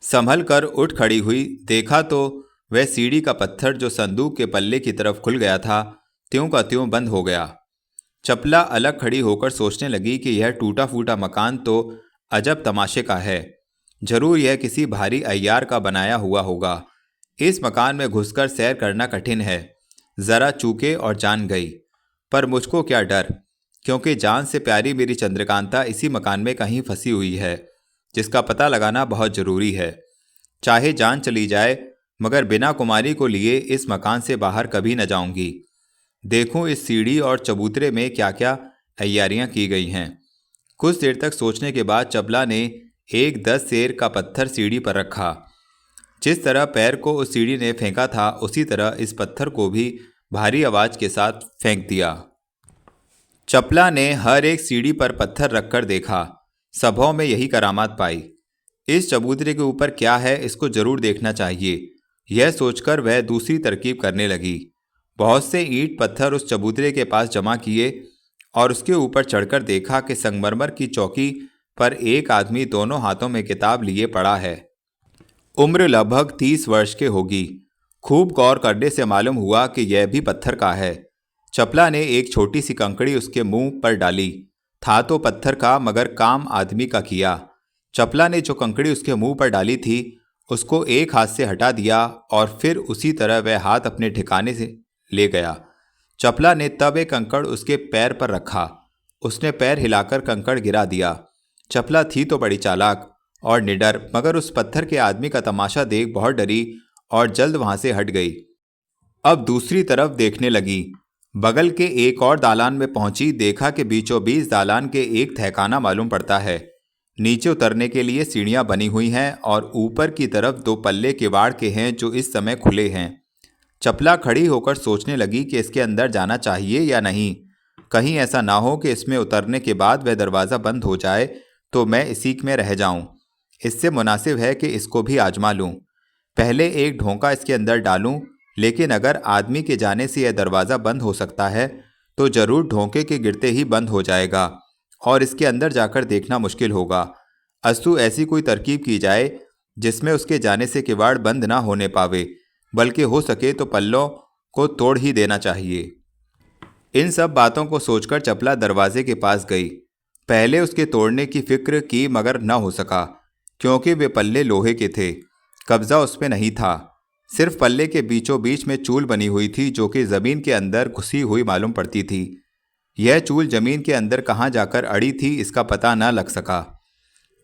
S1: संभल कर उठ खड़ी हुई, देखा तो वह सीढ़ी का पत्थर जो संदूक के पल्ले की तरफ खुल गया था, त्यों का त्यों बंद हो गया। चपला अलग खड़ी होकर सोचने लगी कि यह टूटा फूटा मकान तो अजब तमाशे का है। जरूर यह किसी भारी अय्यार का बनाया हुआ होगा। इस मकान में घुसकर सैर करना कठिन है। जरा चूके और जान गई। पर मुझको क्या डर, क्योंकि जान से प्यारी मेरी चंद्रकांता इसी मकान में कहीं फंसी हुई है, जिसका पता लगाना बहुत जरूरी है। चाहे जान चली जाए, मगर बिना कुमारी को लिए इस मकान से बाहर कभी न जाऊंगी। देखूं इस सीढ़ी और चबूतरे में क्या क्या तैयारियां की गई हैं। कुछ देर तक सोचने के बाद चपला ने एक 10 सेर का पत्थर सीढ़ी पर रखा। जिस तरह पैर को उस सीढ़ी ने फेंका था उसी तरह इस पत्थर को भी भारी आवाज के साथ फेंक दिया। चपला ने हर एक सीढ़ी पर पत्थर रखकर देखा। सबों में यही करामात पाई। इस चबूतरे के ऊपर क्या है इसको जरूर देखना चाहिए। यह सोचकर वह दूसरी तरकीब करने लगी। बहुत से ईंट पत्थर उस चबूतरे के पास जमा किए और उसके ऊपर चढ़कर देखा कि संगमरमर की चौकी पर एक आदमी दोनों हाथों में किताब लिए पड़ा है। उम्र लगभग 30 वर्ष के होगी। खूब गौर करने से मालूम हुआ कि यह भी पत्थर का है। चपला ने एक छोटी सी कंकड़ी उसके मुंह पर डाली। था तो पत्थर का मगर काम आदमी का किया। चपला ने जो कंकड़ी उसके मुंह पर डाली थी उसको एक हाथ से हटा दिया और फिर उसी तरह वह हाथ अपने ठिकाने से ले गया। चपला ने तब एक कंकड़ उसके पैर पर रखा। उसने पैर हिलाकर कंकड़ गिरा दिया। चपला थी तो बड़ी चालाक और निडर, मगर उस पत्थर के आदमी का तमाशा देख बहुत डरी और जल्द वहां से हट गई। अब दूसरी तरफ देखने लगी। बगल के एक और दालान में पहुंची। देखा कि बीचों बीच दालान के एक तहखाना मालूम पड़ता है। नीचे उतरने के लिए सीढ़ियां बनी हुई हैं और ऊपर की तरफ 2 पल्ले किवाड़ के हैं जो इस समय खुले हैं। चपला खड़ी होकर सोचने लगी कि इसके अंदर जाना चाहिए या नहीं। कहीं ऐसा ना हो कि इसमें उतरने के बाद वह दरवाज़ा बंद हो जाए तो मैं इसी में रह जाऊं। इससे मुनासिब है कि इसको भी आजमा लूं। पहले एक ढोंका इसके अंदर डालूं, लेकिन अगर आदमी के जाने से यह दरवाज़ा बंद हो सकता है तो ज़रूर ढोंके के गिरते ही बंद हो जाएगा और इसके अंदर जाकर देखना मुश्किल होगा। अस्तु ऐसी कोई तरकीब की जाए जिसमें उसके जाने से किवाड़ बंद ना होने पावे, बल्कि हो सके तो पल्लों को तोड़ ही देना चाहिए। इन सब बातों को सोचकर चपला दरवाजे के पास गई। पहले उसके तोड़ने की फिक्र की मगर न हो सका, क्योंकि वे पल्ले लोहे के थे। कब्जा उस पर नहीं था। सिर्फ पल्ले के बीचों बीच में चूल बनी हुई थी जो कि जमीन के अंदर घुसी हुई मालूम पड़ती थी। यह चूल जमीन के अंदर कहाँ जाकर अड़ी थी इसका पता न लग सका।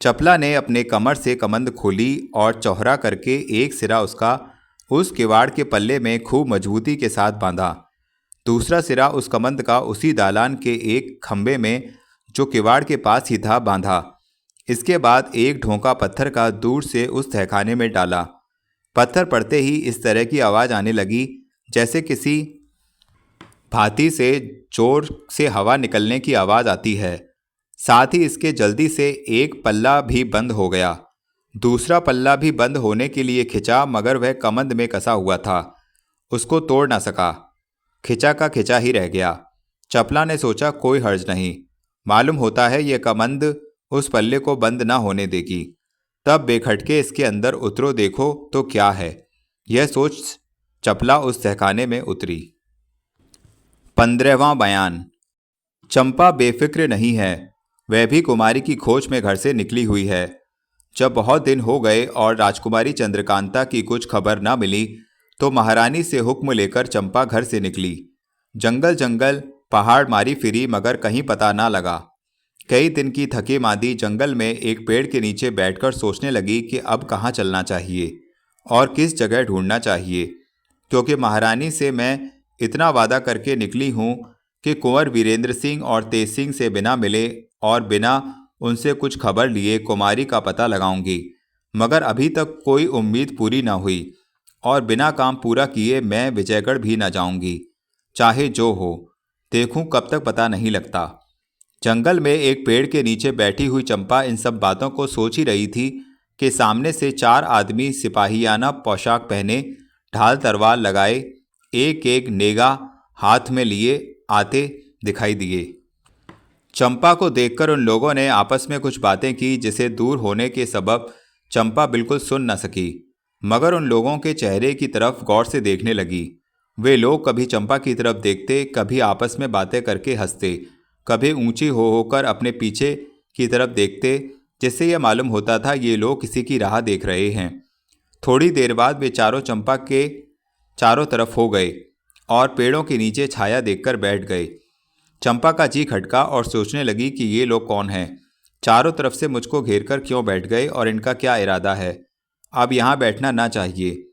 S1: चपला ने अपने कमर से कमंद खोली और चौहरा करके एक सिरा उसका उस किवाड़ के पल्ले में खूब मजबूती के साथ बांधा। दूसरा सिरा उस कमंद का उसी दालान के एक खंबे में जो किवाड़ के पास ही था बांधा। इसके बाद एक ढोंका पत्थर का दूर से उस तहखाने में डाला। पत्थर पड़ते ही इस तरह की आवाज़ आने लगी जैसे किसी भाती से जोर से हवा निकलने की आवाज़ आती है। साथ ही इसके जल्दी से एक पल्ला भी बंद हो गया। दूसरा पल्ला भी बंद होने के लिए खिंचा, मगर वह कमंद में कसा हुआ था। उसको तोड़ ना सका। खिंचा का खिंचा ही रह गया। चपला ने सोचा कोई हर्ज नहीं, मालूम होता है यह कमंद उस पल्ले को बंद ना होने देगी। तब बेखटके इसके अंदर उतरो देखो तो क्या है। यह सोच चपला उस तहखाने में उतरी। 15वां बयान। चंपा बेफिक्र नहीं है। वह भी कुमारी की खोज में घर से निकली हुई है। जब बहुत दिन हो गए और राजकुमारी चंद्रकांता की कुछ खबर न मिली तो महारानी से हुक्म लेकर चंपा घर से निकली। जंगल जंगल पहाड़ मारी फिरी मगर कहीं पता ना लगा। कई दिन की थकी मांदी जंगल में एक पेड़ के नीचे बैठकर सोचने लगी कि अब कहाँ चलना चाहिए और किस जगह ढूंढना चाहिए, क्योंकि महारानी से मैं इतना वादा करके निकली हूँ कि कुंवर वीरेंद्र सिंह और तेज सिंह से बिना मिले और बिना उनसे कुछ खबर लिए कुमारी का पता लगाऊंगी। मगर अभी तक कोई उम्मीद पूरी ना हुई और बिना काम पूरा किए मैं विजयगढ़ भी ना जाऊंगी। चाहे जो हो, देखूं कब तक पता नहीं लगता। जंगल में एक पेड़ के नीचे बैठी हुई चंपा इन सब बातों को सोच ही रही थी कि सामने से 4 आदमी सिपाहियाना पोशाक पहने, ढाल तलवार लगाए, एक एक नेगा हाथ में लिए आते दिखाई दिए। चंपा को देखकर उन लोगों ने आपस में कुछ बातें की जिसे दूर होने के सबब चंपा बिल्कुल सुन न सकी, मगर उन लोगों के चेहरे की तरफ गौर से देखने लगी। वे लोग कभी चंपा की तरफ देखते, कभी आपस में बातें करके हंसते, कभी ऊंची हो होकर अपने पीछे की तरफ देखते, जिससे यह मालूम होता था ये लोग किसी की राह देख रहे हैं। थोड़ी देर बाद वे चारों चंपा के चारों तरफ हो गए और पेड़ों के नीचे छाया देखकर बैठ गए। चंपा का जी खटका और सोचने लगी कि ये लोग कौन हैं, चारों तरफ से मुझको घेरकर क्यों बैठ गए और इनका क्या इरादा है। अब यहाँ बैठना ना चाहिए।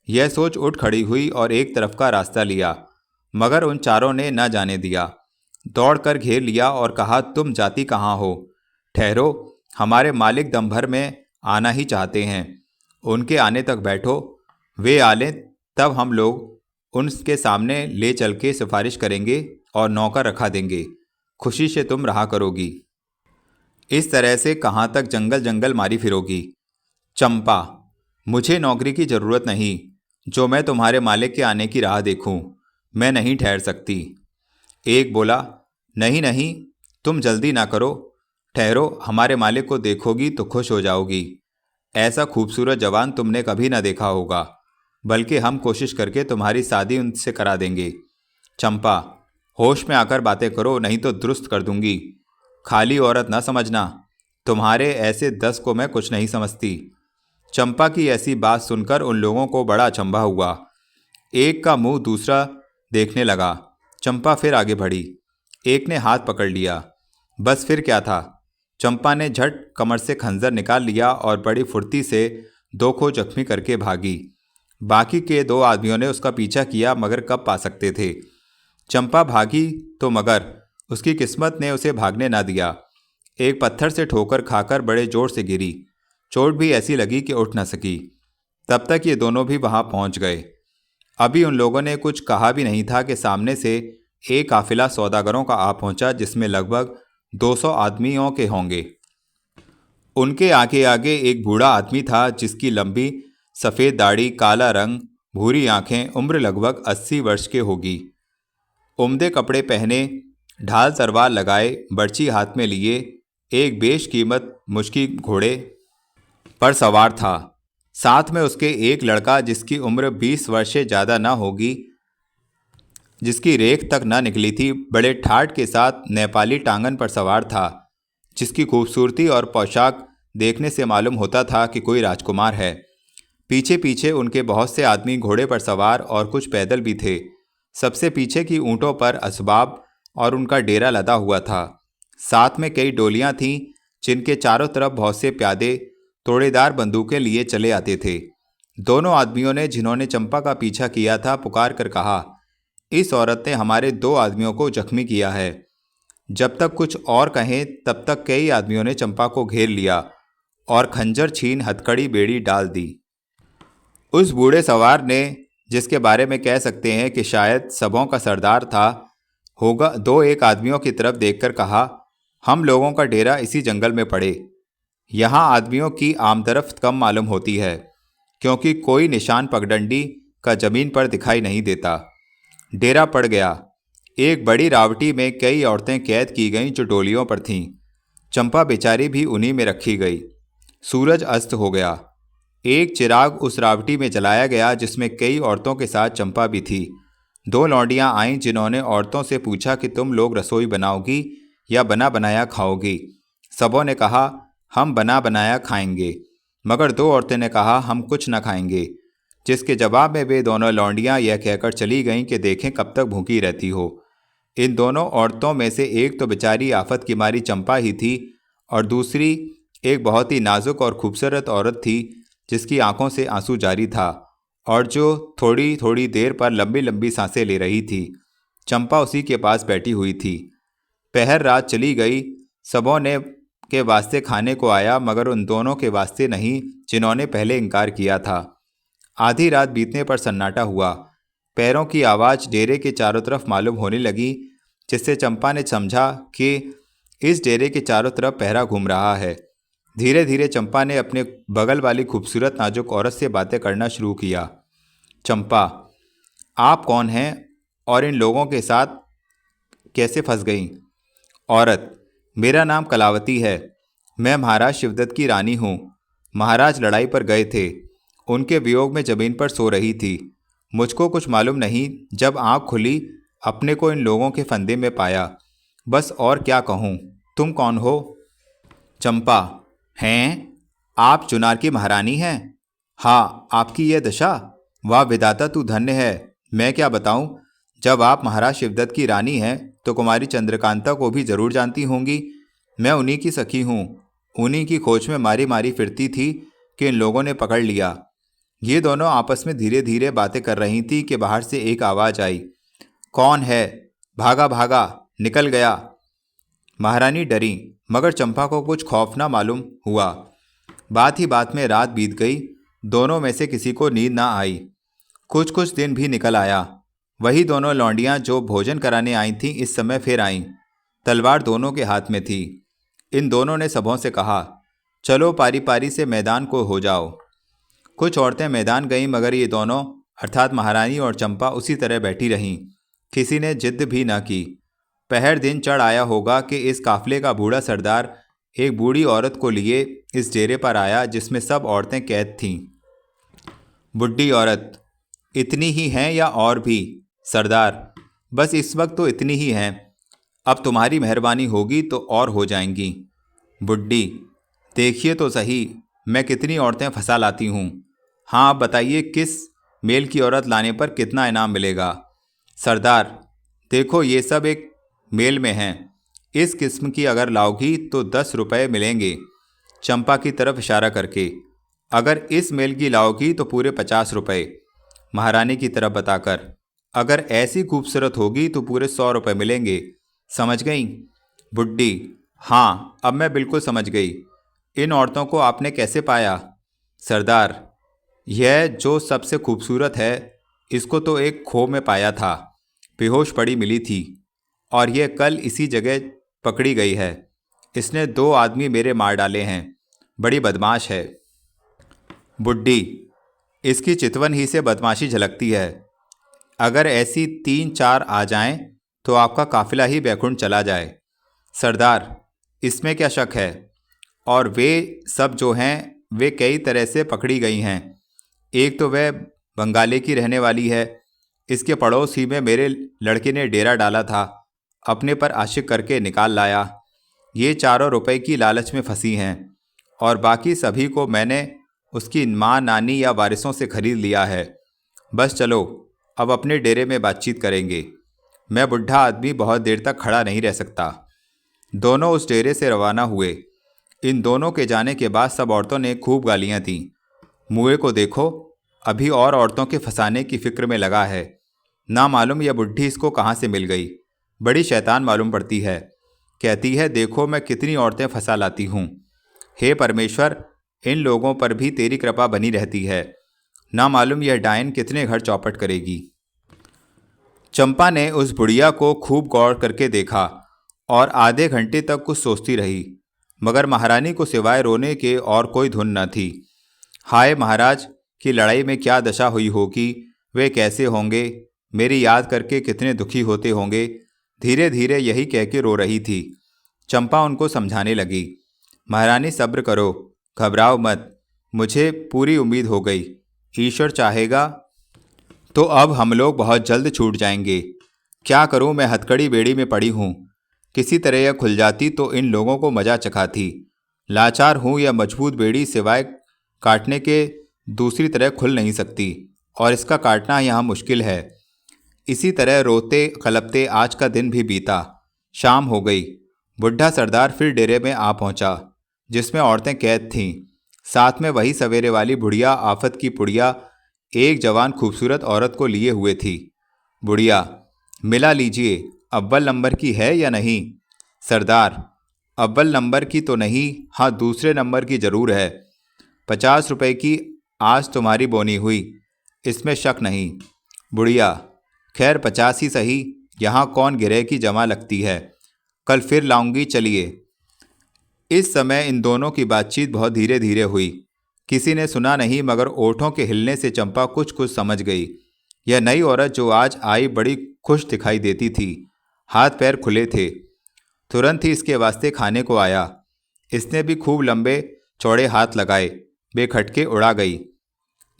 S1: यह सोच उठ खड़ी हुई और एक तरफ का रास्ता लिया, मगर उन चारों ने न जाने दिया। दौड़कर घेर लिया और कहा, तुम जाती कहाँ हो? ठहरो, हमारे मालिक दम भर में आना ही चाहते हैं, उनके आने तक बैठो। वे आ लें तब हम लोग उनके सामने ले चल के सिफारिश करेंगे और नौकर रखा देंगे। खुशी से तुम रहा करोगी। इस तरह से कहाँ तक जंगल जंगल मारी फिरोगी? चंपा, मुझे नौकरी की ज़रूरत नहीं जो मैं तुम्हारे मालिक के आने की राह देखूं। मैं नहीं ठहर सकती। एक बोला, नहीं नहीं, तुम जल्दी ना करो, ठहरो, हमारे मालिक को देखोगी तो खुश हो जाओगी। ऐसा खूबसूरत जवान तुमने कभी ना देखा होगा, बल्कि हम कोशिश करके तुम्हारी शादी उनसे करा देंगे। चंपा, होश में आकर बातें करो, नहीं तो दुरुस्त कर दूंगी। खाली औरत ना समझना, तुम्हारे ऐसे 10 को मैं कुछ नहीं समझती। चंपा की ऐसी बात सुनकर उन लोगों को बड़ा अचंभा हुआ। एक का मुंह दूसरा देखने लगा। चंपा फिर आगे बढ़ी। एक ने हाथ पकड़ लिया। बस फिर क्या था? चंपा ने झट कमर से खंजर निकाल लिया और बड़ी फुर्ती से 2 को जख्मी करके भागी। बाकी के 2 आदमियों ने उसका पीछा किया, मगर कब पा सकते थे। चंपा भागी तो मगर उसकी किस्मत ने उसे भागने ना दिया। एक पत्थर से ठोकर खाकर बड़े जोर से गिरी। चोट भी ऐसी लगी कि उठ न सकी। तब तक ये दोनों भी वहां पहुंच गए। अभी उन लोगों ने कुछ कहा भी नहीं था कि सामने से एक काफिला सौदागरों का आ पहुंचा, जिसमें लगभग 200 आदमियों के होंगे। उनके आगे आगे एक बूढ़ा आदमी था, जिसकी लंबी सफ़ेद दाढ़ी, काला रंग, भूरी आंखें, उम्र लगभग 80 वर्ष के होगी। उम्दे कपड़े पहने, ढाल तलवार लगाए, बर्छी हाथ में लिए, एक बेशकीमत मुश्की घोड़े पर सवार था। साथ में उसके एक लड़का, जिसकी उम्र 20 वर्ष से ज़्यादा न होगी, जिसकी रेख तक न निकली थी, बड़े ठाठ के साथ नेपाली टांगन पर सवार था, जिसकी खूबसूरती और पोशाक देखने से मालूम होता था कि कोई राजकुमार है। पीछे पीछे उनके बहुत से आदमी घोड़े पर सवार और कुछ पैदल भी थे। सबसे पीछे की ऊँटों पर असबाब और उनका डेरा लदा हुआ था। साथ में कई डोलियाँ थीं, जिनके चारों तरफ बहुत से प्यादे तोड़ेदार बंदूकें लिए चले आते थे। दोनों आदमियों ने, जिन्होंने चंपा का पीछा किया था, पुकार कर कहा, इस औरत ने हमारे 2 आदमियों को जख्मी किया है। जब तक कुछ और कहें तब तक कई आदमियों ने चंपा को घेर लिया और खंजर छीन हथकड़ी बेड़ी डाल दी। उस बूढ़े सवार ने, जिसके बारे में कह सकते हैं कि शायद सबों का सरदार था, होगा, 2-1 आदमियों की तरफ देखकर कहा, हम लोगों का डेरा इसी जंगल में पड़े। यहाँ आदमियों की आमदरफ्त कम मालूम होती है, क्योंकि कोई निशान पगडंडी का जमीन पर दिखाई नहीं देता। डेरा पड़ गया। एक बड़ी रावटी में कई औरतें कैद की गईं, जो डोलियों पर थीं। चंपा बेचारी भी उन्हीं में रखी गई। सूरज अस्त हो गया। एक चिराग उस रावटी में जलाया गया, जिसमें कई औरतों के साथ चंपा भी थी। 2 लौंडियां आईं, जिन्होंने औरतों से पूछा कि तुम लोग रसोई बनाओगी या बना बनाया खाओगी। सबों ने कहा, हम बना बनाया खाएंगे, मगर 2 औरतें ने कहा, हम कुछ न खाएंगे। जिसके जवाब में वे दोनों लौंडियां यह कहकर चली गईं कि देखें कब तक भूखी रहती हो। इन दोनों औरतों में से एक तो बेचारी आफत की मारी चंपा ही थी, और दूसरी एक बहुत ही नाजुक और खूबसूरत औरत थी, जिसकी आंखों से आंसू जारी था और जो थोड़ी थोड़ी देर पर लंबी लंबी सांसें ले रही थी। चंपा उसी के पास बैठी हुई थी। पहर रात चली गई। सबों ने के वास्ते खाने को आया, मगर उन दोनों के वास्ते नहीं, जिन्होंने पहले इनकार किया था। आधी रात बीतने पर सन्नाटा हुआ। पैरों की आवाज़ डेरे के चारों तरफ मालूम होने लगी, जिससे चंपा ने समझा कि इस डेरे के चारों तरफ पहरा घूम रहा है। धीरे धीरे चंपा ने अपने बगल वाली खूबसूरत नाजुक औरत से बातें करना शुरू किया। चंपा, आप कौन हैं और इन लोगों के साथ कैसे फंस गईं? औरत, मेरा नाम कलावती है। मैं महाराज शिवदत्त की रानी हूँ। महाराज लड़ाई पर गए थे। उनके वियोग में जमीन पर सो रही थी। मुझको कुछ मालूम नहीं, जब आँख खुली अपने को इन लोगों के फंदे में पाया। बस और क्या कहूँ। तुम कौन हो? चंपा, हैं आप चुनार की महारानी हैं? हाँ, आपकी यह दशा? वाह विधाता, तू धन्य है। मैं क्या बताऊं, जब आप महाराज शिवदत्त की रानी हैं तो कुमारी चंद्रकांता को भी जरूर जानती होंगी। मैं उन्हीं की सखी हूँ। उन्हीं की खोज में मारी मारी फिरती थी कि इन लोगों ने पकड़ लिया। ये दोनों आपस में धीरे धीरे बातें कर रही थी कि बाहर से एक आवाज़ आई, कौन है? भागा भागा, निकल गया। महारानी डरी, मगर चंपा को कुछ खौफ ना मालूम हुआ। बात ही बात में रात बीत गई। दोनों में से किसी को नींद ना आई। कुछ कुछ दिन भी निकल आया। वही दोनों लौंडियां जो भोजन कराने आई थीं इस समय फिर आईं। तलवार दोनों के हाथ में थी। इन दोनों ने सबों से कहा, चलो पारी पारी से मैदान को हो जाओ। कुछ औरतें मैदान गईं, मगर ये दोनों अर्थात महारानी और चंपा उसी तरह बैठी रहीं। किसी ने जिद भी न की। पहर दिन चढ़ आया होगा कि इस काफिले का बूढ़ा सरदार एक बूढ़ी औरत को लिए इस डेरे पर आया जिसमें सब औरतें कैद थीं। बुढ़ी औरत, इतनी ही हैं या और भी? सरदार, बस इस वक्त तो इतनी ही हैं, अब तुम्हारी मेहरबानी होगी तो और हो जाएंगी। बुढ़ी, देखिए तो सही मैं कितनी औरतें फंसा लाती हूँ। हाँ, आप बताइए किस मेल की औरत लाने पर कितना इनाम मिलेगा? सरदार, देखो ये सब एक मेल में हैं, इस किस्म की अगर लाओगी तो 10 रुपये मिलेंगे, चंपा की तरफ इशारा करके। अगर इस मेल की लाओगी तो पूरे 50 रुपये, महारानी की तरफ बताकर। अगर ऐसी खूबसूरत होगी तो पूरे 100 रुपये मिलेंगे, समझ गई? बुढ़ी, हाँ, अब मैं बिल्कुल समझ गई। इन औरतों को आपने कैसे पाया? सरदार, यह जो सबसे खूबसूरत है इसको तो एक खो में पाया था, बेहोश पड़ी मिली थी, और यह कल इसी जगह पकड़ी गई है। इसने 2 आदमी मेरे मार डाले हैं, बड़ी बदमाश है। बुढ़ी, इसकी चितवन ही से बदमाशी झलकती है। अगर ऐसी 3-4 आ जाएं तो आपका काफिला ही बैकुंठ चला जाए। सरदार, इसमें क्या शक है? और वे सब जो हैं वे कई तरह से पकड़ी गई हैं। एक तो वह बंगाले की रहने वाली है, इसके पड़ोस ही में मेरे लड़के ने डेरा डाला था, अपने पर आशिक करके निकाल लाया। ये 4 रुपए की लालच में फंसी हैं, और बाकी सभी को मैंने उसकी माँ, नानी या वारिसों से खरीद लिया है। बस चलो, अब अपने डेरे में बातचीत करेंगे। मैं बुढ़ा आदमी बहुत देर तक खड़ा नहीं रह सकता। दोनों उस डेरे से रवाना हुए। इन दोनों के जाने के बाद सब औरतों ने खूब गालियां दीं। मुए को देखो, अभी और औरतों के फंसाने की फिक्र में लगा है। ना मालूम यह बुढ़ी इसको कहाँ से मिल गई, बड़ी शैतान मालूम पड़ती है। कहती है, देखो मैं कितनी औरतें फंसा लाती हूँ। हे परमेश्वर, इन लोगों पर भी तेरी कृपा बनी रहती है। ना मालूम यह डायन कितने घर चौपट करेगी। चंपा ने उस बुढ़िया को खूब गौर करके देखा और आधे घंटे तक कुछ सोचती रही, मगर महारानी को सिवाय रोने के और कोई धुन न थी। हाय महाराज की लड़ाई में क्या दशा हुई होगी, वे कैसे होंगे, मेरी याद करके कितने दुखी होते होंगे। धीरे धीरे यही कह के रो रही थी। चंपा उनको समझाने लगी, महारानी सब्र करो, घबराओ मत, मुझे पूरी उम्मीद हो गई। ईश्वर चाहेगा तो अब हम लोग बहुत जल्द छूट जाएंगे। क्या करूं, मैं हथकड़ी बेड़ी में पड़ी हूं। किसी तरह यह खुल जाती तो इन लोगों को मजा चखाती। लाचार हूं, यह मजबूत बेड़ी सिवाय काटने के दूसरी तरह खुल नहीं सकती, और इसका काटना यहाँ मुश्किल है। इसी तरह रोते कलपते आज का दिन भी बीता। शाम हो गई। बुढ़ा सरदार फिर डेरे में आ पहुंचा, जिसमें औरतें कैद थीं। साथ में वही सवेरे वाली बुढ़िया आफत की पुड़िया एक जवान खूबसूरत औरत को लिए हुए थी। बुढ़िया, मिला लीजिए, अव्वल नंबर की है या नहीं? सरदार, अव्वल नंबर की तो नहीं, हाँ दूसरे नंबर की जरूर है। 50 रुपए की आज तुम्हारी बोनी हुई, इसमें शक नहीं। बुढ़िया, खैर 50 ही सही, यहाँ कौन गिरह की जमा लगती है, कल फिर लाऊंगी, चलिए। इस समय इन दोनों की बातचीत बहुत धीरे धीरे हुई। किसी ने सुना नहीं, मगर ओठों के हिलने से चंपा कुछ कुछ समझ गई। यह नई औरत जो आज आई बड़ी खुश दिखाई देती थी। हाथ पैर खुले थे। तुरंत ही इसके वास्ते खाने को आया। इसने भी खूब लंबे चौड़े हाथ लगाए, बेखटके उड़ा गई।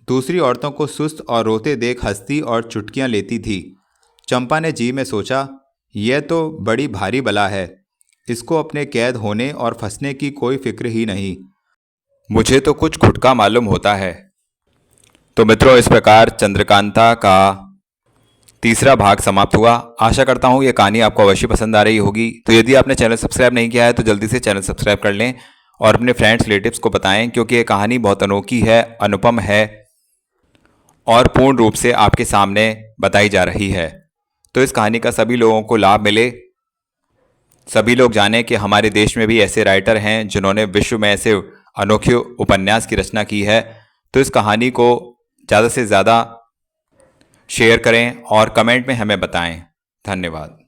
S1: दूसरी औरतों को सुस्त और रोते देख हंसती और चुटकियां लेती थी। चंपा ने जी में सोचा, यह तो बड़ी भारी बला है, इसको अपने कैद होने और फंसने की कोई फिक्र ही नहीं। मुझे तो कुछ खुटका मालूम होता है। तो मित्रों, इस प्रकार चंद्रकांता का 3रा भाग समाप्त हुआ। आशा करता हूँ ये कहानी आपको अवश्य पसंद आ रही होगी। तो यदि आपने चैनल सब्सक्राइब नहीं किया है तो जल्दी से चैनल सब्सक्राइब कर लें और अपने फ्रेंड्स रिलेटिव्स को बताएं, क्योंकि ये कहानी बहुत अनोखी है, अनुपम है और पूर्ण रूप से आपके सामने बताई जा रही है। तो इस कहानी का सभी लोगों को लाभ मिले, सभी लोग जानें कि हमारे देश में भी ऐसे राइटर हैं जिन्होंने विश्व में ऐसे अनोखे उपन्यास की रचना की है। तो इस कहानी को ज़्यादा से ज़्यादा शेयर करें और कमेंट में हमें बताएं। धन्यवाद।